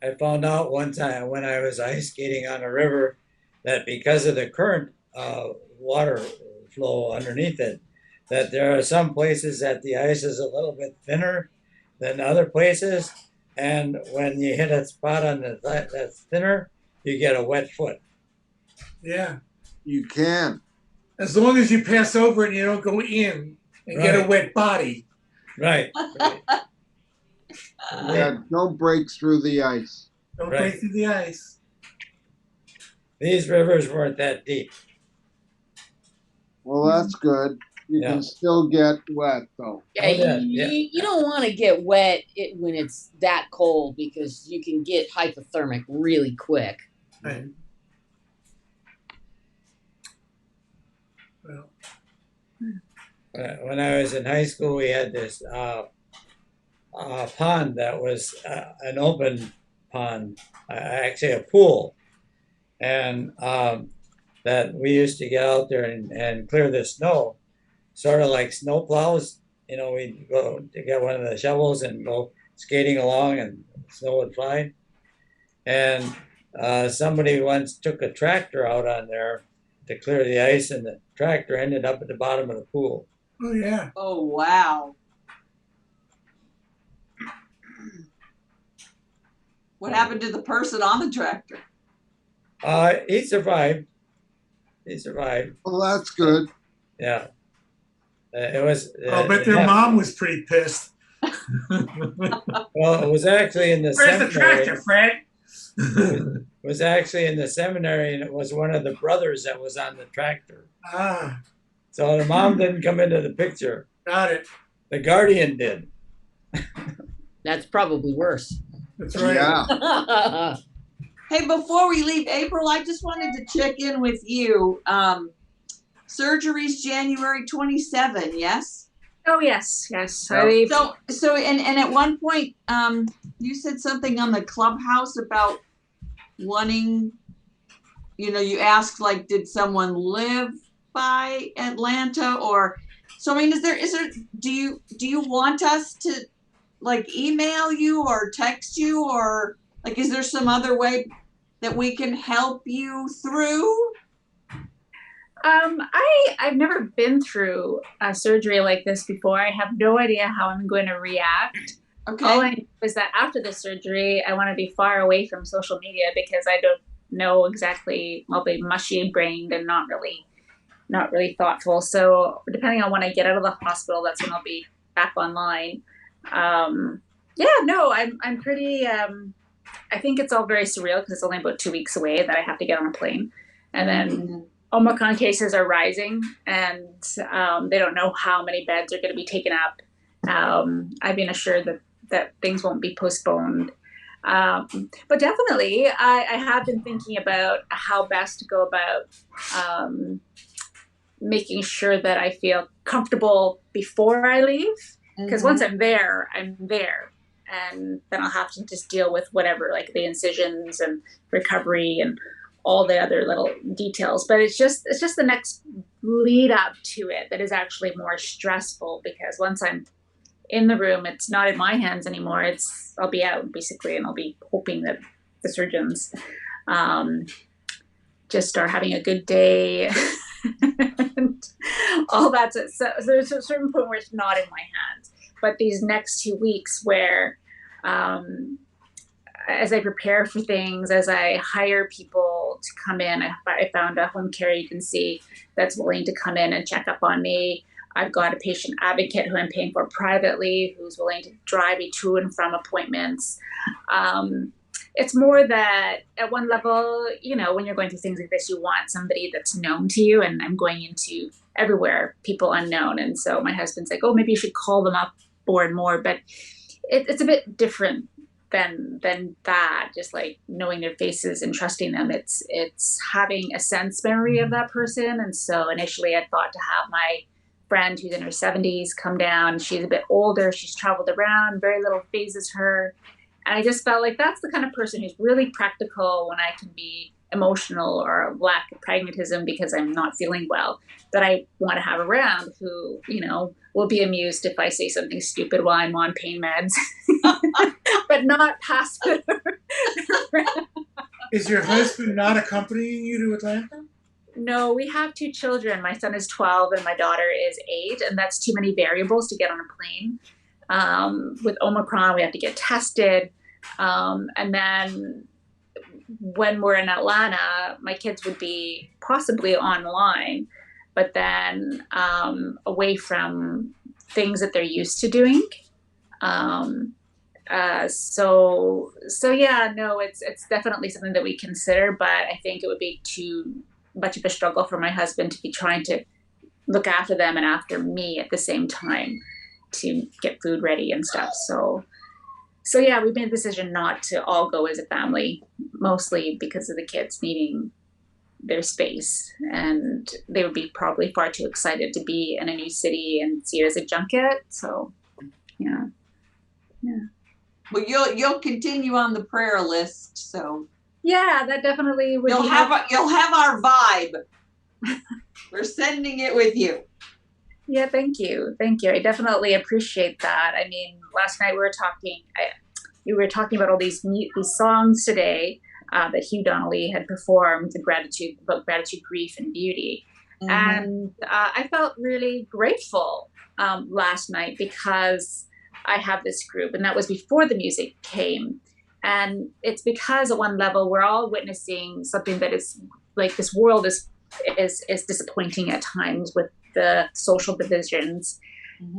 I found out one time when I was ice skating on a river that because of the current water flow underneath it, that there are some places that the ice is a little bit thinner than other places, and when you hit a spot on that's thinner, you get a wet foot. Yeah. You can. As long as you pass over it and you don't go in and get a Right. wet body. Right. Yeah, don't break through the ice. Don't Right. break through the ice. These rivers weren't that deep. Well, that's good. You Yeah. can still get wet, though. Yeah, Oh, yeah. you don't want to get wet when it's that cold because you can get hypothermic really quick. Right. Well, When I was in high school, we had this pond that was an open pond, actually a pool, and that we used to get out there and clear the snow, sort of like snow plows. You know, we'd go to get one of the shovels and go skating along, and snow would fly. And somebody once took a tractor out on there to clear the ice, and the tractor ended up at the bottom of the pool. oh, yeah. Oh, wow. What happened to the person on the tractor? He survived. He survived. Well, that's good. Yeah. It was. I'll bet their mom was pretty pissed. Well, it was actually in the Where's the seminary. tractor, Fred? It was actually in the seminary, and it was one of the brothers that was on the tractor. Ah, So the mom didn't come into the picture. got it. The guardian did. That's probably worse. That's right. Yeah. Hey, before we leave, April, I just wanted to check in with you. Surgery's January 27, yes? Oh yes, yes. So and at one point, you said something on the Clubhouse about wanting, you asked like, did someone live by Atlanta, or so? I mean, is there do you want us to like email you or text you, or like, is there some other way that we can help you through? I've never been through a surgery like this before. I have no idea how I'm going to react. Okay. All I know is that after the surgery, I want to be far away from social media because I don't know exactly. I'll be mushy brained and not really thoughtful. So depending on when I get out of the hospital, that's when I'll be back online. I'm pretty. I think it's all very surreal because it's only about 2 weeks away that I have to get on a plane, and then Omicron cases are rising, and they don't know how many beds are going to be taken up. I've been assured that things won't be postponed. But definitely, I have been thinking about how best to go about making sure that I feel comfortable before I leave. Because once I'm there, I'm there. And then I'll have to just deal with whatever, like the incisions and recovery and all the other little details. But it's just the next lead up to it that is actually more stressful, because once I'm in the room, it's not in my hands anymore. I'll be out basically, and I'll be hoping that the surgeons just are having a good day and all that. So there's a certain point where it's not in my hands. But these next 2 weeks where, as I prepare for things, as I hire people to come in, I found a home care agency that's willing to come in and check up on me. I've got a patient advocate who I'm paying for privately, who's willing to drive me to and from appointments. It's more that at one level, when you're going through things like this, you want somebody that's known to you, and I'm going into everywhere, people unknown. And so my husband's like, oh, maybe you should call them up more and more. But it's a bit different than that, just like knowing their faces and trusting them. It's having a sense memory of that person. And so initially I thought to have my friend who's in her 70s come down. She's a bit older. She's traveled around. Very little phases her. And I just felt like that's the kind of person who's really practical when I can be emotional or lack of pragmatism because I'm not feeling well, that I want to have around, who, will be amused if I say something stupid while I'm on pain meds, but not pass it around. Is your husband not accompanying you to Atlanta? No, we have 2 children. My son is 12 and my daughter is 8, and that's too many variables to get on a plane. With Omicron, we have to get tested. And then when we're in Atlanta, my kids would be possibly online, but then away from things that they're used to doing. So yeah, no, it's definitely something that we consider, but I think it would be too much of a struggle for my husband to be trying to look after them and after me at the same time to get food ready and stuff. So yeah, we made the decision not to all go as a family, mostly because of the kids needing their space, and they would be probably far too excited to be in a new city and see it as a junket. So yeah. Well, you'll continue on the prayer list, so yeah, that definitely would. You'll have our vibe. We're sending it with you. Yeah, thank you. I definitely appreciate that. I mean, last night we were talking about all these songs today that Hugh Donnelly had performed, about gratitude, grief, and beauty. Mm-hmm. And I felt really grateful last night because I have this group, and that was before the music came. And it's because at one level we're all witnessing something that is like, this world is disappointing at times with the social divisions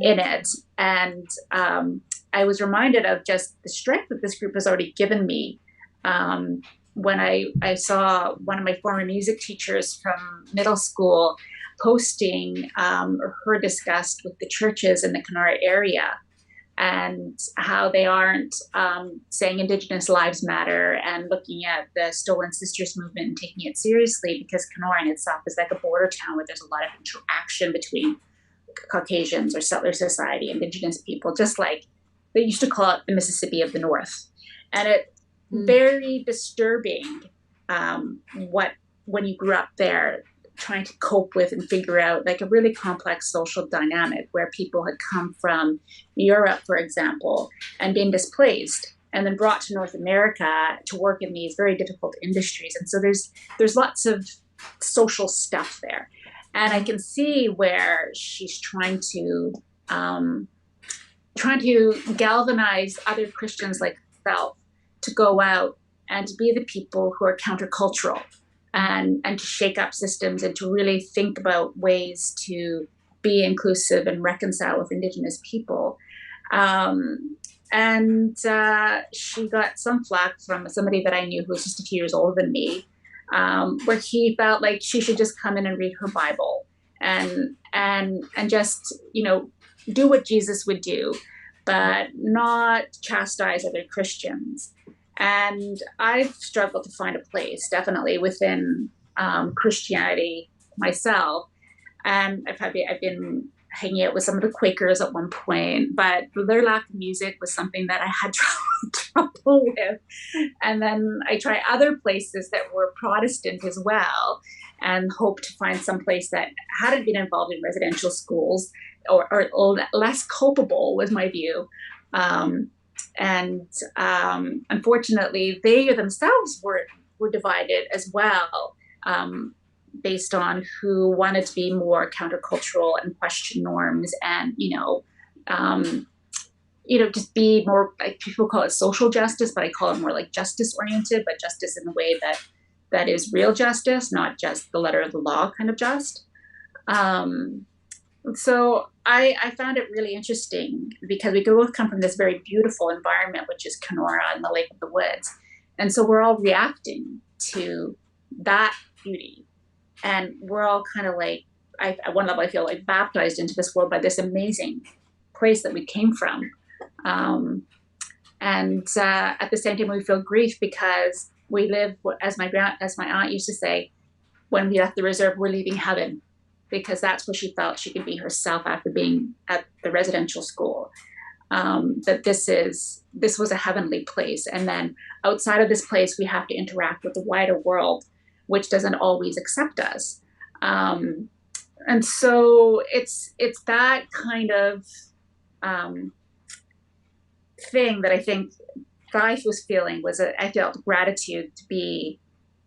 in it. And I was reminded of just the strength that this group has already given me. When I saw one of my former music teachers from middle school posting her disgust with the churches in the Kenora area, and how they aren't saying Indigenous lives matter and looking at the Stolen Sisters movement and taking it seriously, because Kenora in itself is like a border town where there's a lot of interaction between Caucasians or settler society, indigenous people, just like they used to call it the Mississippi of the North. And it's very disturbing when you grew up there, trying to cope with and figure out like a really complex social dynamic where people had come from Europe, for example, and been displaced and then brought to North America to work in these very difficult industries. And so there's lots of social stuff there. And I can see where she's trying to galvanize other Christians like herself to go out and to be the people who are countercultural and to shake up systems and to really think about ways to be inclusive and reconcile with Indigenous people. And she got some flack from somebody that I knew who was just a few years older than me, where he felt like she should just come in and read her Bible and just, do what Jesus would do, but not chastise other Christians. And I've struggled to find a place, definitely within Christianity myself. And I've been hanging out with some of the Quakers at one point, but their lack of music was something that I had trouble with. And then I tried other places that were Protestant as well, and hoped to find some place that hadn't been involved in residential schools or less culpable, was my view. Unfortunately, they themselves were divided as well, based on who wanted to be more countercultural and question norms and, just be more, like people call it social justice, but I call it more like justice oriented, but justice in the way that is real justice, not just the letter of the law kind of just. So I found it really interesting because we both come from this very beautiful environment, which is Kenora and the Lake of the Woods. And so we're all reacting to that beauty. And we're all kind of like, at one level, I feel like baptized into this world by this amazing place that we came from. At the same time, we feel grief because we live, as my aunt used to say, when we left the reserve, we're leaving heaven, because that's where she felt she could be herself after being at the residential school. That this was a heavenly place. And then outside of this place, we have to interact with the wider world, which doesn't always accept us. And so it's that kind of thing that I think Guy was feeling. I felt gratitude to be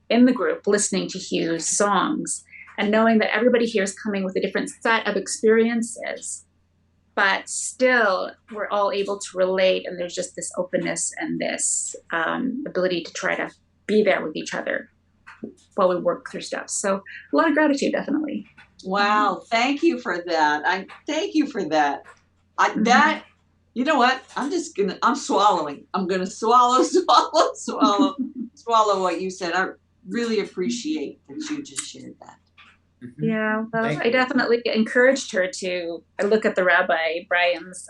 in the group, listening to Hugh's songs and knowing that everybody here is coming with a different set of experiences, but still we're all able to relate, and there's just this openness and this ability to try to be there with each other while we work through stuff. So a lot of gratitude, definitely. Wow, thank you for that. Thank you for that. That, you know what? I'm swallowing. I'm gonna swallow what you said. I really appreciate that you just shared that. Yeah, well, I definitely encouraged her to look at the Rabbi Brian's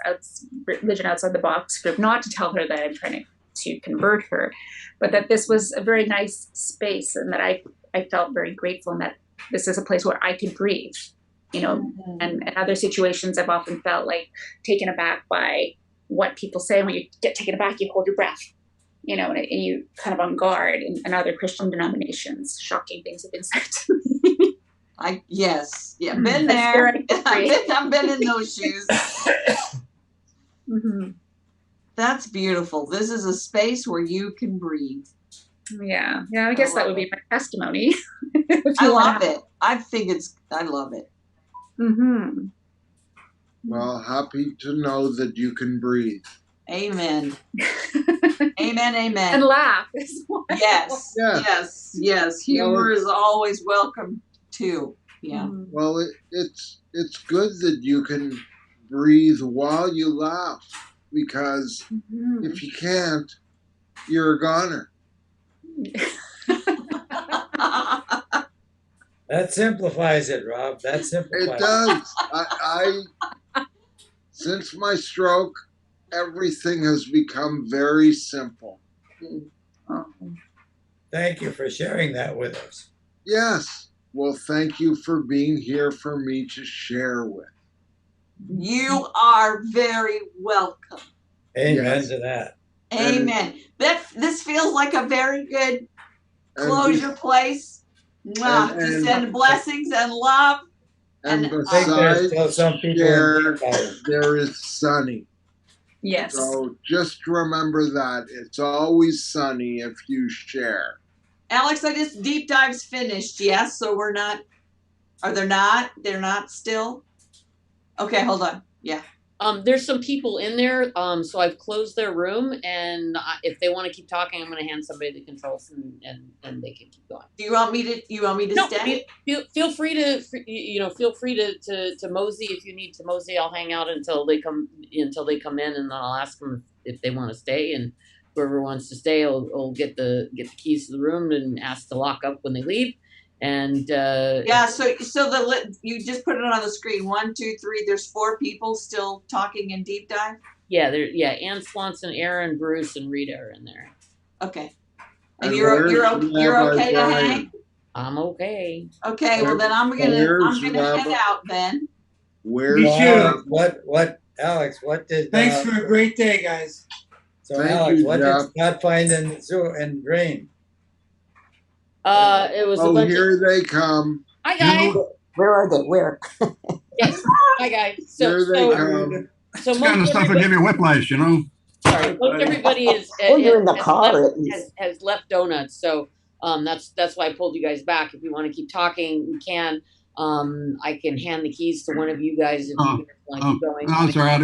Religion Outside the Box group, not to tell her that I'm trying to convert her, but that this was a very nice space, and that I felt very grateful, and that this is a place where I could breathe, and in other situations I've often felt like taken aback by what people say. When you get taken aback, you hold your breath, and you kind of on guard in other Christian denominations. Shocking things have been said to me. Been there. I've been in those shoes. That's beautiful. This is a space where you can breathe. Yeah. I guess that would be my testimony. I love it. I love it. Well, happy to know that you can breathe. Amen. Amen. And laugh. Yes. Humor is always welcome too. Yeah. Well, it's good that you can breathe while you laugh, because if you can't, you're a goner. That simplifies it, Rob. That simplifies it. does. I since my stroke, everything has become very simple. Thank you for sharing that with us. Yes. Well, thank you for being here for me to share with. You are very welcome. Amen Yes. to that. Amen. This feels like a very good closure place. Mwah, to send blessings and love. And And I think there's besides still some people in share, deep dive. there is sunny. Yes. So just remember that. It's always sunny if you share. Alex, I just deep dives finished. Yes, so we're not. Are there not? They're not still. Okay, hold on. Yeah. There's some people in there. So I've closed their room, and if they want to keep talking, I'm going to hand somebody the controls, and they can keep going. Do you want me to? You want me to No, stay? feel free to feel free to mosey if you need to mosey. I'll hang out until they come in, and then I'll ask them if they want to stay, and whoever wants to stay, will get the keys to the room and ask to lock up when they leave. And Yeah, so you just put it on the screen. 1, 2, 3. There's 4 people still talking in deep dive. Ann Swanson, Aaron, Bruce, and Rita are in there. Okay, and you're okay to hang. I'm okay. Okay, well then I'm gonna head out then. Where's what Alex? What did? Thanks for a great day, guys. So Thank Alex, you, what Jeff. did Scott find in the zoo and Green? It was a bunch here of. they come. Hi guys. Where are they? Where? Yes. Hi guys. Here they come. So This kind of stuff will give you whiplash, you know. Sorry, most everybody is. You're in the car. Has left donuts, so that's why I pulled you guys back. If you want to keep talking, we can. I can hand the keys to one of you guys if you want to keep going. No, it's all right.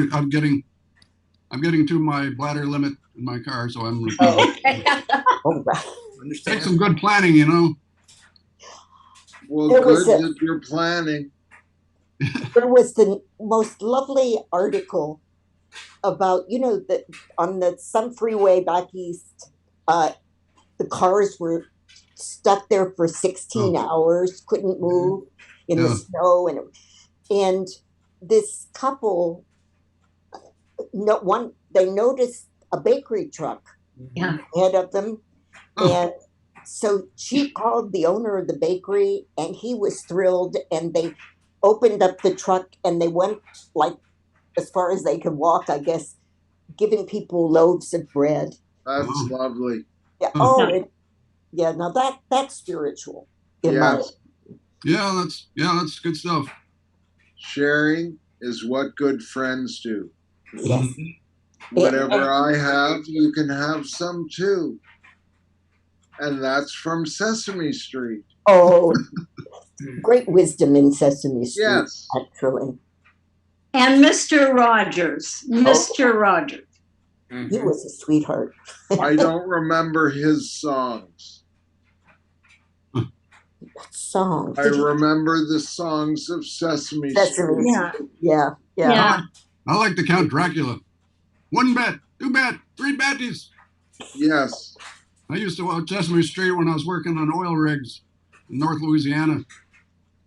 I'm getting to my bladder limit in my car, so I'm. Take some good planning, you know. Well, There good was a- that you're planning. There was the most lovely article about, that on some freeway back east, the cars were stuck there for 16 hours, couldn't move in the snow, and this couple, they noticed a bakery truck ahead of them, and so she called the owner of the bakery, and he was thrilled, and they opened up the truck, and they went like as far as they could walk, I guess, giving people loaves of bread. That's lovely. Yeah. Now that's spiritual. Yes. Yeah, that's good stuff. Sharing is what good friends do. Yes. Whatever I have, you can have some too. And that's from Sesame Street. Oh, great wisdom in Sesame Street, Yes. actually. And Mr. Rogers. Mr. Rogers. He was a sweetheart. I don't remember his songs. What songs? I remember the songs of Sesame Street. Yeah. I like to count Dracula. 1 bet, 2 bet, 3 betties. Yes. I used to watch Sesame Street when I was working on oil rigs in North Louisiana.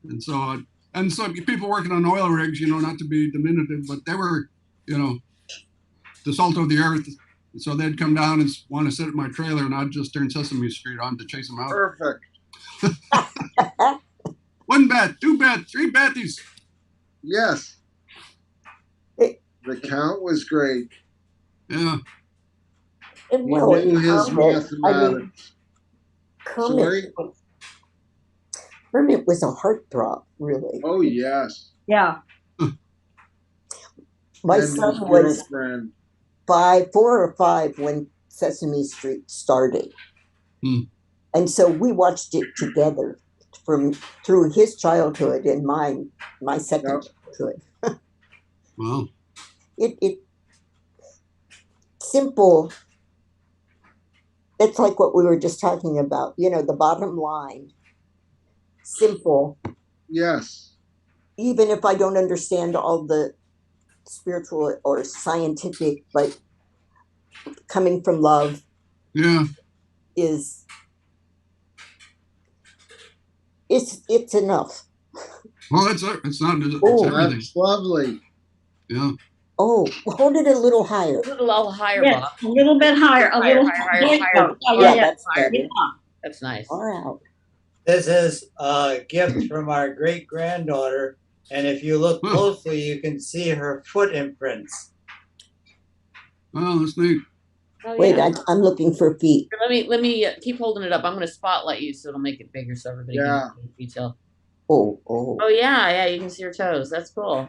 And so people working on oil rigs, not to be diminutive, but they were, the salt of the earth. So they'd come down and want to sit at my trailer, and I'd just turn Sesame Street on to chase them out. Perfect. 1 bet, 2 bet, 3 betties. Yes. The count was great. Yeah. And He knew his mathematics. Sorry? Kermit was a heartthrob, really. Oh, yes. Yeah. My And son his was girlfriend. 4 or 5 when Sesame Street started. And so we watched it together through his childhood and my second childhood. Wow. It simple. It's like what we were just talking about, the bottom line. Simple. Yes. Even if I don't understand all the spiritual or scientific, but coming from love is it's enough. Well, it's everything. That's lovely. Yeah. Oh, hold it a little higher. A little higher, Yes, Bob. a little bit higher. A little higher. That's Higher. better. That's nice. All right. This is a gift from our great granddaughter And if you look closely, you can see her foot imprints. Oh, that's neat. Oh, Wait, yeah. I'm looking for feet. Let me keep holding it up. I'm going to spotlight you so it'll make it bigger so everybody Yeah. can see detail. Oh. Oh yeah, you can see her toes. That's cool.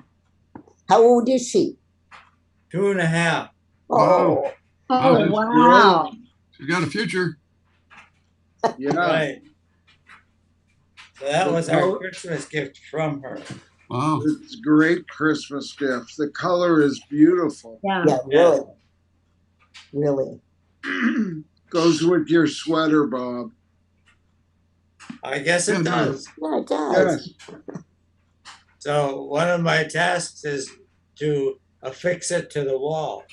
How old is she? 2.5. Oh. Wow. wow. She's got a future. Yeah. Right. So that was our Christmas gift from her. Wow. It's a great Christmas gift. The color is beautiful. Yeah, really. Really. Goes with your sweater, Bob. I guess it does. Yeah, it does. Yes. So one of my tasks is to affix it to the wall.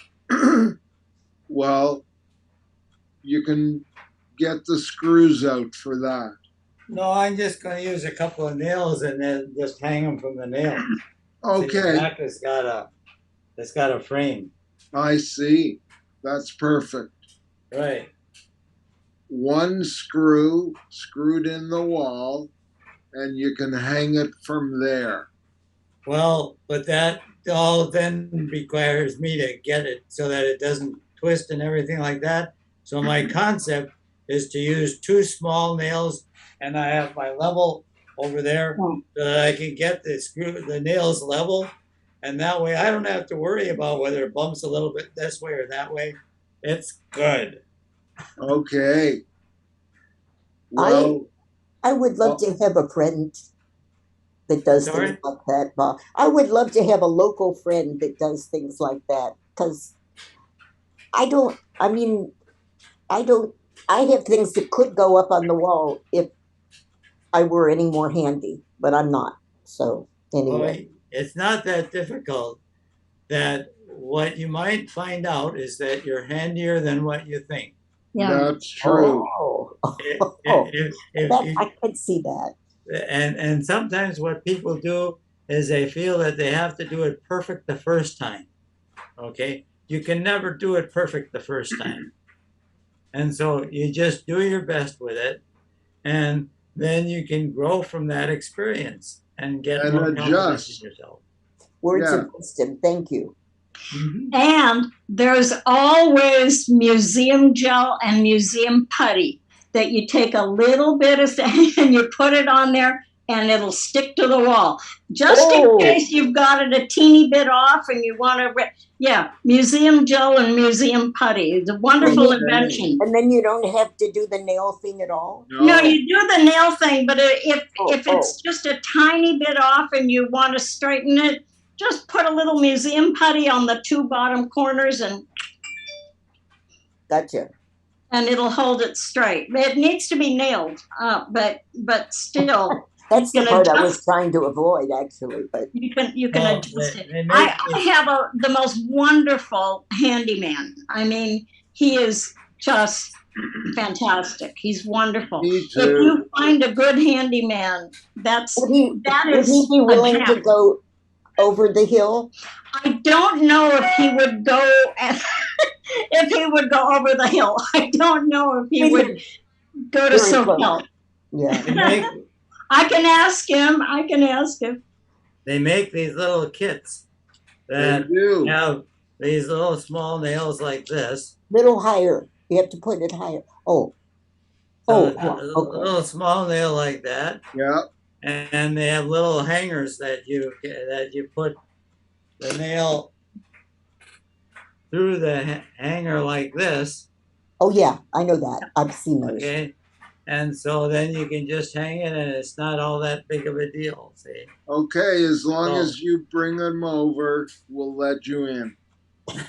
Well, you can get the screws out for that. No, I'm just going to use a couple of nails and then just hang them from the nails. Okay. See, the back has got a frame. I see. That's perfect. Right. One screw screwed in the wall, and you can hang it from there. Well, but that all then requires me to get it so that it doesn't twist and everything like that. So my concept is to use 2 small nails, and I have my level over there so that I can get the nails level, and that way I don't have to worry about whether it bumps a little bit this way or that way. It's good. Okay. Well, I would love to have a friend that does things like that, Bob. I would love to have a local friend that does things like that, because I have things that could go up on the wall if I were any more handy, but I'm not. So anyway. Well, it's not that difficult. That what you might find out is that you're handier than what you think. Yeah. That's true. I could see that. And sometimes what people do is they feel that they have to do it perfect the first time. Okay? You can never do it perfect the first time. And so you just do your best with it, and then you can grow from that experience and get more confidence in yourself. Words of wisdom. Thank you. And there's always museum gel and museum putty that you take a little bit of and you put it on there and it'll stick to the wall. Just in case you've got it a teeny bit off and you want to, museum gel and museum putty. It's a wonderful invention. And then you don't have to do the nail thing at all? No, you do the nail thing, but if it's just a tiny bit off and you want to straighten it, just put a little museum putty on the 2 bottom corners and gotcha. And it'll hold it straight. It needs to be nailed, but still. That's the part I was trying to avoid, actually. But you can adjust it. I have the most wonderful handyman. I mean, he is just fantastic. He's wonderful. If you find a good handyman, that is. Would he be willing to go over the hill? I don't know if he would go over the hill. I don't know if he would go to Soquel. Yeah. I can ask him. They make these little kits that have these little small nails like this. Little higher. You have to put it higher. A little small nail like that. Yeah. And they have little hangers that you put the nail through the hanger like this. Oh yeah, I know that. I've seen those. Okay. And so then you can just hang it and it's not all that big of a deal, see? Okay, as long as you bring them over, we'll let you in.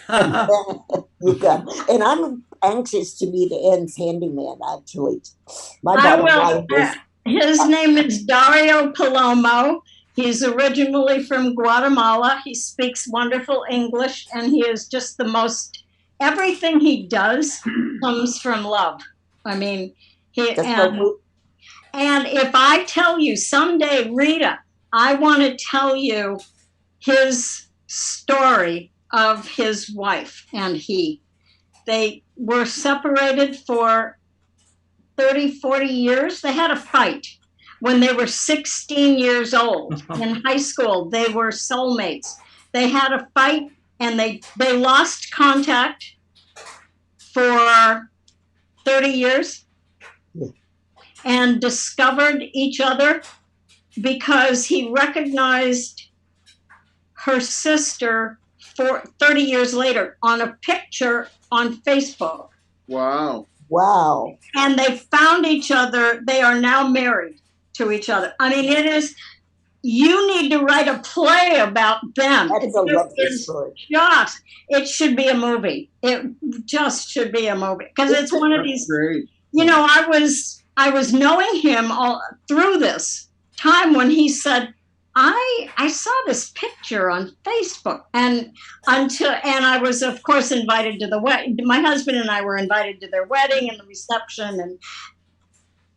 And I'm anxious to meet Ann's handyman, actually. His name is Dario Palomo. He's originally from Guatemala. He speaks wonderful English, and he is just the most, everything he does comes from love. I mean, and if I tell you someday, Rita, I want to tell you his story of his wife and he. They were separated for 30, 40 years. They had a fight. when they were 16 years old in high school. They were soulmates. They had a fight and they lost contact for 30 years and discovered each other because he recognized her sister for 30 years later on a picture on Facebook. Wow. Wow. And they found each other. They are now married to each other. I mean, it is, you need to write a play about them. That's a lovely story. Just, it should be a movie. It just should be a movie. Because it's one of these, great. You know, I was knowing him all through this time when he said, I saw this picture on Facebook, and I was of course invited to the wedding. My husband and I were invited to their wedding and the reception, and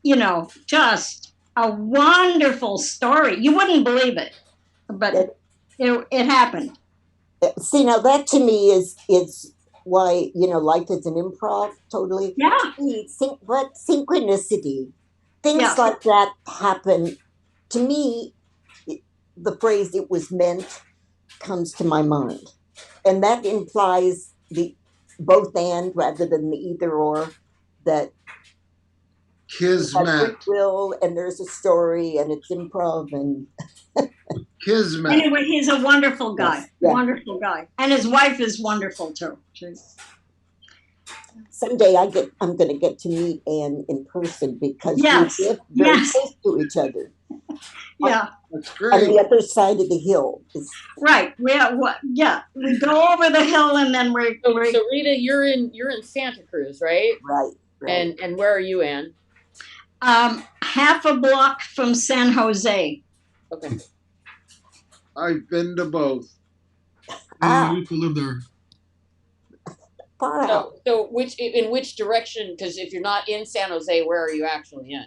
you know, just a wonderful story. You wouldn't believe it, but it happened. See, now that to me is why, you know, life is an improv, totally. Yeah. But synchronicity, things like that happen. To me, the phrase "it was meant" comes to my mind, and that implies the both and rather than the either or. That Kismet. Will, and there's a story, and it's improv, and Kismet. Anyway, he's a wonderful guy. Yes, yeah. Wonderful guy, and his wife is wonderful too. Someday I'm going to get to meet Anne in person because we live very close to each other. Yeah, that's great. On the other side of the hill. Right. Yeah. We go over the hill and then we're. So Rita, you're in Santa Cruz, right? Right. And where are you, Ann? Half a block from San Jose. Okay. I've been to both. I used to live there. So in which direction? Because if you're not in San Jose, where are you actually in?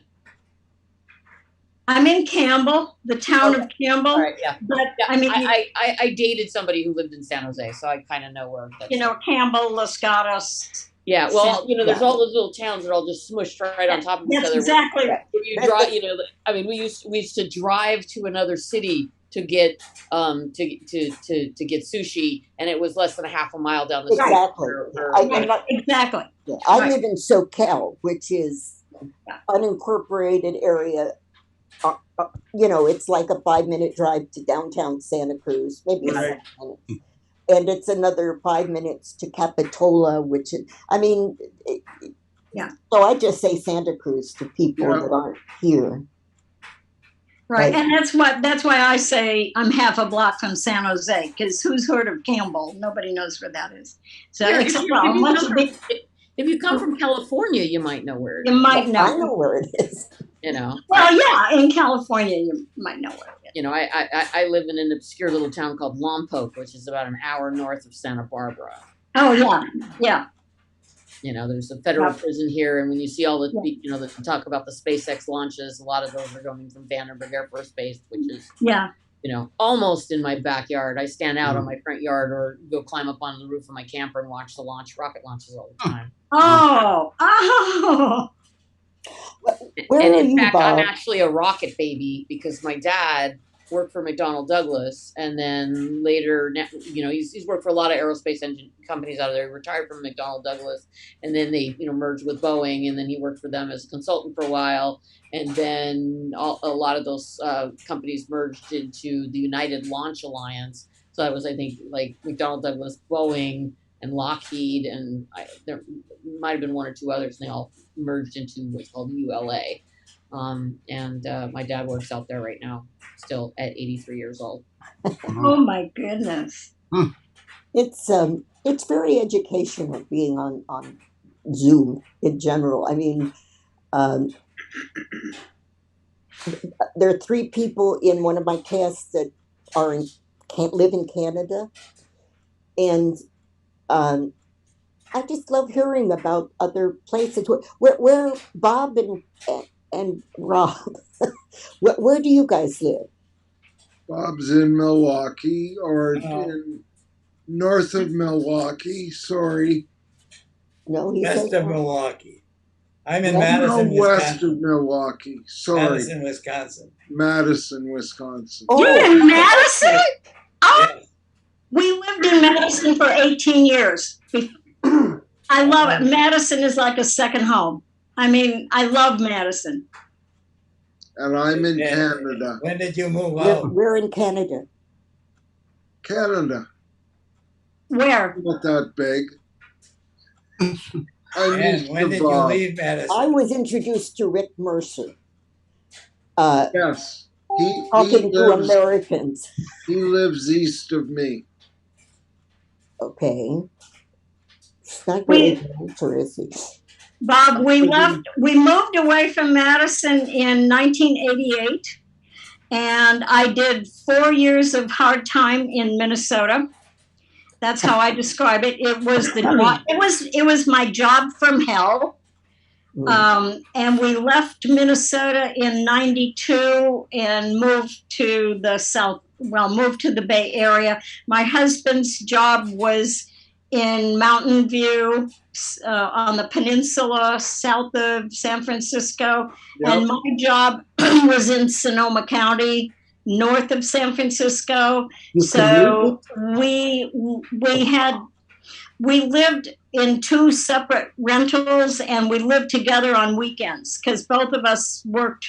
I'm in Campbell, the town of Campbell. All right, yeah. But I mean, I dated somebody who lived in San Jose, so I kind of know where. You know, Campbell, Los Gatos. Yeah, well, you know, there's all those little towns that are all just smushed right on top of each other. Exactly. You drive, you know, I mean, we used to drive to another city to get to get sushi, and it was less than a half a mile down the street. Exactly. Yeah. I live in SoCal, which is unincorporated area. You know, it's like a 5-minute drive to downtown Santa Cruz, maybe 7 minutes. And it's another 5 minutes to Capitola, which is, I mean, so I just say Santa Cruz to people that aren't here. Right, and that's why I say I'm half a block from San Jose, because who's heard of Campbell? Nobody knows where that is. So if you come from California, you might know where it is. You might know. I know where it is. You know. Well, yeah, in California, you might know where it is. You know, I live in an obscure little town called Lompoc, which is about an hour north of Santa Barbara. Oh yeah, yeah. You know, there's a federal prison here, and when you see all the, you know, the talk about the SpaceX launches, a lot of those are going from Vandenberg Air Force Base, which is, you know, almost in my backyard. I stand out on my front yard or go climb up on the roof of my camper and watch the rocket launches all the time. Oh. And in fact, I'm actually a rocket baby because my dad worked for McDonnell Douglas, and then later, you know, he's worked for a lot of aerospace engine companies out of there. He retired from McDonnell Douglas, and then they, you know, merged with Boeing, and then he worked for them as a consultant for a while, and then a lot of those companies merged into the United Launch Alliance. So that was, I think, like McDonnell Douglas, Boeing, and Lockheed, and there might have been one or two others, and they all merged into what's called ULA. And my dad works out there right now, still at 83 years old. Oh my goodness! It's very educational being on Zoom in general. I mean, there are 3 people in one of my casts that can't live in Canada, and I just love hearing about other places. Where Bob and Rob, where do you guys live? Bob's in Milwaukee, or in north of Milwaukee. Sorry. No, he West says of Milwaukee. I'm in No, Madison, west Wisconsin. of Milwaukee. Sorry, Madison, Wisconsin. Madison, Wisconsin. You're in Madison? Oh, Yes. we lived in Madison for 18 years. I love it. Madison is like a second home. I mean, I love Madison. And I'm in Canada. When did you move We're, out? we're in Canada. Canada. Where? Not that big. And when did you leave Madison? I was introduced to Rick Mercer. Yes. Talking to Americans. He lives east of me. Okay. It's not really answer, is he? Bob, we moved away from Madison in 1988, and I did 4 years of hard time in Minnesota. That's how I describe it. It was my job from hell. And we left Minnesota in 92 and moved to the Bay Area. My husband's job was in Mountain View on the peninsula south of San Francisco. Yep. And my job was in Sonoma County, north of San Francisco. So we lived in 2 separate rentals, and we lived together on weekends because both of us worked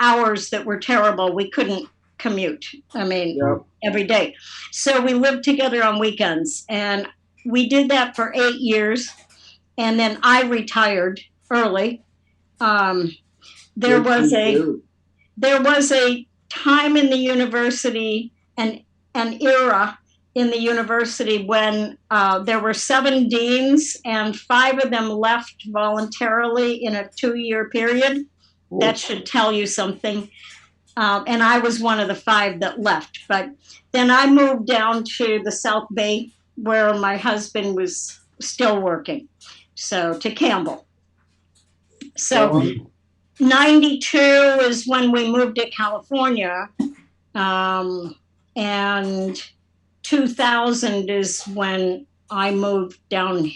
hours that were terrible. We couldn't commute. I mean, every day. So we lived together on weekends, and we did that for 8 years. And then I retired early. There was a time in the university, an era in the university when there were 7 deans and 5 of them left voluntarily in a 2-year period. Ooh. That should tell you something. And I was one of the 5 that left. But then I moved down to the South Bay where my husband was still working. So to Campbell. So 92 is when we moved to California. And 2000 is when I moved down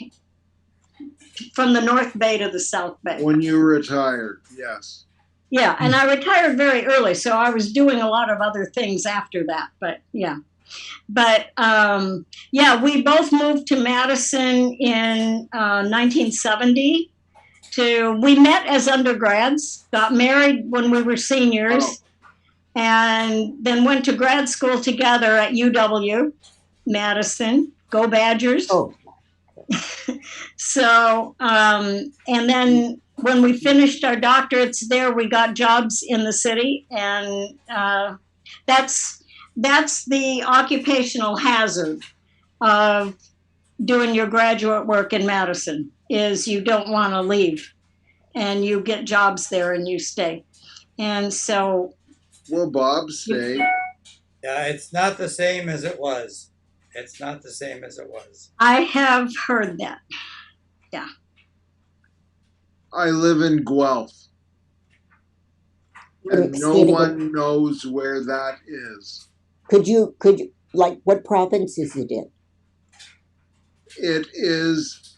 from the North Bay to the South Bay. When you retired, yes. Yeah, and I retired very early, so I was doing a lot of other things after that, but yeah. But we both moved to Madison in 1970. We met as undergrads, got married when we were seniors, and then went to grad school together at UW, Madison. Go Badgers. Oh. So, and then when we finished our doctorates there, we got jobs in the city, and that's the occupational hazard of doing your graduate work in Madison, is you don't want to leave, and you get jobs there and you stay. And so... Well, Bob, stay. Yeah, it's not the same as it was. It's not the same as it was. I have heard that. Yeah. I live in Guelph. And no one knows where that is. Could you, like, what province is it in? It is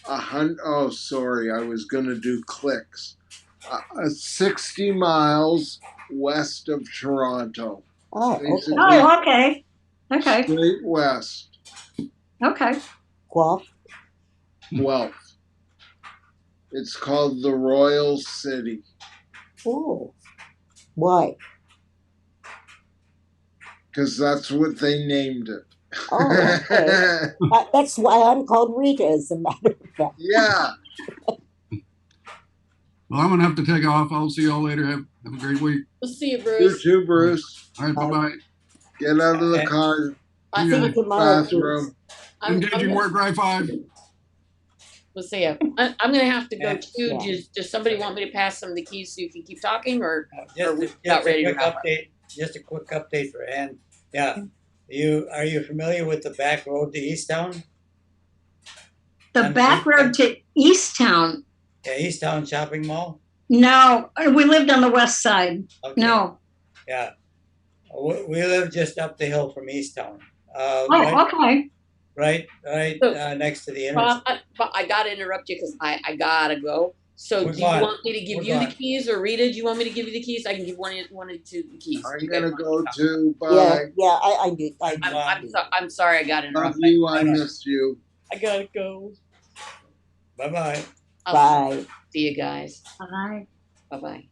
100, oh, sorry, I was going to do clicks. 60 miles west of Toronto. Oh, okay. Oh, okay. Okay. Straight west. Okay. Guelph? Guelph. It's called the Royal City. Oh. Why? Because that's what they named it. Oh, okay. That's why I'm called Rita, as a matter of fact. Yeah. Well, I'm going to have to take off. I'll see you all later. Have a great week. We'll see you, Bruce. You too, Bruce. All right, bye-bye. Get out of the car. I think bathroom. Engaging work, drive 5. We'll see you. I'm going to have to go too. Does somebody want me to pass them the keys so you can keep talking, or we're not ready to wrap up? Just a quick update for Ann. Yeah. Are you familiar with the back road to Easttown? The back road to Easttown? Yeah, Easttown Shopping Mall? No, we lived on the west side. Okay. No. Yeah. We live just up the hill from Easttown. Okay. Right next to the interstate. But I got to interrupt you because I got to go. So We're do you gone. want me to give We're you the gone. keys, or Rita, do you want me to give you the keys? I can give one or two the keys. I'm You guys gonna want go to too. Yeah, Bye. yeah, I do. I do. I'm sorry I got Love interrupted. you. I miss you. I gotta go. Bye bye. I'll Bye. see you guys. Bye. Bye bye.